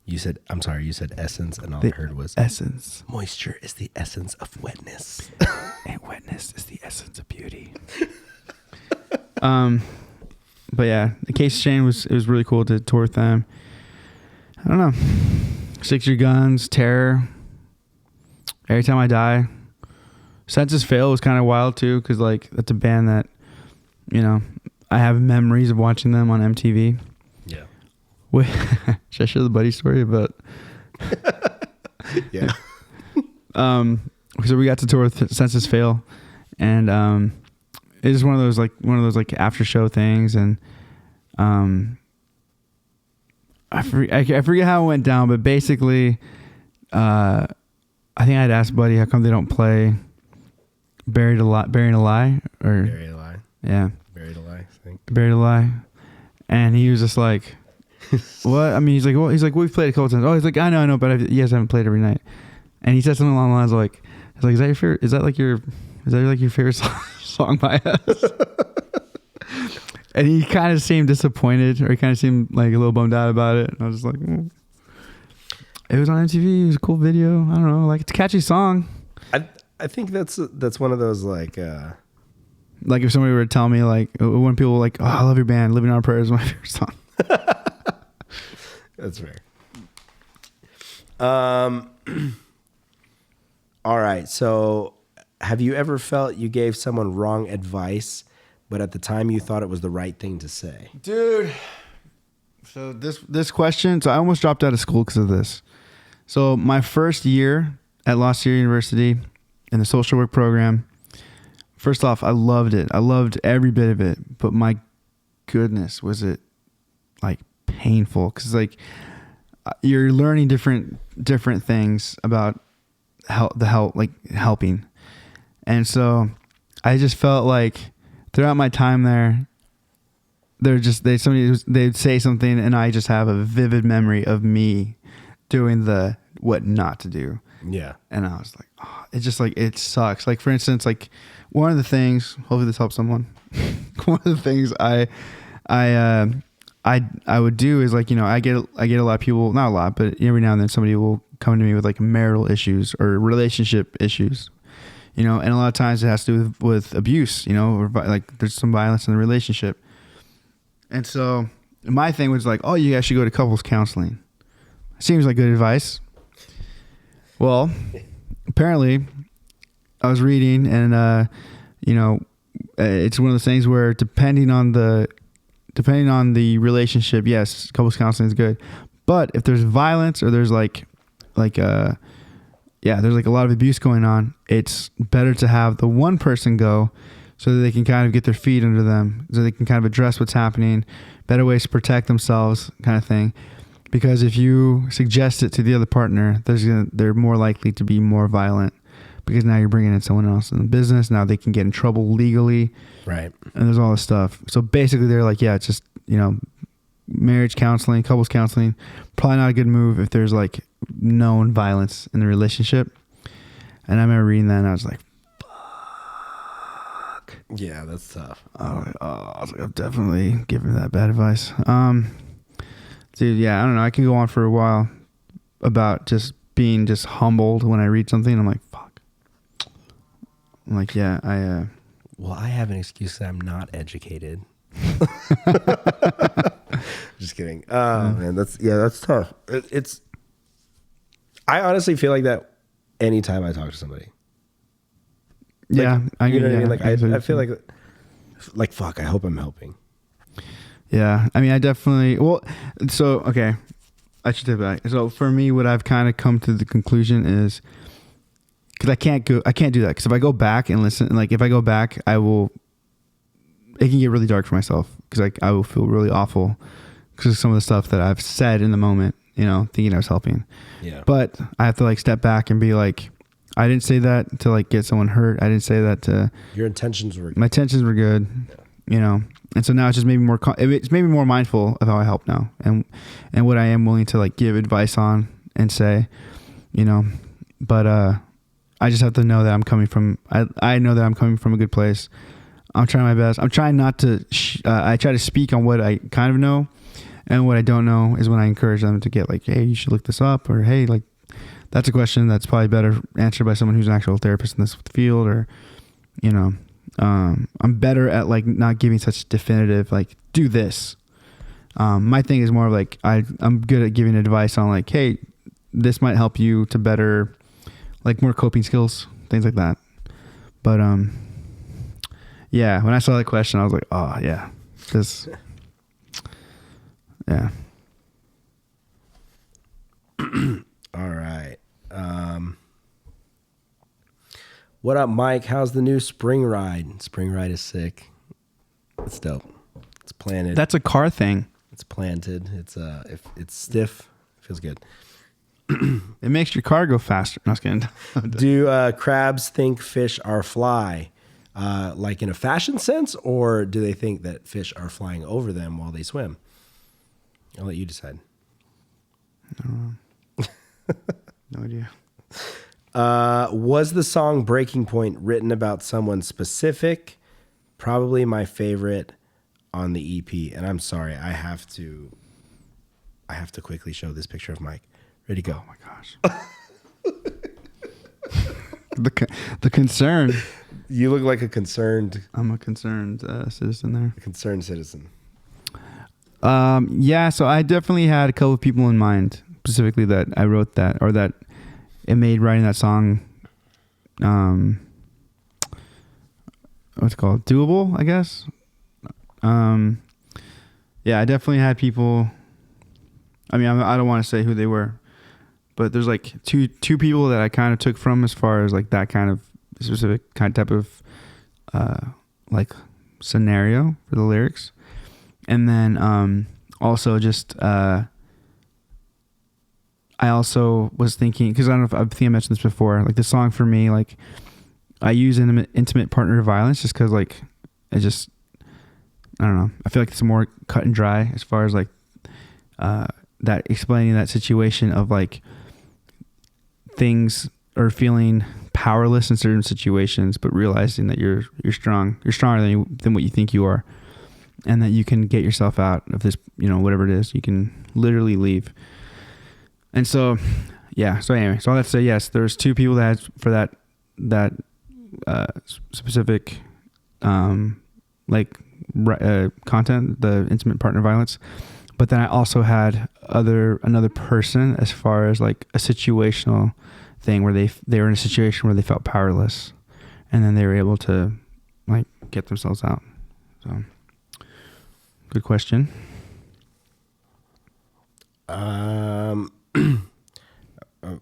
You said essence, and all I heard was essence. Moisture is the essence of wetness. And wetness is the essence of beauty. But yeah, the Acacia Strain was really cool to tour with them. I don't know. 6 Year Guns, Terror, Every Time I Die. Senses Fail was kind of wild too, because like that's a band that, you know, I have memories of watching them on MTV. Yeah. Wait, should I share the Buddy story about? Yeah. So we got to tour with Senses Fail, and it was one of those like after show things, and I forget how it went down, but basically, I think I'd asked Buddy how come they don't play Burying a Lie, Buried Alive. Yeah. Buried Alive, I think. Buried Alive. And he was just like, what? I mean, he's like, we've played it a couple times. Oh, he's like, I know, but you guys haven't played every night. And he said something along the lines like, is that your favorite? Is that like your favorite song by us? And he kind of seemed disappointed, or he kind of seemed like a little bummed out about it. And I was just like, it was on MTV. It was a cool video. I don't know. Like, it's a catchy song. I think that's one of those like if somebody were to tell me like, when people were like, oh, I love your band, Living on a Prayer is my favorite song. That's fair. All right. So have you ever felt you gave someone wrong advice, but at the time you thought it was the right thing to say? Dude, So this question, so I almost dropped out of school because of this. So my first year at Lost Sierra University in the social work program, first off, I loved it. I loved every bit of it. But my goodness, was it like painful? Because like you're learning different things about helping. And so I just felt like throughout my time there, they'd say something and I just have a vivid memory of me doing the what not to do. Yeah. And I was like, oh, it's just like, it sucks. Like for instance, like one of the things, hopefully this helps someone. One of the things I would do is like, you know, I get a lot of people, not a lot, but every now and then somebody will come to me with like marital issues or relationship issues, you know, and a lot of times it has to do with abuse, you know, or like there's some violence in the relationship. And so my thing was like, oh, you guys should go to couples counseling. Seems like good advice. Well, apparently I was reading and, you know, it's one of those things where depending on the relationship, yes, couples counseling is good. But if there's violence or there's there's like a lot of abuse going on, it's better to have the one person go so that they can kind of get their feet under them, so they can kind of address what's happening, better ways to protect themselves kind of thing. Because if you suggest it to the other partner, they're more likely to be more violent because now you're bringing in someone else in the business. Now they can get in trouble legally. Right. And there's all this stuff. So basically they're like, yeah, it's just, you know, marriage counseling, couples counseling, probably not a good move if there's like known violence in the relationship. And I remember reading that and I was like, fuck. Yeah, that's tough. I was like, I'm definitely giving that bad advice. Dude, yeah, I don't know. I can go on for a while about just being just humbled when I read something. I'm like, fuck. I'm like, yeah, Well, I have an excuse that I'm not educated. Just kidding. Man, that's tough. I honestly feel like that anytime I talk to somebody. Like, yeah, you know what I mean? Like I feel like fuck, I hope I'm helping. Yeah, I mean, I definitely. Well, so okay, I should take it back. So for me, what I've kind of come to the conclusion is because I can't do that. Because if I go back and listen, like if I go back, it can get really dark for myself because I will feel really awful because of some of the stuff that I've said in the moment, you know, thinking I was helping. Yeah. But I have to like step back and be like, I didn't say that to like get someone hurt. I didn't say that to. Your intentions were. My intentions were good, you know. And so now it's just made me more mindful of how I help now and what I am willing to like give advice on and say, you know, but I just have to know that I'm coming from, I know that I'm coming from a good place. I'm trying my best. I'm trying not to, I try to speak on what I kind of know, and what I don't know is when I encourage them to get like, hey, you should look this up, or hey, like that's a question that's probably better answered by someone who's an actual therapist in this field, or, you know. I'm better at like not giving such definitive like do this. My thing is more of like I'm good at giving advice on like, hey, this might help you to better like more coping skills, things like that. But yeah, when I saw that question, I was like, oh yeah, this, yeah. All right. What up, Mike? How's the new Spring Ride? Spring Ride is sick. It's dope. It's planted. That's a car thing. It's planted. It's if it's stiff, it feels good. It makes your car go faster. No, I was kidding. Do crabs think fish are fly, like in a fashion sense, or do they think that fish are flying over them while they swim? I'll let you decide. No idea. Was the song Breaking Point written about someone specific? Probably my favorite on the EP. And I'm sorry, I have to quickly show this picture of Mike. Ready to go. Oh my gosh. The concern. You look like a concerned. I'm a concerned citizen there. A concerned citizen. Yeah, so I definitely had a couple of people in mind specifically that I wrote that, or that it made writing that song, what's it called? Doable, I guess. Yeah, I definitely had people I mean, I don't want to say who they were, but there's like two people that I kind of took from as far as like that kind of specific type of like scenario for the lyrics. And then also just I also was thinking, because I don't know if I think I mentioned this before, like the song for me, like I use intimate partner violence just because like I don't know, I feel like it's more cut and dry as far as like that explaining that situation of like things or feeling powerless in certain situations, but realizing that you're strong, you're stronger than what you think you are, and that you can get yourself out of this, whatever it is, you can literally leave. And so, yeah. So anyway, so all that to say, yes, there's two people that had for that specific content, the intimate partner violence. But then I also had another person as far as like a situational thing where they were in a situation where they felt powerless, and then they were able to like get themselves out. So, good question.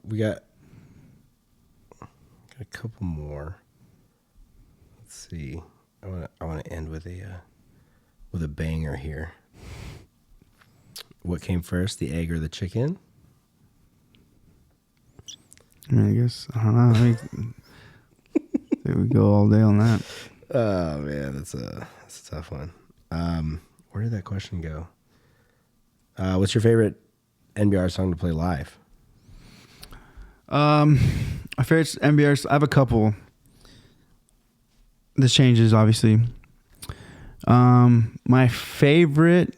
We got a couple more. Let's see. I want to end with a banger here. What came first, the egg or the chicken? I mean, I guess I don't know. There we go all day on that. Oh man, that's a tough one. Where did that question go? What's your favorite NBR song to play live? My favorite NBRs, I have a couple. This changes obviously. My favorite,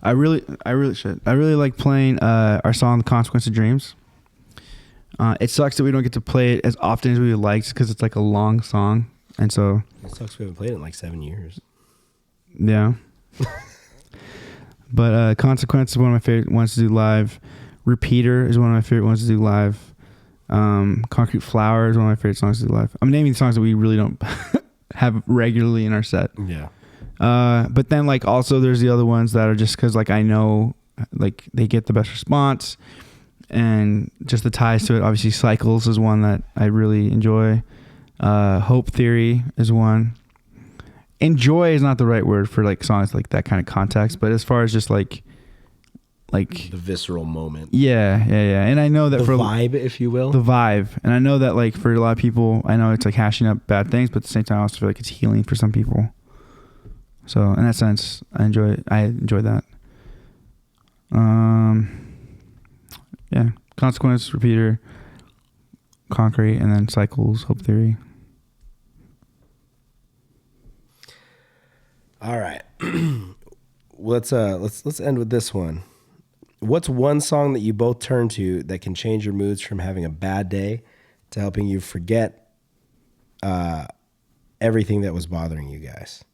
I really like playing our song "The Consequence of Dreams." It sucks that we don't get to play it as often as we would like, because it's like a long song, and so It sucks we haven't played it in like 7 years. yeah. But "Consequence" is one of my favorite ones to do live. "Repeater" is one of my favorite ones to do live. "Concrete Flower" is one of my favorite songs to do live. I'm naming songs that we really don't have regularly in our set. Yeah. But then like also there's the other ones that are just because like I know like they get the best response and just the ties to it. Obviously "Cycles" is one that I really enjoy. "Hope Theory" is one. Enjoy is not the right word for like songs like that kind of context, but as far as just like The visceral moment. yeah. And I know that The for vibe, if you will. the vibe, and I know that like for a lot of people, I know it's like hashing up bad things, but at the same time I also feel like it's healing for some people. So in that sense, I enjoy that. Yeah, "Consequence," "Repeater," "Concrete," and then "Cycles," "Hope Theory." All right. Let's end with this one. What's one song that you both turn to that can change your moods from having a bad day to helping you forget everything that was bothering you guys?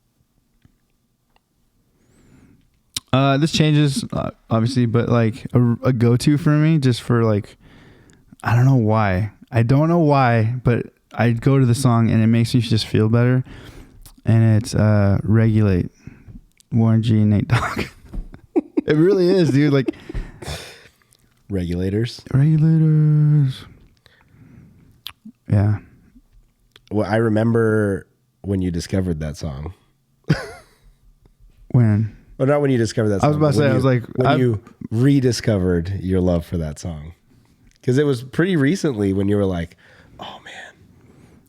This changes obviously, but like a go-to for me, just for like, I don't know why, but I go to the song and it makes me just feel better, and it's "Regulate," Warren G and Nate Dogg. It really is, dude. Like Regulators. Yeah. Well, I remember when you discovered that song. When? Well, not when you discovered that song. I was about to say, when I was like, when you rediscovered your love for that song. Because it was pretty recently when you were like, oh man.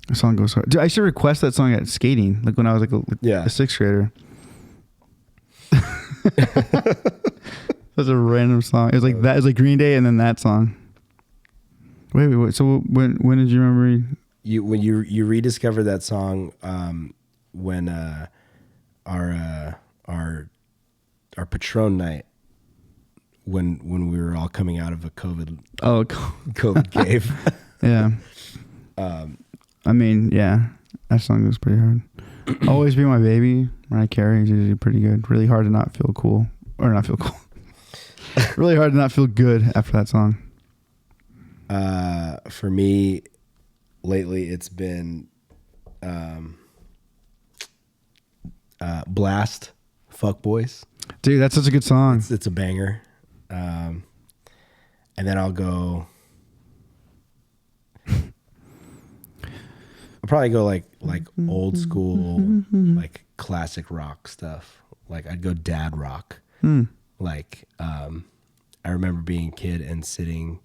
The song goes hard. Dude, I should request that song at skating, like when I was like a sixth grader. That's a random song. It was like that. It was like Green Day and then that song. Wait. So when did you remember? When you rediscovered that song, when our Patron night, when we were all coming out of a COVID cave. Yeah. I mean, yeah, that song was pretty hard. "Always Be My Baby," Mariah Carey, is usually pretty good. Really hard to not feel cool. Really hard to not feel good after that song. For me, lately it's been Blast, "Fuck Boys." Dude, that's such a good song. It's a banger. and then I'll go. I'll probably go like old school, like classic rock stuff. Like I'd go dad rock. Like I remember being a kid and sitting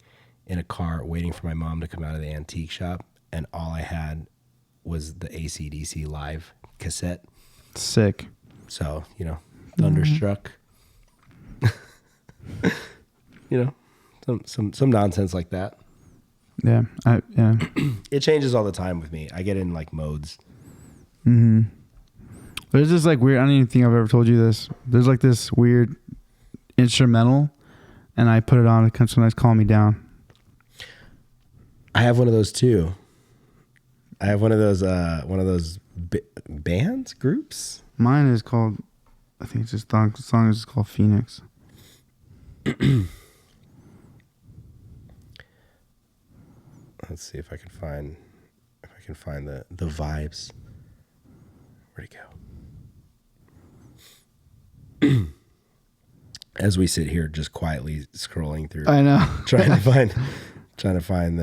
in a car waiting for my mom to come out of the antique shop, and all I had was the AC/DC live cassette. Sick. So, Thunderstruck. Some nonsense like that. Yeah. Yeah. It changes all the time with me. I get in like modes. There's this like weird, I don't even think I've ever told you this. There's like this weird instrumental, and I put it on. It can sometimes calm me down. I have one of those too. I have one of those bands, groups. Mine is called, I think it's just the song is called Phoenix. Let's see if I can find the vibes. Where'd it go? As we sit here just quietly scrolling through. I know. trying to find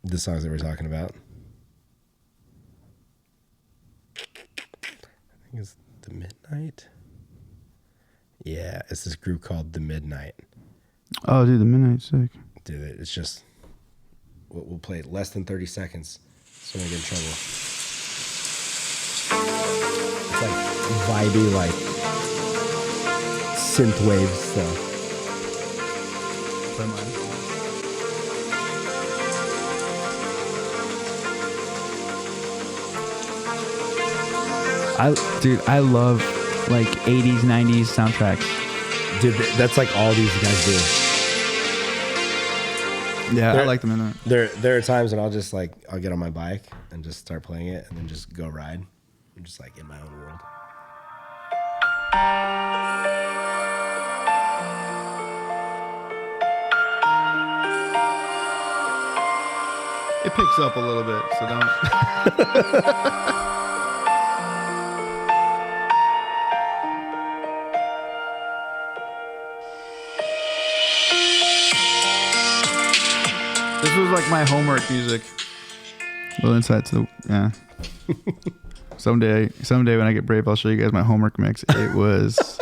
the songs that we're talking about. I think it's The Midnight. Yeah, it's this group called The Midnight. Oh, dude, the Midnight's sick. Dude, it's just we'll play it less than 30 seconds, so I don't get in trouble. It's like vibey, like synthwave stuff. I love like 80s, 90s soundtracks. Dude, that's like all these guys do. Yeah, I like the Midnight. There are times when I'll get on my bike and just start playing it and then just go ride. I'm just like in my own world. It picks up a little bit, so don't. This was like my homework music. Little insight to yeah. Someday when I get brave, I'll show you guys my homework mix. It was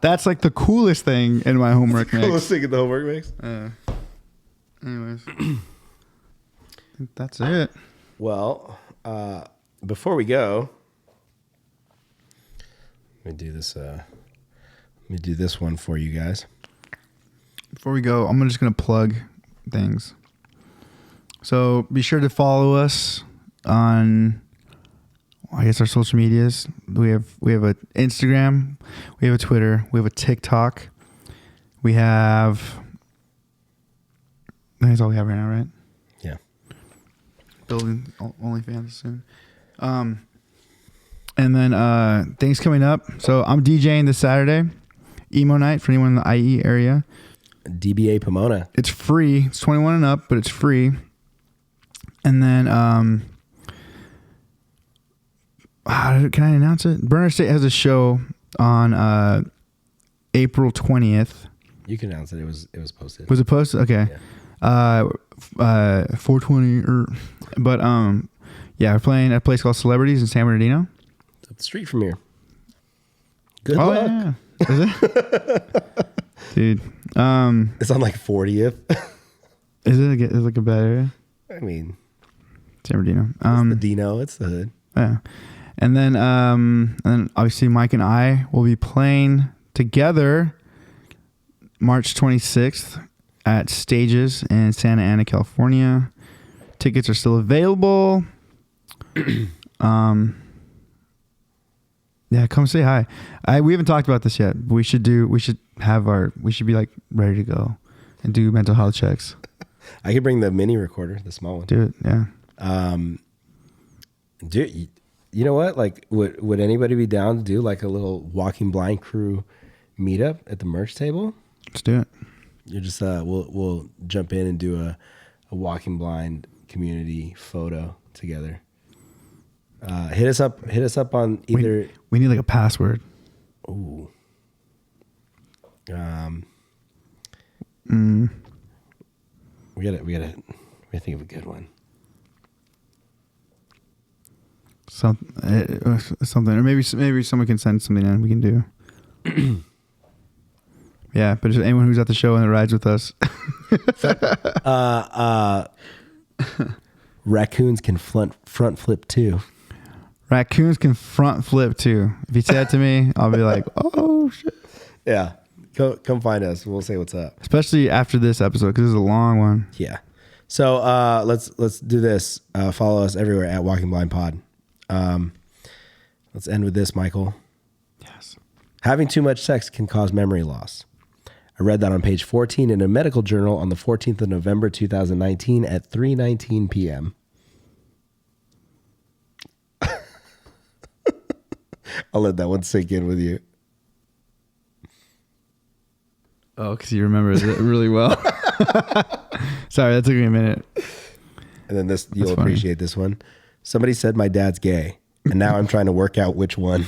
that's like the coolest thing in my homework mix. Coolest thing in the homework mix. Anyways, I think that's it. Well, before we go, let me do this. Let me do this one for you guys. Before we go, I'm just gonna plug things. So be sure to follow us on, I guess, our social medias. We have an Instagram, we have a Twitter, we have a TikTok, we have. That's all we have right now, right? Yeah. Building OnlyFans soon. And then things coming up. So I'm DJing this Saturday, Emo Night for anyone in the IE area. DBA Pomona. It's free. It's 21 and up, but it's free. And then, can I announce it? Burner State has a show on April 20th. You can announce it. It was posted. Was it posted? Okay. Yeah. 420 but yeah, we're playing at a place called Celebrities in San Bernardino. It's up the street from here. Good luck. Yeah. Is it? Dude. It's on like 40th. Is it like a bad area? I mean, San Bernardino. it's the Dino. It's the hood. Yeah. And then obviously Mike and I will be playing together March 26th at Stages in Santa Ana, California. Tickets are still available. Yeah, come say hi. We haven't talked about this yet, but we should be like ready to go and do mental health checks. I could bring the mini recorder, the small one. Do it, yeah. Dude, you know what? Like, would anybody be down to do like a little Walking Blind crew meetup at the merch table? Let's do it. You just we'll jump in and do a Walking Blind community photo together. Hit us up on either. We need like a password. Ooh. We gotta think of a good one. Something, or maybe someone can send something in. We can do. Yeah, but just anyone who's at the show and that rides with us. Raccoons can front flip too. Raccoons can front flip too. If you say that to me, I'll be like, oh shit. Yeah, come find us. We'll say what's up. Especially after this episode because it's a long one. Yeah. So let's do this. Follow us everywhere at Walking Blind Pod. Let's end with this, Michael. Yes. Having too much sex can cause memory loss. I read that on page 14 in a medical journal on the 14th of November 2019 at 3:19 p.m. I'll let that one sink in with you. Oh, because you remember it really well. Sorry, that took me a minute. And then you'll appreciate this one. Somebody said my dad's gay, and now I'm trying to work out which one.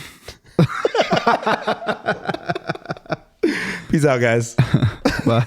Peace out, guys. Bye.